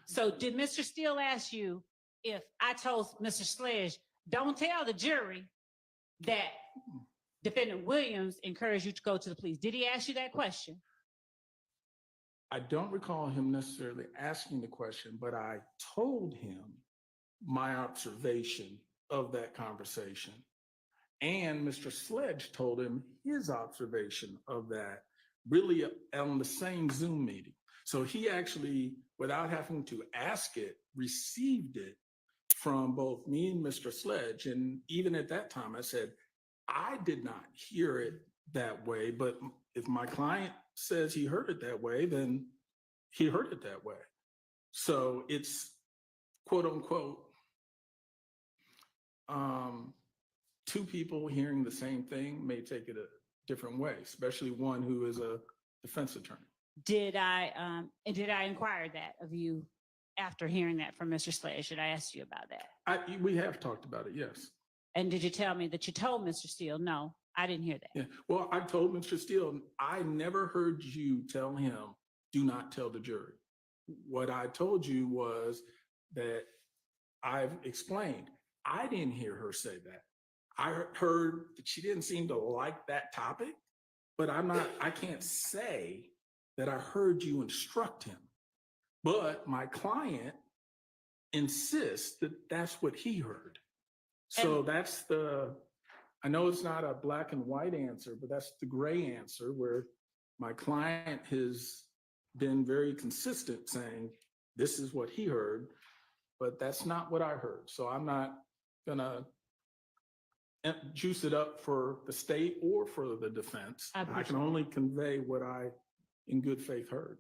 So did Mr. Steele ask you if I told Mr. Sledge, don't tell the jury that Defendant Williams encouraged you to go to the police? Did he ask you that question? I don't recall him necessarily asking the question, but I told him my observation of that conversation. And Mr. Sledge told him his observation of that, really on the same Zoom meeting. So he actually, without having to ask it, received it from both me and Mr. Sledge. And even at that time, I said, I did not hear it that way, but if my client says he heard it that way, then he heard it that way. So it's quote unquote, two people hearing the same thing may take it a different way, especially one who is a defense attorney. Did I inquire that of you after hearing that from Mr. Sledge? Did I ask you about that? We have talked about it, yes. And did you tell me that you told Mr. Steele? No, I didn't hear that. Yeah. Well, I told Mr. Steele, I never heard you tell him, do not tell the jury. What I told you was that I've explained, I didn't hear her say that. I heard that she didn't seem to like that topic, but I can't say that I heard you instruct him. But my client insists that that's what he heard. So that's I know it's not a black and white answer, but that's the gray answer where my client has been very consistent saying, this is what he heard, but that's not what I heard. So I'm not gonna juice it up for the state or for the defense. I can only convey what I, in good faith, heard.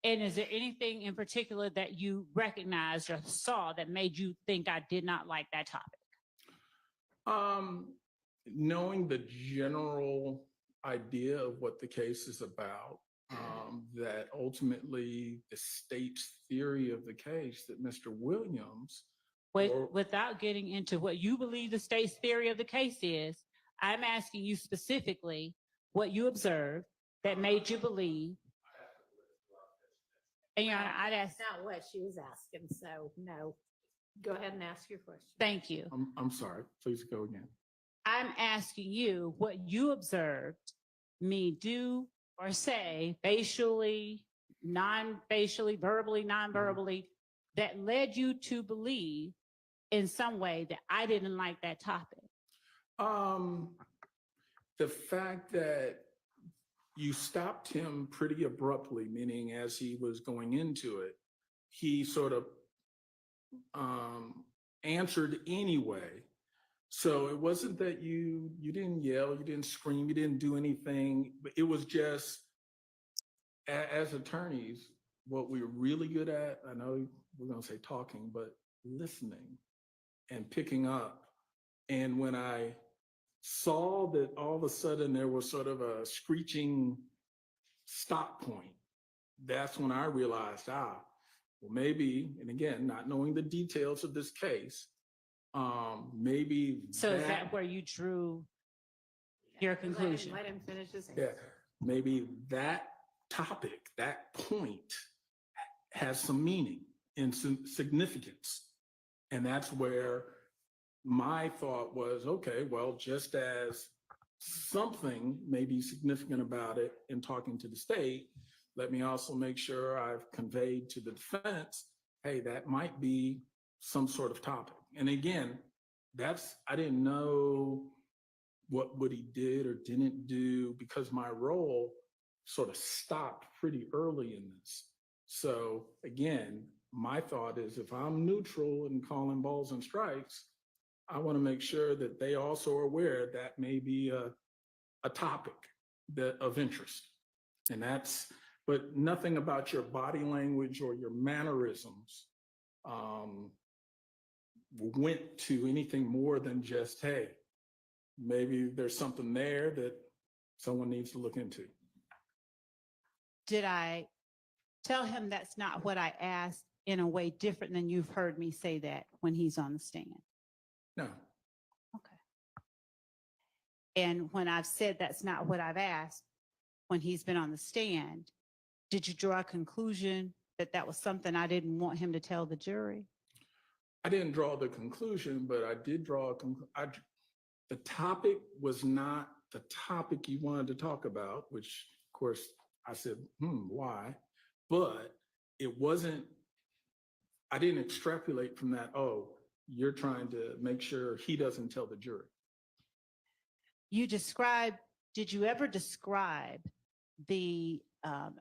And is there anything in particular that you recognized or saw that made you think I did not like that topic? Knowing the general idea of what the case is about, that ultimately the state's theory of the case that Mr. Williams. Without getting into what you believe the state's theory of the case is, I'm asking you specifically what you observed that made you believe. And Your Honor, I'd ask. That's not what she was asking, so no. Go ahead and ask your question. Thank you. I'm sorry, please go again. I'm asking you what you observed me do or say facially, non-facially, verbally, non-verbally, that led you to believe in some way that I didn't like that topic. The fact that you stopped him pretty abruptly, meaning as he was going into it, he sort of answered anyway. So it wasn't that you didn't yell, you didn't scream, you didn't do anything, but it was just, as attorneys, what we're really good at, I know we're gonna say talking, but listening and picking up. And when I saw that all of a sudden there was sort of a screeching stop point, that's when I realized, well, maybe, and again, not knowing the details of this case, maybe. So is that where you drew your conclusion? Let him finish his answer. Yeah, maybe that topic, that point has some meaning and some significance. And that's where my thought was, okay, well, just as something may be significant about it in talking to the state, let me also make sure I've conveyed to the defense, hey, that might be some sort of topic. And again, I didn't know what he did or didn't do because my role sort of stopped pretty early in this. So again, my thought is if I'm neutral and calling balls and strikes, I want to make sure that they also are aware that may be a topic of interest. And but nothing about your body language or your mannerisms went to anything more than just, hey, maybe there's something there that someone needs to look into. Did I tell him that's not what I asked in a way different than you've heard me say that when he's on the stand? No. Okay. And when I've said that's not what I've asked, when he's been on the stand, did you draw a conclusion that that was something I didn't want him to tell the jury? I didn't draw the conclusion, but I did draw the topic was not the topic you wanted to talk about, which of course I said, why? But it wasn't, I didn't extrapolate from that, oh, you're trying to make sure he doesn't tell the jury. Did you ever describe the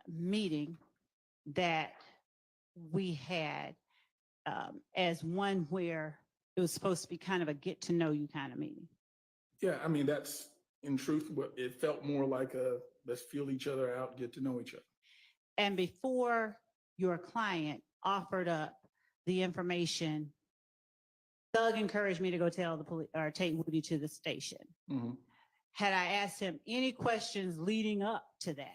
meeting that we had as one where it was supposed to be kind of a get to know you kind of meeting? Yeah, I mean, that's in truth what it felt more like a let's feel each other out, get to know each other. And before your client offered up the information, Doug encouraged me to go tell the police or take Woody to the station. Mm-hmm. Had I asked him any questions leading up to that?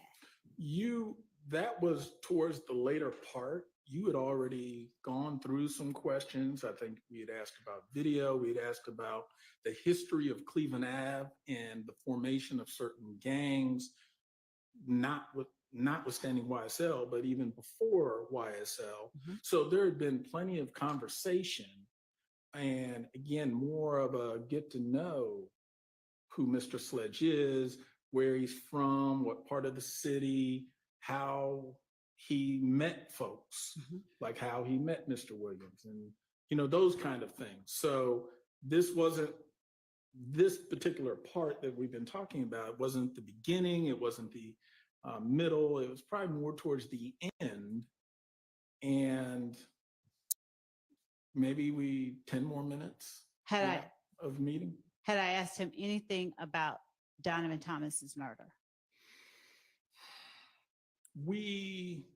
That was towards the later part. You had already gone through some questions. I think we had asked about video. We had asked about the history of Cleveland Ave and the formation of certain gangs, notwithstanding YSL, but even before YSL. Mm-hmm. So there had been plenty of conversation. And again, more of a get to know who Mr. Sledge is, where he's from, what part of the city, how he met folks, mm-hmm. like how he met Mr. Williams and those kind of things. So this particular part that we've been talking about wasn't the beginning, it wasn't the middle, it was probably more towards the end. And maybe 10 more minutes of meeting. Had I asked him anything about Donovan Thomas's murder? We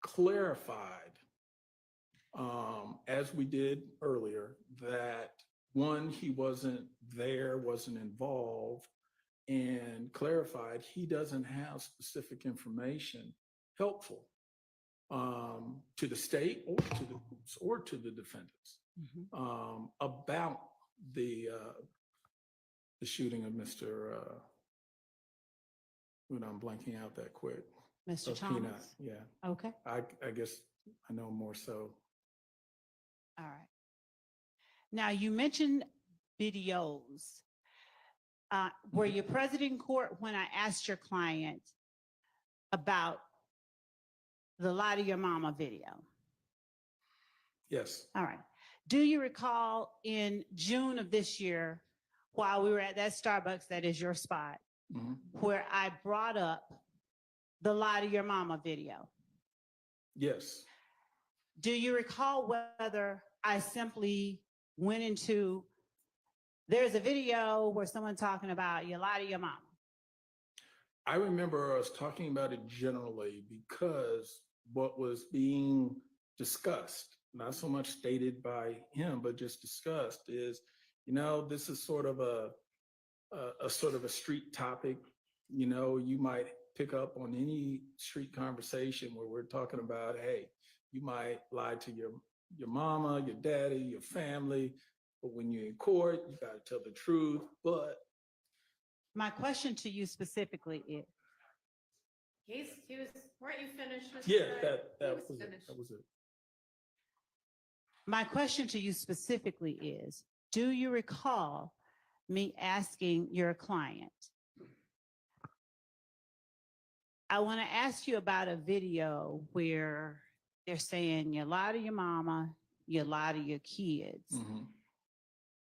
clarified, as we did earlier, that one, he wasn't there, wasn't involved, and clarified he doesn't have specific information helpful to the state or to the defendants about the shooting of Mr. I'm blanking out that quick. Mr. Of Thomas? Peanut, yeah. Okay. I guess I know more so. All right. Now, you mentioned videos. Were you present in court when I asked your client about the Lie to Your Mama video? Yes. All right. Do you recall in June of this year, while we were at that Starbucks, that is your spot, where I brought up the Lie to Your Mama video? Yes. Do you recall whether I simply went into, there's a video where someone's talking about you lie to your mama? I remember us talking about it generally because what was being discussed, not so much stated by him, but just discussed is, this is sort of a street topic. You might pick up on any street conversation where we're talking about, hey, you might lie to your mama, your daddy, your family, but when you're in court, you got to tell the truth. But my question to you specifically is, weren't you finished? Yeah, that was it. My question to you specifically is, do you recall me asking your client, I want to ask you about a video where they're saying you lie to your mama, you lie to your kids,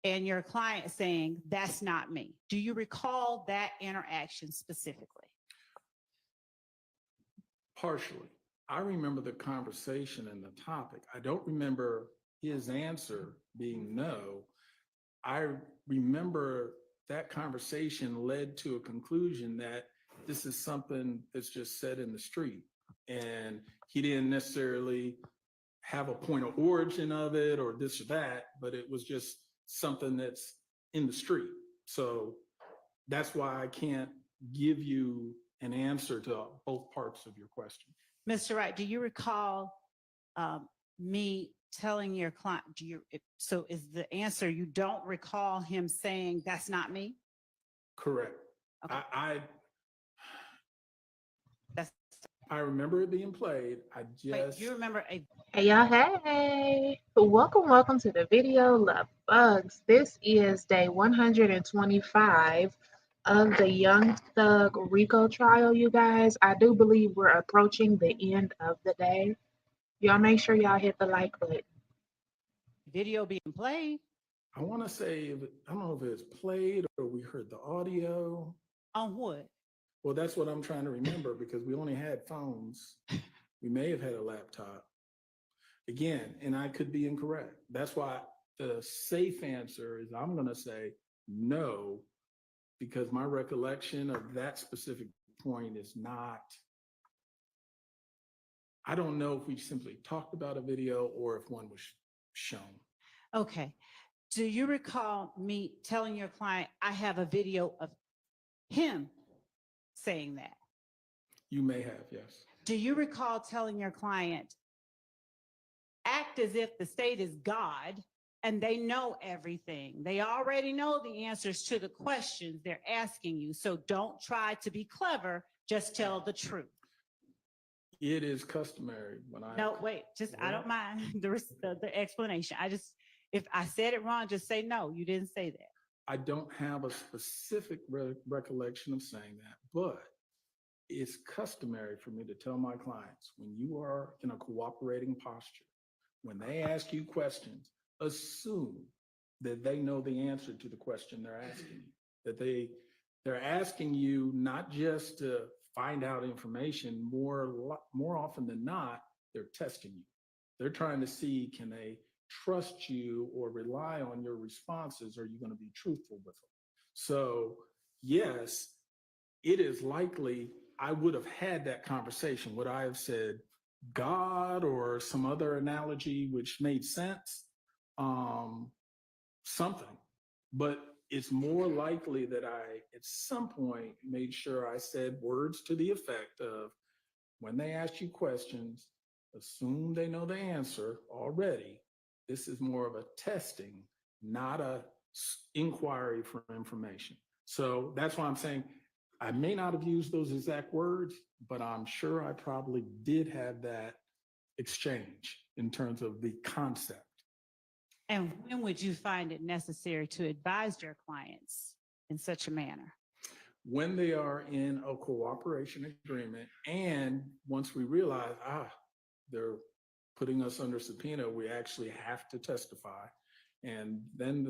and your client saying, that's not me. Do you recall that interaction specifically? Partially. I remember the conversation and the topic. I don't remember his answer being no. I remember that conversation led to a conclusion that this is something that's just said in the street. And he didn't necessarily have a point of origin of it or this or that, but it was just something that's in the street. So that's why I can't give you an answer to both parts of your question. Mr. Wright, do you recall me telling your client, so is the answer you don't recall him saying, that's not me? Correct. Okay. I remember it being played. Wait, you remember Hey y'all, hey. Welcome to the video Love Bugs. This is day 125 of the Young Thug RICO trial, you guys. I do believe we're approaching the end of the day. Y'all make sure y'all hit the like button. video being played? I want to say, I don't know if it's played or we heard the audio. On what? Well, that's what I'm trying to remember because we only had phones. We may have had a laptop. Again, and I could be incorrect. That's why the safe answer is I'm going to say no, because my recollection of that specific point is not, I don't know if we simply talked about a video or if one was shown. Okay. Do you recall me telling your client, I have a video of him saying that? You may have, yes. Do you recall telling your client, act as if the state is God and they know everything? They already know the answers to the questions they're asking you. So don't try to be clever, just tell the truth. It is customary when I... No, wait, just, I don't mind the explanation. If I said it wrong, just say, no, you didn't say that. I don't have a specific recollection of saying that, but it's customary for me to tell my clients, when you are in a cooperating posture, when they ask you questions, assume that they know the answer to the question they're asking you, that they're asking you not just to find out information, more often than not, they're testing you. They're trying to see, can they trust you or rely on your responses? Are you going to be truthful with them? So yes, it is likely I would have had that conversation. Would I have said God or some other analogy which made sense? Something. But it's more likely that I, at some point, made sure I said words to the effect of, when they ask you questions, assume they know the answer already. This is more of a testing, not a inquiry for information. So that's why I'm saying I may not have used those exact words, but I'm sure I probably did have that exchange in terms of the concept. And when would you find it necessary to advise your clients in such a manner? When they are in a cooperation agreement, and once we realize, they're putting us under subpoena, we actually have to testify. And then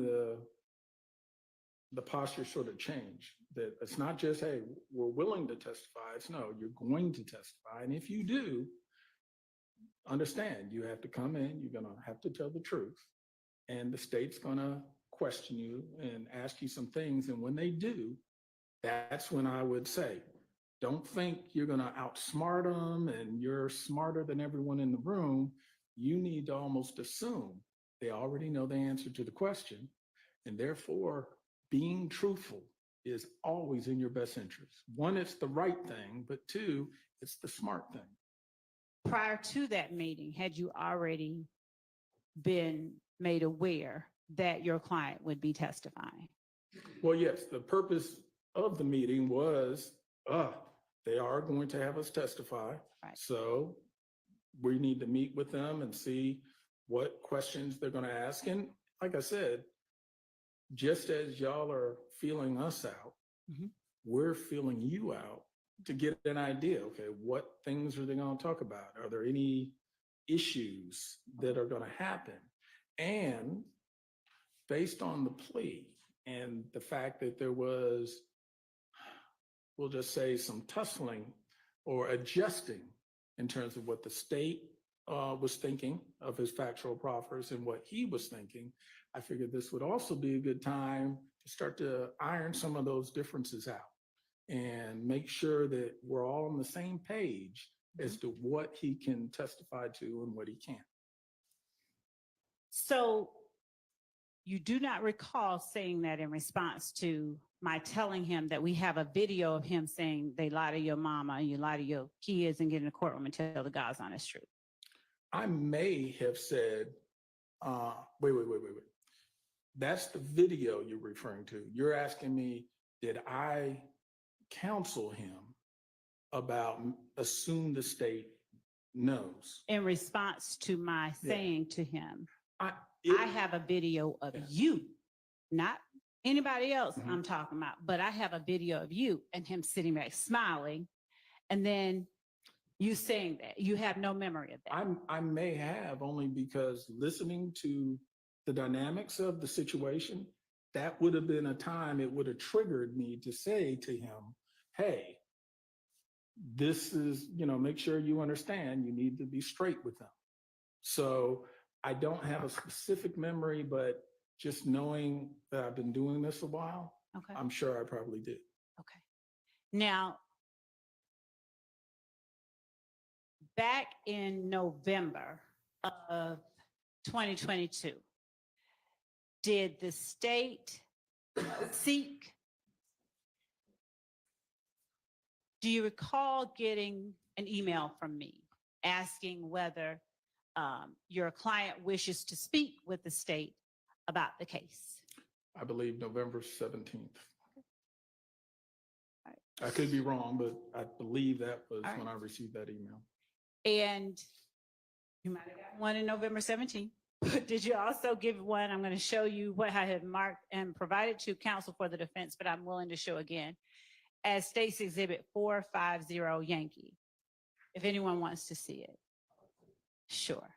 the posture sort of changed. That it's not just, hey, we're willing to testify. It's no, you're going to testify. And if you do, understand, you have to come in, you're gonna have to tell the truth. And the state's gonna question you and ask you some things. And when they do, that's when I would say, don't think you're gonna outsmart them and you're smarter than everyone in the room. You need to almost assume they already know the answer to the question. And therefore, being truthful is always in your best interest. One, it's the right thing, but two, it's the smart thing. Prior to that meeting, had you already been made aware that your client would be testifying? Well, yes, the purpose of the meeting was, they are going to have us testify. Right. So we need to meet with them and see what questions they're going to ask. And like I said, just as y'all are feeling us out, we're feeling you out to get an idea. Okay, what things are they going to talk about? Are there any issues that are going to happen? And based on the plea and the fact that there was, we'll just say, some tussling or adjusting in terms of what the state was thinking of his factual proffers and what he was thinking, I figured this would also be a good time to start to iron some of those differences out and make sure that we're all on the same page as to what he can testify to and what he can't. So you do not recall saying that in response to my telling him that we have a video of him saying they lie to your mama, you lie to your kids, and get in the courtroom and tell the God's honest truth? I may have said, wait. That's the video you're referring to. You're asking me, did I counsel him about assume the state knows? In response to my saying to him, I have a video of you, not anybody else I'm talking about, but I have a video of you and him sitting back smiling. And then you saying that you have no memory of that. I may have, only because listening to the dynamics of the situation, that would have been a time it would have triggered me to say to him, hey, this is, make sure you understand, you need to be straight with them. So I don't have a specific memory, but just knowing that I've been doing this a while, Okay. I'm sure I probably did. Okay. Now, back in November of 2022, did the state seek? Do you recall getting an email from me asking whether your client wishes to speak with the state about the case? I believe November 17th. Right. I could be wrong, but I believe that was Right. when I received that email. And you might have gotten one in November 17th. Did you also give one? I'm going to show you what I had marked and provided to counsel for the defense, but I'm willing to show again as State's Exhibit 450 Yankee, if anyone wants to see it. Sure.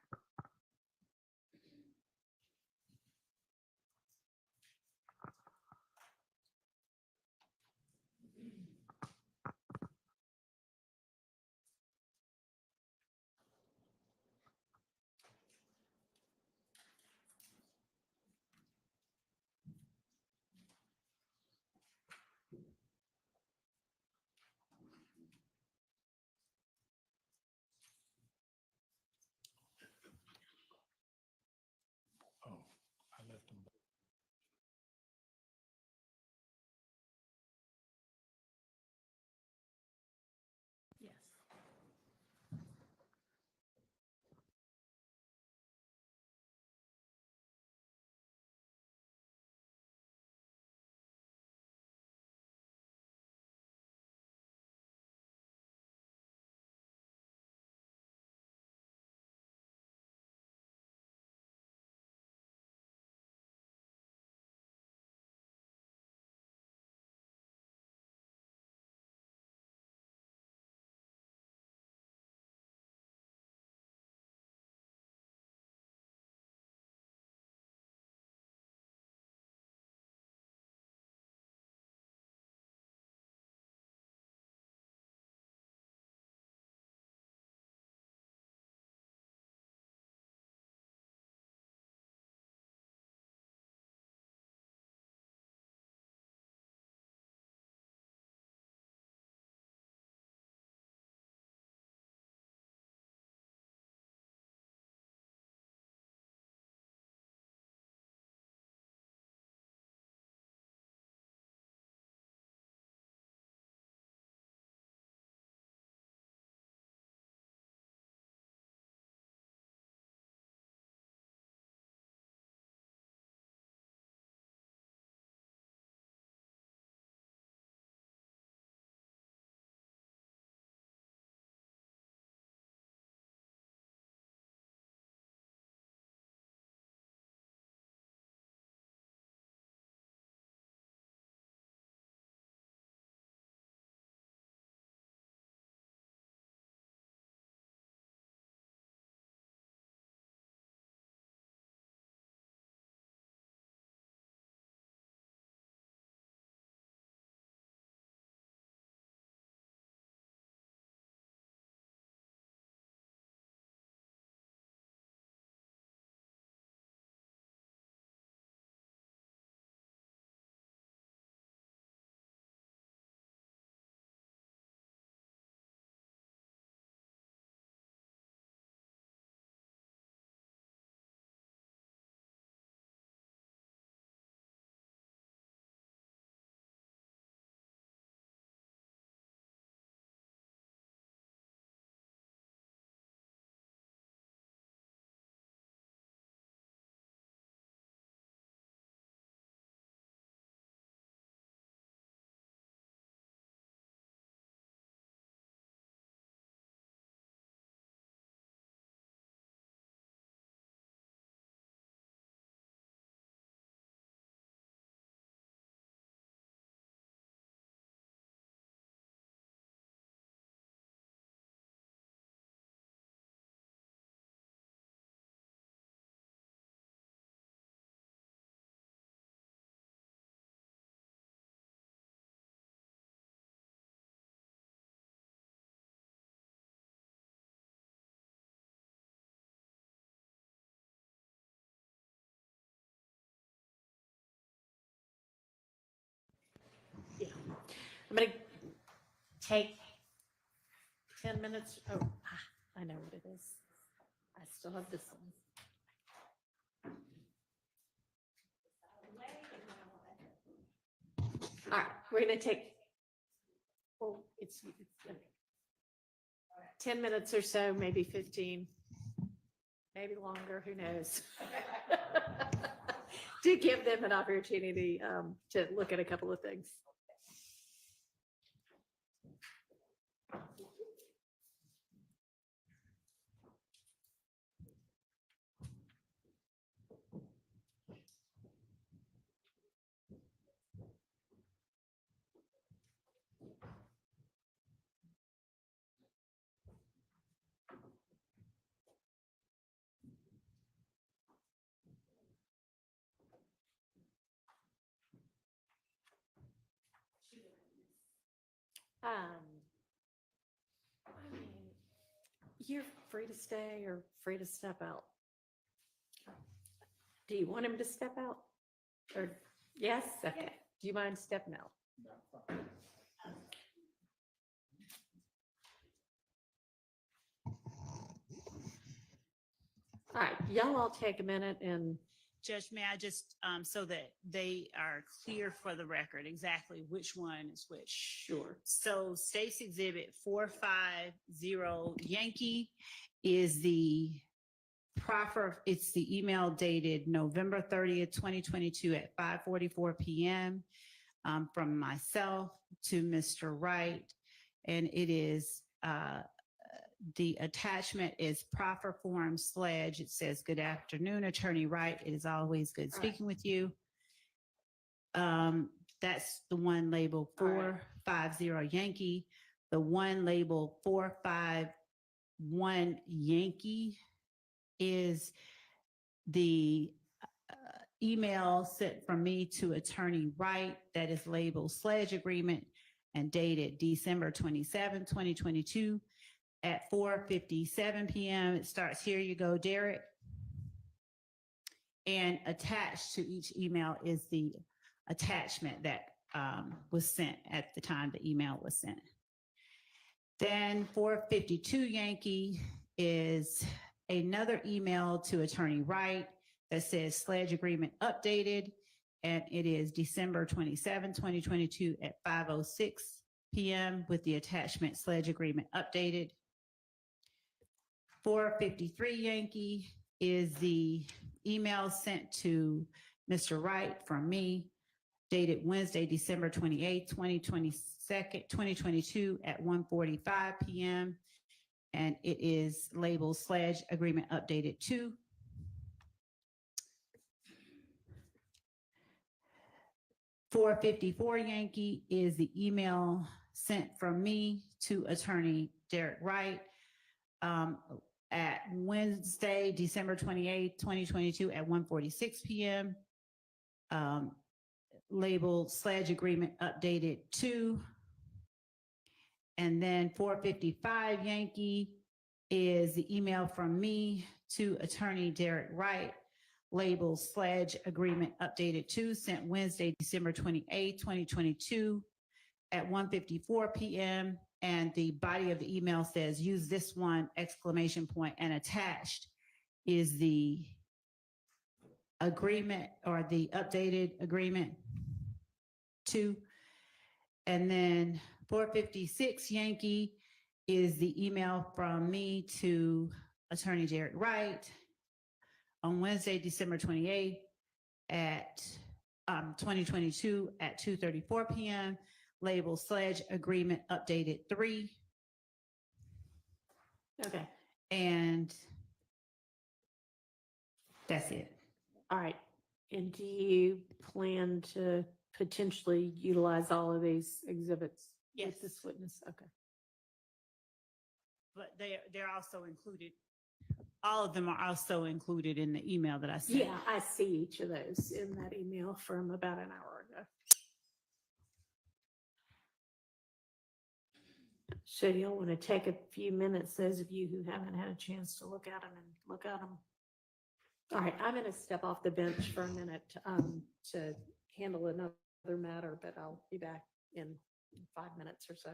I'm gonna take 10 minutes. Oh, I know what it is. I still have this one. All right, we're gonna take, well, it's 10 minutes or so, maybe 15, maybe longer, who knows? To give them an opportunity to look at a couple of things. I mean, you're free to stay or free to step out. Do you want him to step out? Or, yes? Okay. Do you mind stepping out? All right, y'all all take a minute and Judge, may I just, so that they are clear for the record, exactly which one is which? sure. So State's Exhibit 450 Yankee is the proffer, it's the email dated November 30th, 2022 at 5:44 p.m. From myself to Mr. Wright. And it is, the attachment is proffer form sledge. It says, "Good afternoon, Attorney Wright. It is always good speaking with you." That's the one labeled 450 Yankee. The one labeled 451 Yankee is the email sent from me to Attorney Wright that is labeled sledge agreement and dated December 27, 2022 at 4:57 p.m. It starts, "Here you go, Derek." And attached to each email is the attachment that was sent at the time the email was sent. Then 452 Yankee is another email to Attorney Wright that says sledge agreement updated, and it is December 27, 2022 at 5:06 p.m. with the attachment sledge agreement updated. 453 Yankee is the email sent to Mr. Wright from me dated Wednesday, December 28, 2022 at 1:45 p.m. And it is labeled sledge agreement updated 2. .454 Yankee is the email sent from me to Attorney Derek Wright at Wednesday, December 28, 2022 at 1:46 p.m. Labeled sledge agreement updated 2. And then 455 Yankee is the email from me to Attorney Derek Wright, labeled sledge agreement updated 2, sent Wednesday, December 28, 2022 at 1:54 p.m. And the body of the email says, "Use this one!" And attached is the agreement or the updated agreement 2. And then 456 Yankee is the email from me to Attorney Derek Wright on Wednesday, December 28th at 2022 at 2:34 p.m. labeled sledge agreement updated 3. Okay. And that's it. All right. And do you plan to potentially utilize all of these exhibits? Yes. With this witness? Okay. But they're also included. All of them are also included in the email that I sent. Yeah, I see each of those in that email from about an hour ago. So y'all want to take a few minutes, those of you who haven't had a chance to look at them and look at them. All right, I'm going to step off the bench for a minute to handle another matter, but I'll be back in 5 minutes or so.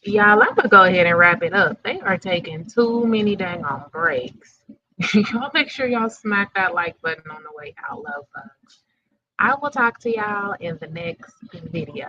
Y'all, I'm gonna go ahead and wrap it up. They are taking too many dang on breaks. Y'all make sure y'all smack that like button on the way out, love bugs. I will talk to y'all in the next video.